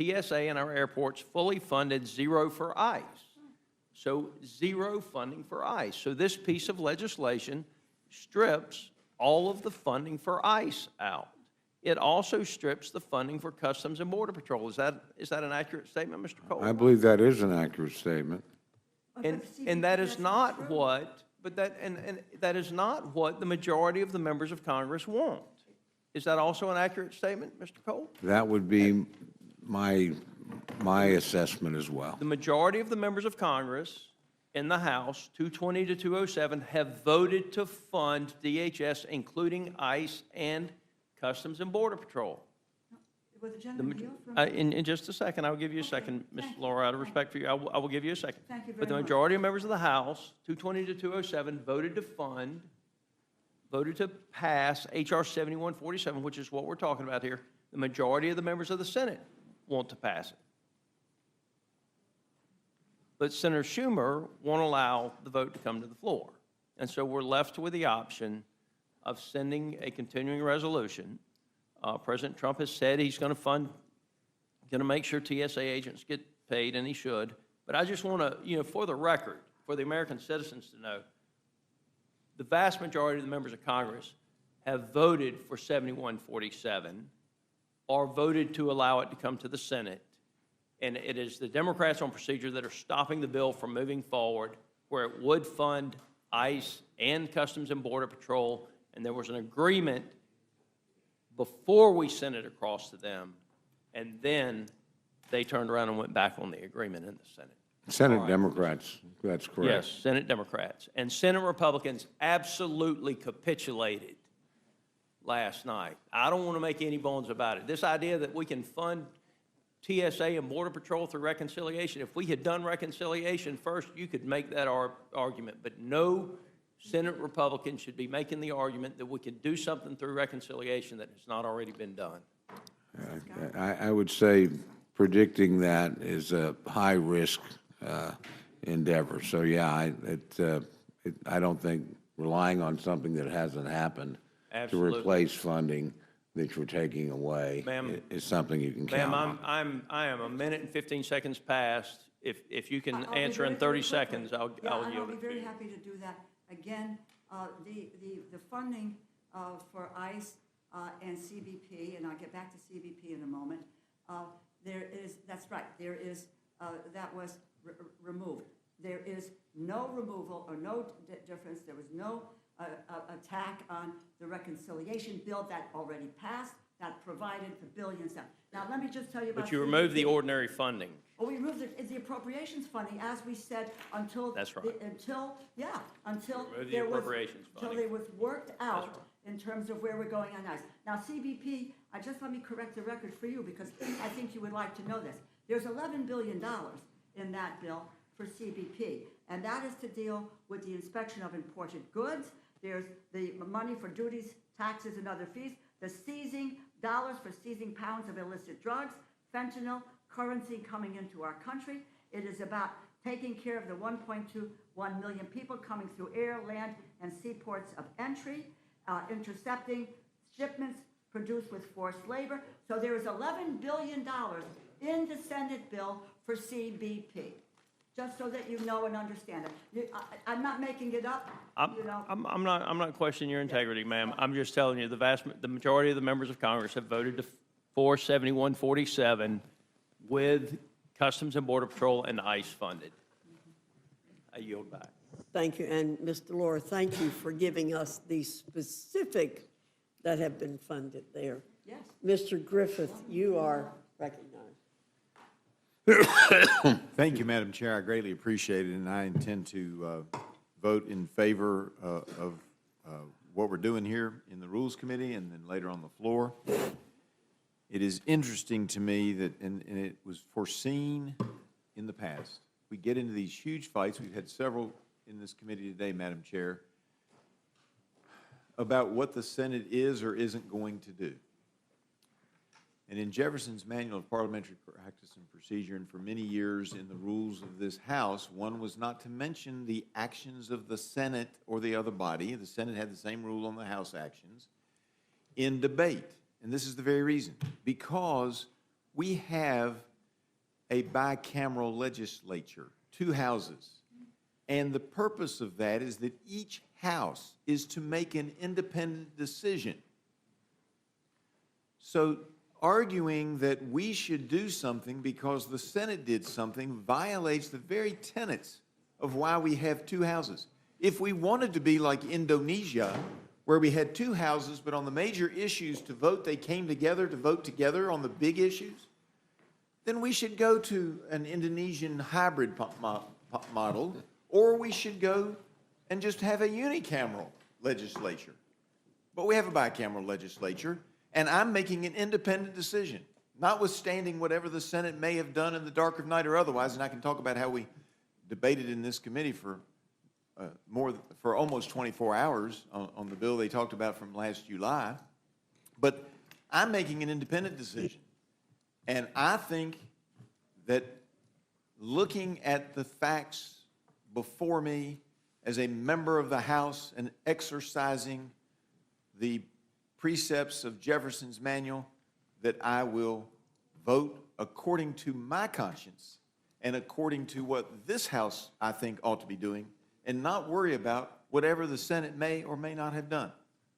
TSA and our airports fully funded, zero for ICE. So zero funding for ICE. So this piece of legislation strips all of the funding for ICE out. It also strips the funding for Customs and Border Patrol. Is that an accurate statement, Mr. Cole? I believe that is an accurate statement. And that is not what, that is not what the majority of the members of Congress want. Is that also an accurate statement, Mr. Cole? That would be my assessment as well. The majority of the members of Congress in the House, 220 to 207, have voted to fund DHS, including ICE and Customs and Border Patrol. Was the gentleman yield from? In just a second, I'll give you a second, Ms. DeLauro, out of respect for you, I will give you a second. Thank you very But the much. majority of members of the House, 220 to 207, voted to pass H.R. 7147, which is what we're talking about here. The majority of the members of the Senate want to pass it. But Senator Schumer won't allow the vote to come to the floor. And so we're left with the option of sending a continuing resolution. President Trump has said he's going to make sure TSA agents get paid, and he should. But I just want to, for the record, for the American citizens to know, the vast majority of the members of Congress have voted for 7147 or voted to allow it to come to the Senate. And it is the Democrats on procedure that are stopping the bill from moving forward, where it would fund ICE and Customs and Border Patrol. And there was an agreement before we sent it across to them, and then they turned around and went back on the agreement in the Senate. Senate Democrats, that's correct. Yes, Senate Democrats. And Senate Republicans absolutely capitulated last night. I don't want to make any bones about it. This idea that we can fund TSA and Border Patrol through reconciliation, if we had done reconciliation first, you could make that argument. But no Senate Republicans should be making the argument that we could do something through reconciliation that has not already been done. I would say predicting that is a high-risk endeavor. So, yeah, I don't think relying on something that hasn't happened Absolutely. to replace funding that you're taking away is something you can count on. Ma'am, I am a minute and 15 seconds past. If you can answer in 30 seconds, I'll yield I'll it be to very you. happy to do that. Again, the funding for ICE and CBP, and I'll get back to CBP in a moment, that's right, that was removed. There is no removal or no difference. There was no attack on the reconciliation bill that already passed, that provided the billions. Now, let me just tell you about. But you removed the ordinary funding. Well, we removed the appropriations funding, as we said, until. That's right. Until Remove the there was. appropriations Until funding. they was worked out right. in terms of where we're going on ICE. Now, CBP, let me correct the record for you, because I think you would like to know this. There's $11 billion in that bill for CBP, and that is to deal with the inspection of imported goods. There's the money for duties, taxes, and other fees, the seizing dollars for seizing pounds of illicit drugs, fentanyl, currency coming into our country. It is about taking care of the 1.21 million people coming through air, land, and seaports of entry, intercepting shipments produced with forced labor. So there is $11 billion in the Senate bill for CBP, just so that you know and understand it. I'm not making it up, you know. I'm not questioning your integrity, ma'am. I'm just telling you, the majority of the members of Congress have voted for 7147 with Customs and Border Patrol and ICE funded. I yield back. Thank you, and Ms. DeLauro, thank you for giving us the specific that have been funded there. Yes. Mr. Griffith, you are recognized. Thank you, Madam Chair. I greatly appreciate it, and I intend to vote in favor of what we're doing here in the Rules Committee and then later on the floor. It is interesting to me that, and it was foreseen in the past, we get into these huge fights. We've had several in this committee today, Madam Chair, about what the Senate is or isn't going to do. And in Jefferson's Manual of Parliamentary Practice and Procedure, and for many years in the rules of this House, one was not to mention the actions of the Senate or the other body. The Senate had the same rule on the House actions in debate. And this is the very reason. Because we have a bicameral legislature, 2 houses. And the purpose of that is that each house is to make an independent decision. So arguing that we should do something because the Senate did something violates the very tenets of why we have 2 houses. If we wanted to be like Indonesia, where we had 2 houses, but on the major issues to vote, they came together to vote together on the big issues, then we should go to an Indonesian hybrid model, or we should go and just have a unicameral legislature. But we have a bicameral legislature, and I'm making an independent decision, notwithstanding whatever the Senate may have done in the dark of night or otherwise, and I can talk about how we debated in this committee for almost 24 hours on the bill they talked about from last July. But I'm making an independent decision. And I think that looking at the facts before me as a member of the House and exercising the precepts of Jefferson's Manual, that I will vote according to my conscience and according to what this House, I think, ought to be doing, and not worry about whatever the Senate may or may not have done.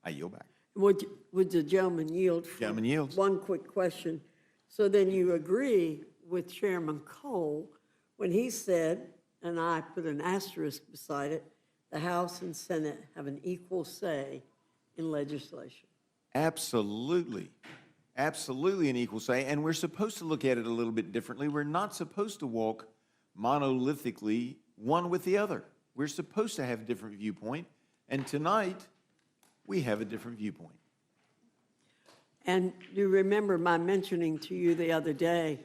I yield back. Would the gentleman yield? Gentleman yields. One quick question. So then you agree with Chairman Cole when he said, and I put an asterisk beside it, the House and Senate have an equal say in legislation. Absolutely. Absolutely an equal say, and we're supposed to look at it a little bit differently. We're not supposed to walk monolithically one with the other. We're supposed to have a different viewpoint, and tonight we have a different viewpoint. And you remember my mentioning to you the other day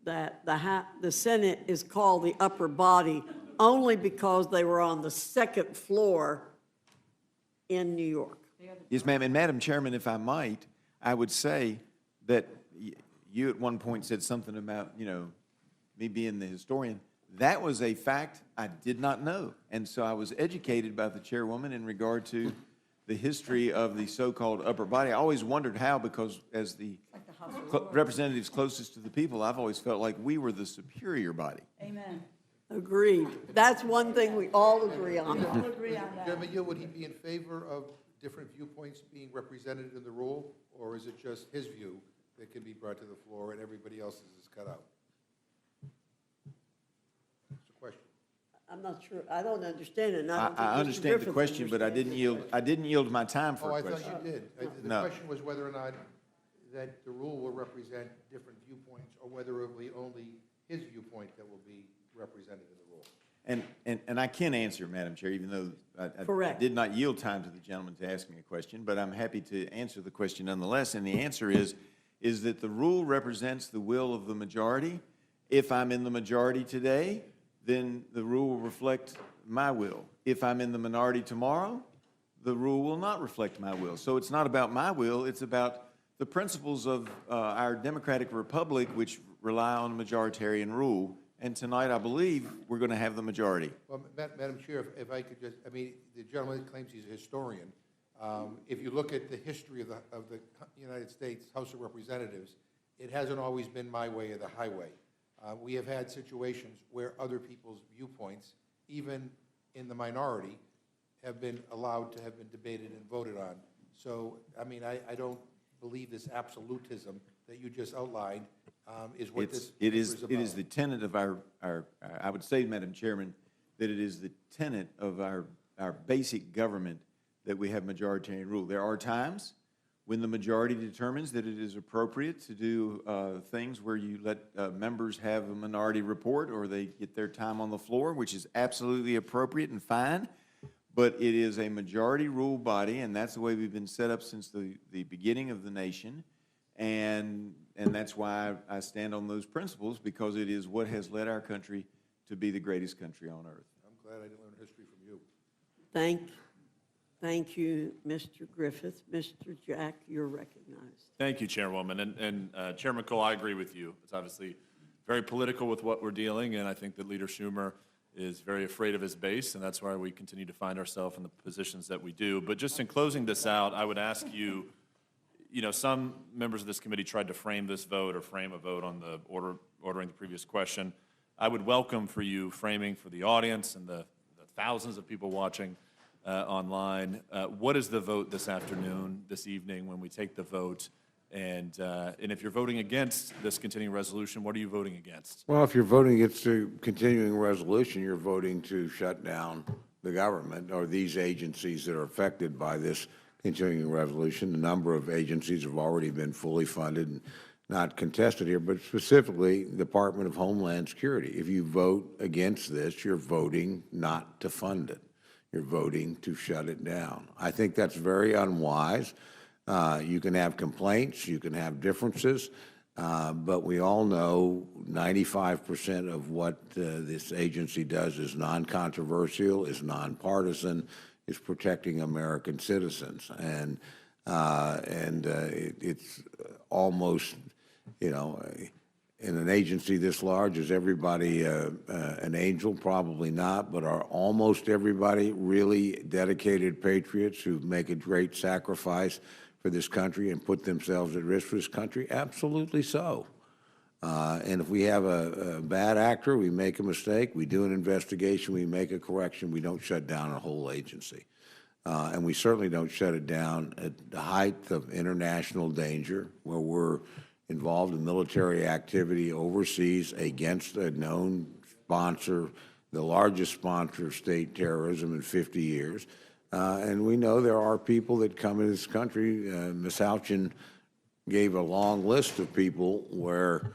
that the Senate is called the upper body only because they were on the second floor in New York. Yes, ma'am. And Madam Chairman, if I might, I would say that you at one point said something about, me being the historian. That was a fact I did not know. And so I was educated by the chairwoman in regard to the history of the so-called upper body. I always wondered how, because as the representatives closest to the people, I've always felt like we were the superior body. Amen. Agreed. That's one thing we all agree on. We all agree on that. Chairman Yule, would he be in favor of different viewpoints being represented in the rule, or is it just his view that can be brought to the floor and everybody else's is cut out? It's a question. I'm not sure, I don't understand it. and I don't think Mr. understand the Griffith question, but I understands didn't yield my time for Oh, a I question. thought you did. The No. question was whether or not that the rule will represent different viewpoints, or whether it will be only his viewpoint that will be represented in the rule. And I can answer, Madam Chair, even though I Correct. did not yield time to the gentleman to ask me a question, but I'm happy to answer the question nonetheless. And the answer is that the rule represents the will of the majority. If I'm in the majority today, then the rule will reflect my will. If I'm in the minority tomorrow, the rule will not reflect my will. So it's not about my will, it's about the principles of our democratic republic, which rely on majoritarian rule. And tonight, I believe, we're going to have the majority. Well, Madam Chair, if I could just, I mean, the gentleman claims he's a historian. If you look at the history of the United States House of Representatives, it hasn't always been my way or the highway. We have had situations where other people's viewpoints, even in the minority, have been allowed to have been debated and voted on. So, I mean, I don't believe this absolutism that you just outlined is what this It is is about. the tenet of our, I would say, Madam Chairman, that it is the tenet of our basic government that we have majoritarian rule. There are times when the majority determines that it is appropriate to do things where you let members have a minority report or they get their time on the floor, which is absolutely appropriate and fine. But it is a majority rule body, and that's the way we've been set up since the beginning of the nation. And that's why I stand on those principles, because it is what has led our country to be the greatest country on earth. I'm glad I didn't learn history from you. Thank you, Mr. Griffith. Mr. Jack, you're recognized. Thank you, Chairwoman. And Chairman Cole, I agree with you. It's obviously very political with what we're dealing, and I think that Leader Schumer is very afraid of his base, and that's why we continue to find ourselves in the positions that we do. But just in closing this out, I would ask you, you know, some members of this committee tried to frame this vote or frame a vote on the ordering the previous question. I would welcome for you framing for the audience and the thousands of people watching online. What is the vote this afternoon, this evening, when we take the vote? And if you're voting against this continuing resolution, what are you voting against? Well, if you're voting against the continuing resolution, you're voting to shut down the government or these agencies that are affected by this continuing resolution. A number of agencies have already been fully funded and not contested here, but specifically the Department of Homeland Security. If you vote against this, you're voting not to fund it. You're voting to shut it down. I think that's very unwise. You can have complaints, you can have differences, but we all know 95% of what this agency does is non-controversial, is nonpartisan, is protecting American citizens. And it's almost, you know, in an agency this large, is everybody an angel? Probably not, but are almost everybody really dedicated patriots who make a great sacrifice for this country and put themselves at risk for this country? Absolutely so. And if we have a bad actor, we make a mistake, we do an investigation, we make a correction, we don't shut down a whole agency. And we certainly don't shut it down at the height of international danger, where we're involved in military activity overseas against a known sponsor, the largest sponsor of state terrorism in 50 years. And we know there are people that come into this country. Ms. Houchin gave a long list of people where,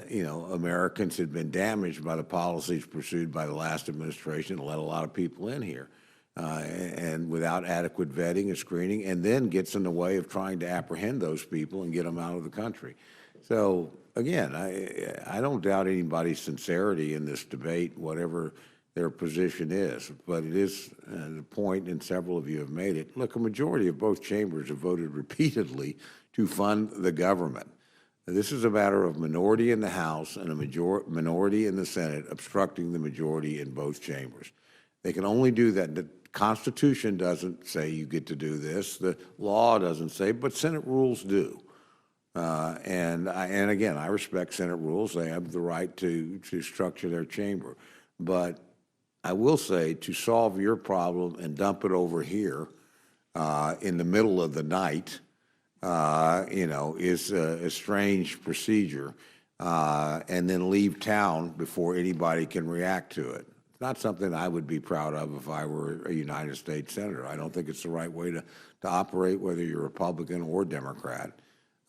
you know, Americans had been damaged by the policies pursued by the last administration and let a lot of people in here. And without adequate vetting and screening, and then gets in the way of trying to apprehend those people and get them out of the country. So, again, I don't doubt anybody's sincerity in this debate, whatever their position is, but it is the point, and several of you have made it. Look, a majority of both chambers have voted repeatedly to fund the government. This is a matter of minority in the House and a minority in the Senate obstructing the majority in both chambers. They can only do that. The Constitution doesn't say you get to do this. The law doesn't say, but Senate rules do. And again, I respect Senate rules. They have the right to structure their chamber. But I will say, to solve your problem and dump it over here in the middle of the night, you know, is a strange procedure, and then leave town before anybody can react to it. It's not something I would be proud of if I were a United States Senator. I don't think it's the right way to operate, whether you're Republican or Democrat.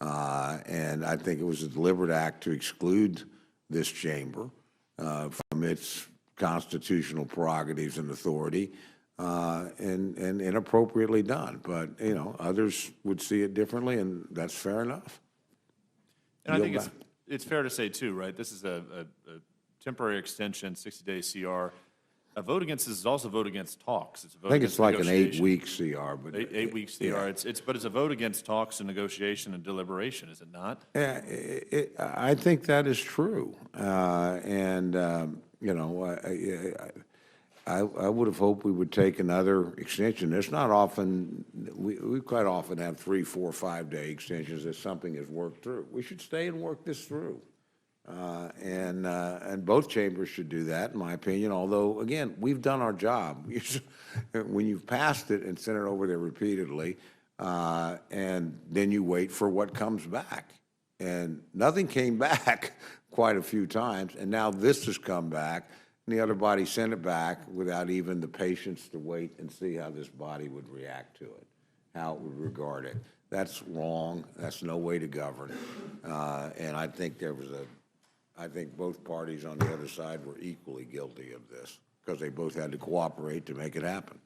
And I think it was a deliberate act to exclude this chamber from its constitutional prerogatives and authority, and inappropriately done. But, you know, others would see it differently, and that's fair enough. And I think it's fair to say, too, right, this is a temporary extension, 60-day CR. A vote against this is also a vote against talks. It's a vote I think against it's like an negotiation. 8-week CR, but. Eight-week CR. Yeah. But it's a vote against talks and negotiation and deliberation, is it not? Yeah, I think that is true. You know, I would have hoped we would take another extension. It's not often, we quite often have 3, 4, 5-day extensions if something is worked through. We should stay and work this through. And both chambers should do that, in my opinion, although, again, we've done our job. When you've passed it and sent it over there repeatedly, and then you wait for what comes back. And nothing came back quite a few times, and now this has come back, and the other body sent it back without even the patience to wait and see how this body would react to it, how it would regard it. That's wrong. That's no way to govern. And I think I think both parties on the other side were equally guilty of this because they both had to cooperate to make it happen.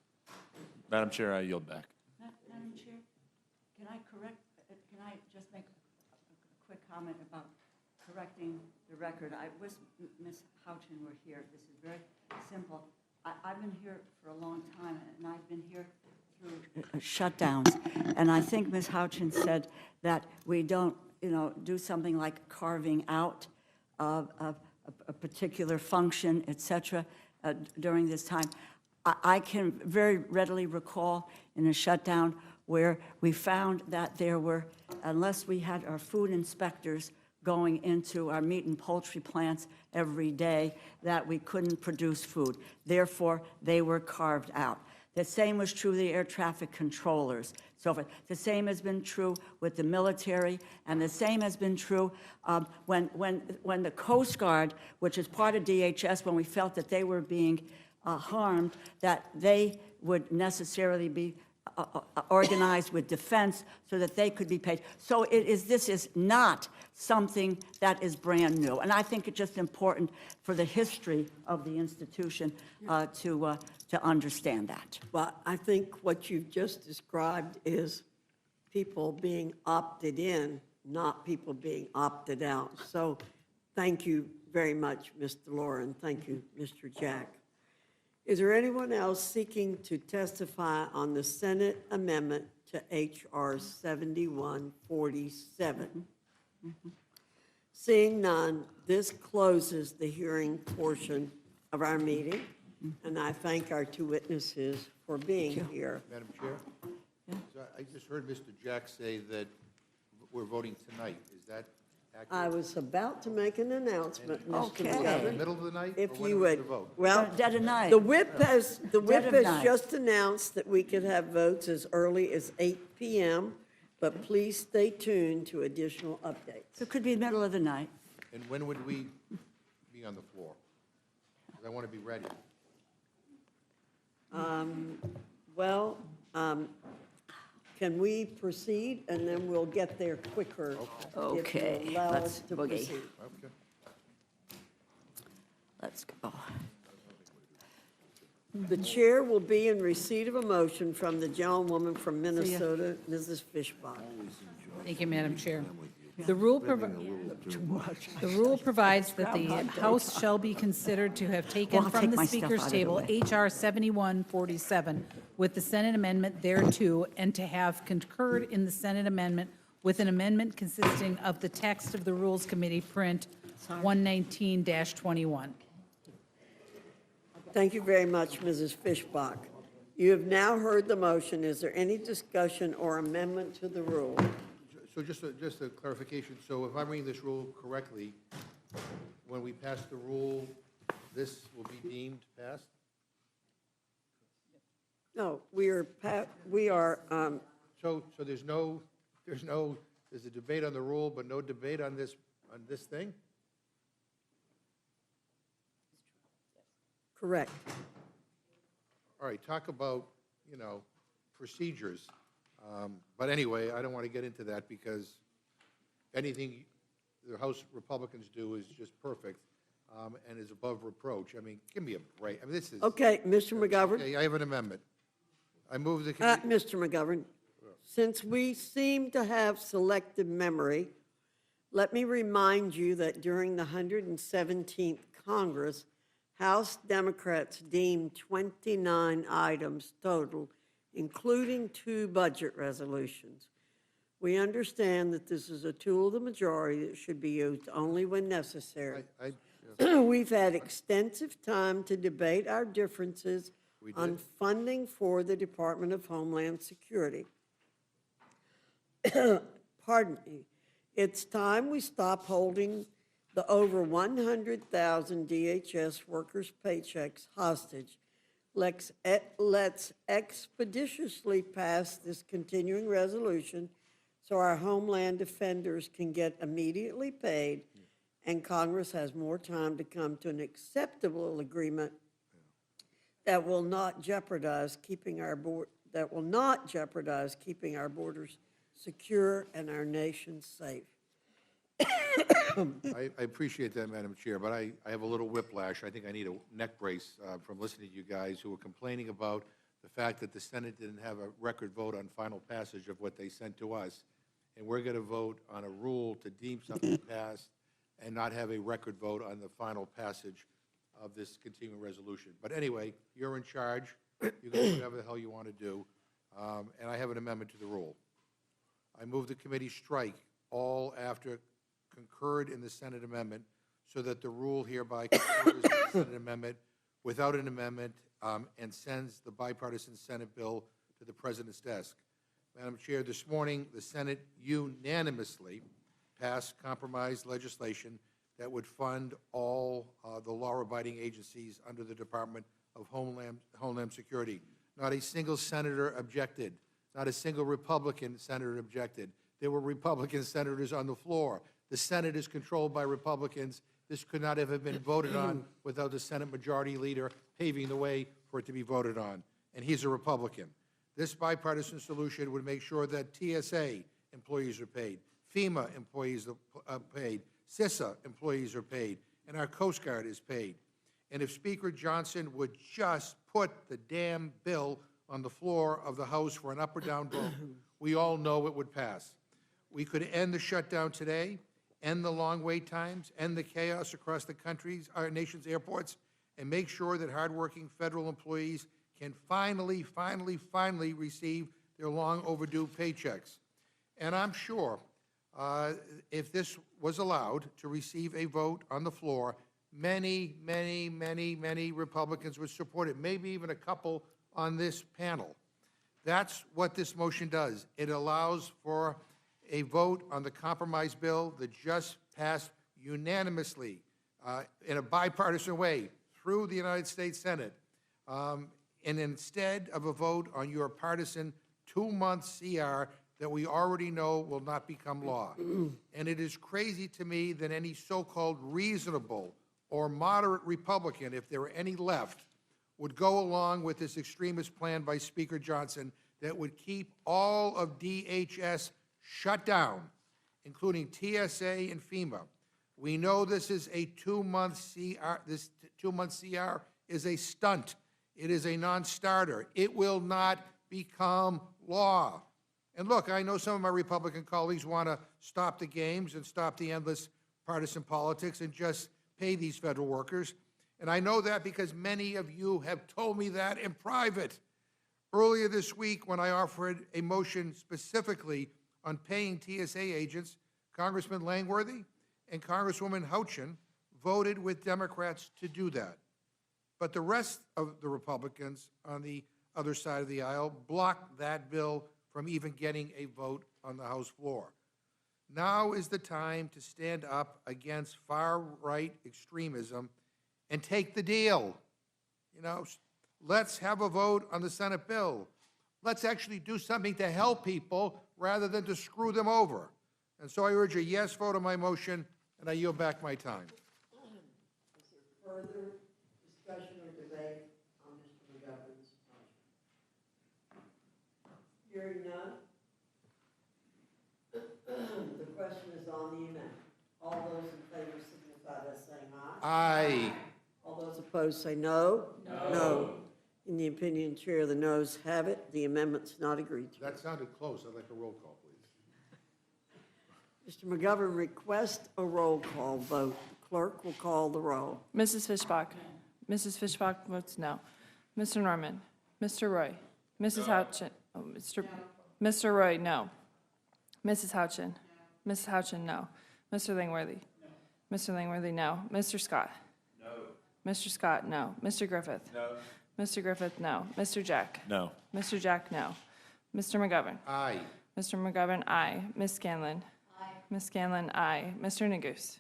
Madam Chair, I yield back. Madam Chair, can I just make a quick comment about correcting the record? I wish Ms. Houchin were here. This is very simple. I've been here for a long time, and I've been here through shutdowns. And I think Ms. Houchin said that we don't, do something like carving out a particular function, et cetera, during this time. I can very readily recall in a shutdown where we found that there were, unless we had our food inspectors going into our meat and poultry plants every day, that we couldn't produce food. Therefore, they were carved out. The same was true of the air traffic controllers, so forth. The same has been true with the military, and the same has been true when the Coast Guard, which is part of DHS, when we felt that they were being harmed, that they would necessarily be organized with defense so that they could be paid. So this is not something that is brand new. And I think it's just important for the history of the institution to understand that. But I think what you've just described is people being opted in, not people being opted out. So thank you very much, Ms. DeLauro, and thank you, Mr. Jack. Is there anyone else seeking to testify on the Senate amendment to H.R. 7147? Seeing none, this closes the hearing portion of our meeting, and I thank our two witnesses for being here. Madam Chair? So I just heard Mr. Jack say that we're voting tonight. Is that accurate? I was about to make an announcement, Mr. Okay. In the McGovern. middle of the night? If or when you are we would, gonna vote? well, Dead of night. the whip has of night. just announced that we could have votes as early as 8 p.m., but please stay tuned to additional updates. So it could be the middle of the night. And when would we be on the floor? 'Cause I want to be ready. Well, can we proceed, and then we'll get there quicker? Okay, If you allow let's us to boogie. proceed. Okay. Let's go. The chair will be in receipt of a motion from the gentlewoman from Minnesota, Mrs. Fishbach. Thank you, Madam Chair. The rule provides that the House shall be considered to have Well, taken I'll from take the my stuff Speaker's out of the table way. H.R. 7147 with the Senate amendment thereto, and to have concurred in the Senate amendment with an amendment consisting of the text of the Rules Committee print 119-21. Thank you very much, Mrs. Fishbach. You have now heard the motion. Is there any discussion or amendment to the rule? So just a clarification, so if I'm reading this rule correctly, when we pass the rule, this will be deemed passed? No, there's a debate on the rule, but no debate on this thing? correct. All right, talk about, procedures. But anyway, I don't want to get into that because anything the House Republicans do is just perfect and is above reproach. I mean, give me a break. I mean, this is. Okay, Mr. McGovern. Okay, I have an amendment. I move the. Mr. McGovern, since we seem to have selective memory, let me remind you that during the 117th Congress, House Democrats deemed 29 items total, including 2 budget resolutions. We understand that this is a tool of the majority that should be used only when necessary. We've had extensive time to debate our differences on funding for the Department of Homeland Security. Pardon me. It's time we stop holding the over 100,000 DHS workers' paychecks hostage. Let's expeditiously pass this continuing resolution so our homeland defenders can get immediately paid, and Congress has more time to come to an acceptable agreement that will not jeopardize keeping our borders secure and our nation safe. I appreciate that, Madam Chair, but I have a little whiplash. I think I need a neck brace from listening to you guys who are complaining about the fact that the Senate didn't have a record vote on final passage of what they sent to us, and we're going to vote on a rule to deem something passed and not have a record vote on the final passage of this continuing resolution. But anyway, you're in charge. You can do whatever the hell you want to do. And I have an amendment to the rule. I move the committee strike all after concurred in the Senate amendment so that the rule hereby concurs in the Senate amendment without an amendment and sends the bipartisan Senate bill to the President's desk. Madam Chair, this morning the Senate unanimously passed compromise legislation that would fund all the law-abiding agencies under the Department of Homeland Security. Not a single senator objected. Not a single Republican senator objected. There were Republican senators on the floor. The Senate is controlled by Republicans. This could not have been voted on without the Senate Majority Leader paving the way for it to be voted on. And he's a Republican. This bipartisan solution would make sure that TSA employees are paid, FEMA employees are paid, CISA employees are paid, and our Coast Guard is paid. And if Speaker Johnson would just put the damn bill on the floor of the House for an up or down vote, we all know it would pass. We could end the shutdown today, end the long wait times, end the chaos across the country's, our nation's airports, and make sure that hardworking federal employees can finally receive their long overdue paychecks. And I'm sure if this was allowed to receive a vote on the floor, many Republicans would support it, maybe even a couple on this panel. That's what this motion does. It allows for a vote on the compromise bill that just passed unanimously in a bipartisan way through the United States Senate. And instead of a vote on your partisan 2-month CR that we already know will not become law. And it is crazy to me that any so-called reasonable or moderate Republican, if there were any left, would go along with this extremist plan by Speaker Johnson that would keep all of DHS shut down, including TSA and FEMA. We know this is a 2-month CR. This 2-month CR is a stunt. It is a non-starter. It will not become law. And look, I know some of my Republican colleagues want to stop the games and stop the endless partisan politics and just pay these federal workers. And I know that because many of you have told me that in private. Earlier this week, when I offered a motion specifically on paying TSA agents, Congressman Langworthy and Congresswoman Houchin voted with Democrats to do that. But the rest of the Republicans on the other side of the aisle blocked that bill from even getting a vote on the House floor. Now is the time to stand up against far-right extremism and take the deal. You know, let's have a vote on the Senate bill. Let's actually do something to help people rather than to screw them over. And so I urge a yes vote on my motion, and I yield back my time. Is there further discussion or debate on Mr. McGovern's motion? Hearing none. The question is on the amendment. All those in favor signify by saying aye. Aye. All those opposed say no. No. In the opinion of the chair, the noes have it. The amendment's not agreed to. That sounded close. I'd like a roll call, please. Mr. McGovern requests a roll call vote. The clerk will call the roll. Mrs. Fishbach. Mrs. Fishbach votes no. Mr. Norman. Mr. Roy. Mrs. Houchin. Oh, Mr. Roy, no. Mrs. Houchin. Mrs. Houchin, no. Mr. Langworthy. Mr. Langworthy, no. Mr. Scott. No. Mr. Scott, no. Mr. Griffith. No. Mr. Griffith, no. Mr. Jack. No. Mr. Jack, no. Mr. McGovern. Aye. Mr. McGovern, aye. Ms. Scanlon. Aye. Ms. Scanlon, aye. Mr. Neguse.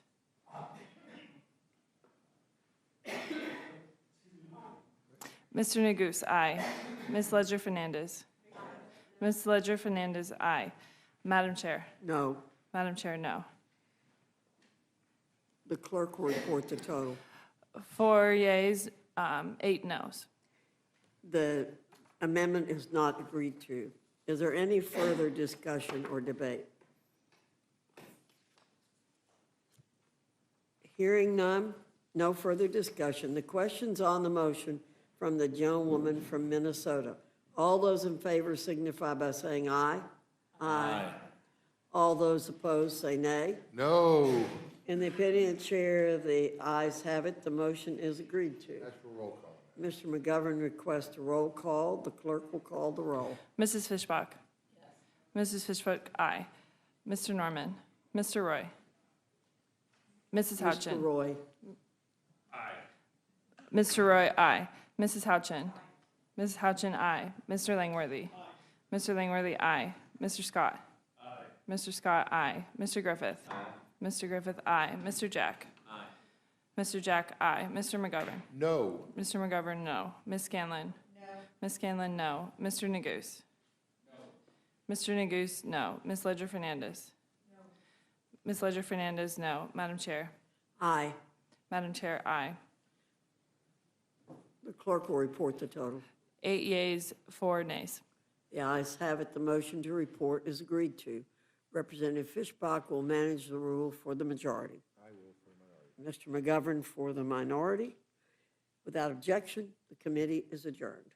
Mr. Neguse, aye. Ms. Ledger Fernandez. Ms. Ledger Fernandez, aye. Madam Chair. No. Madam Chair, no. The clerk will report the total. 4 yeas, 8 noes. The amendment is not agreed to. Is there any further discussion or debate? Hearing none, no further discussion. The question's on the motion from the gentlewoman from Minnesota. All those in favor signify by saying aye. Aye. All those opposed say nay. No. In the opinion of the chair, the ayes have it. The motion is agreed to. That's for roll call. Mr. McGovern requests a roll call. The clerk will call the roll. Mrs. Fishbach. Yes. Mrs. Fishbach, aye. Mr. Norman. Mr. Roy. Mrs. Houchin. Mr. Roy. Mr. Roy, aye. Mrs. Houchin. Mrs. Houchin, aye. Mr. Langworthy. Mr. Langworthy, aye. Mr. Scott. Mr. Scott, aye. Mr. Griffith. Mr. Griffith, aye. Mr. Jack. Mr. Jack, aye. Mr. McGovern. No. Mr. McGovern, no. Ms. Scanlon. No. Ms. Scanlon, no. Mr. Neguse. No. Mr. Neguse, no. Ms. Ledger Fernandez. No. Ms. Ledger Fernandez, no. Madam Chair. Aye. Madam Chair, aye. The clerk will report the total. 8 yeas, 4 nays. The ayes have it. The motion to report is agreed to. Representative Fishbach will manage the rule for the majority. I will for the minority. Mr. McGovern for the minority. Without objection, the committee is adjourned.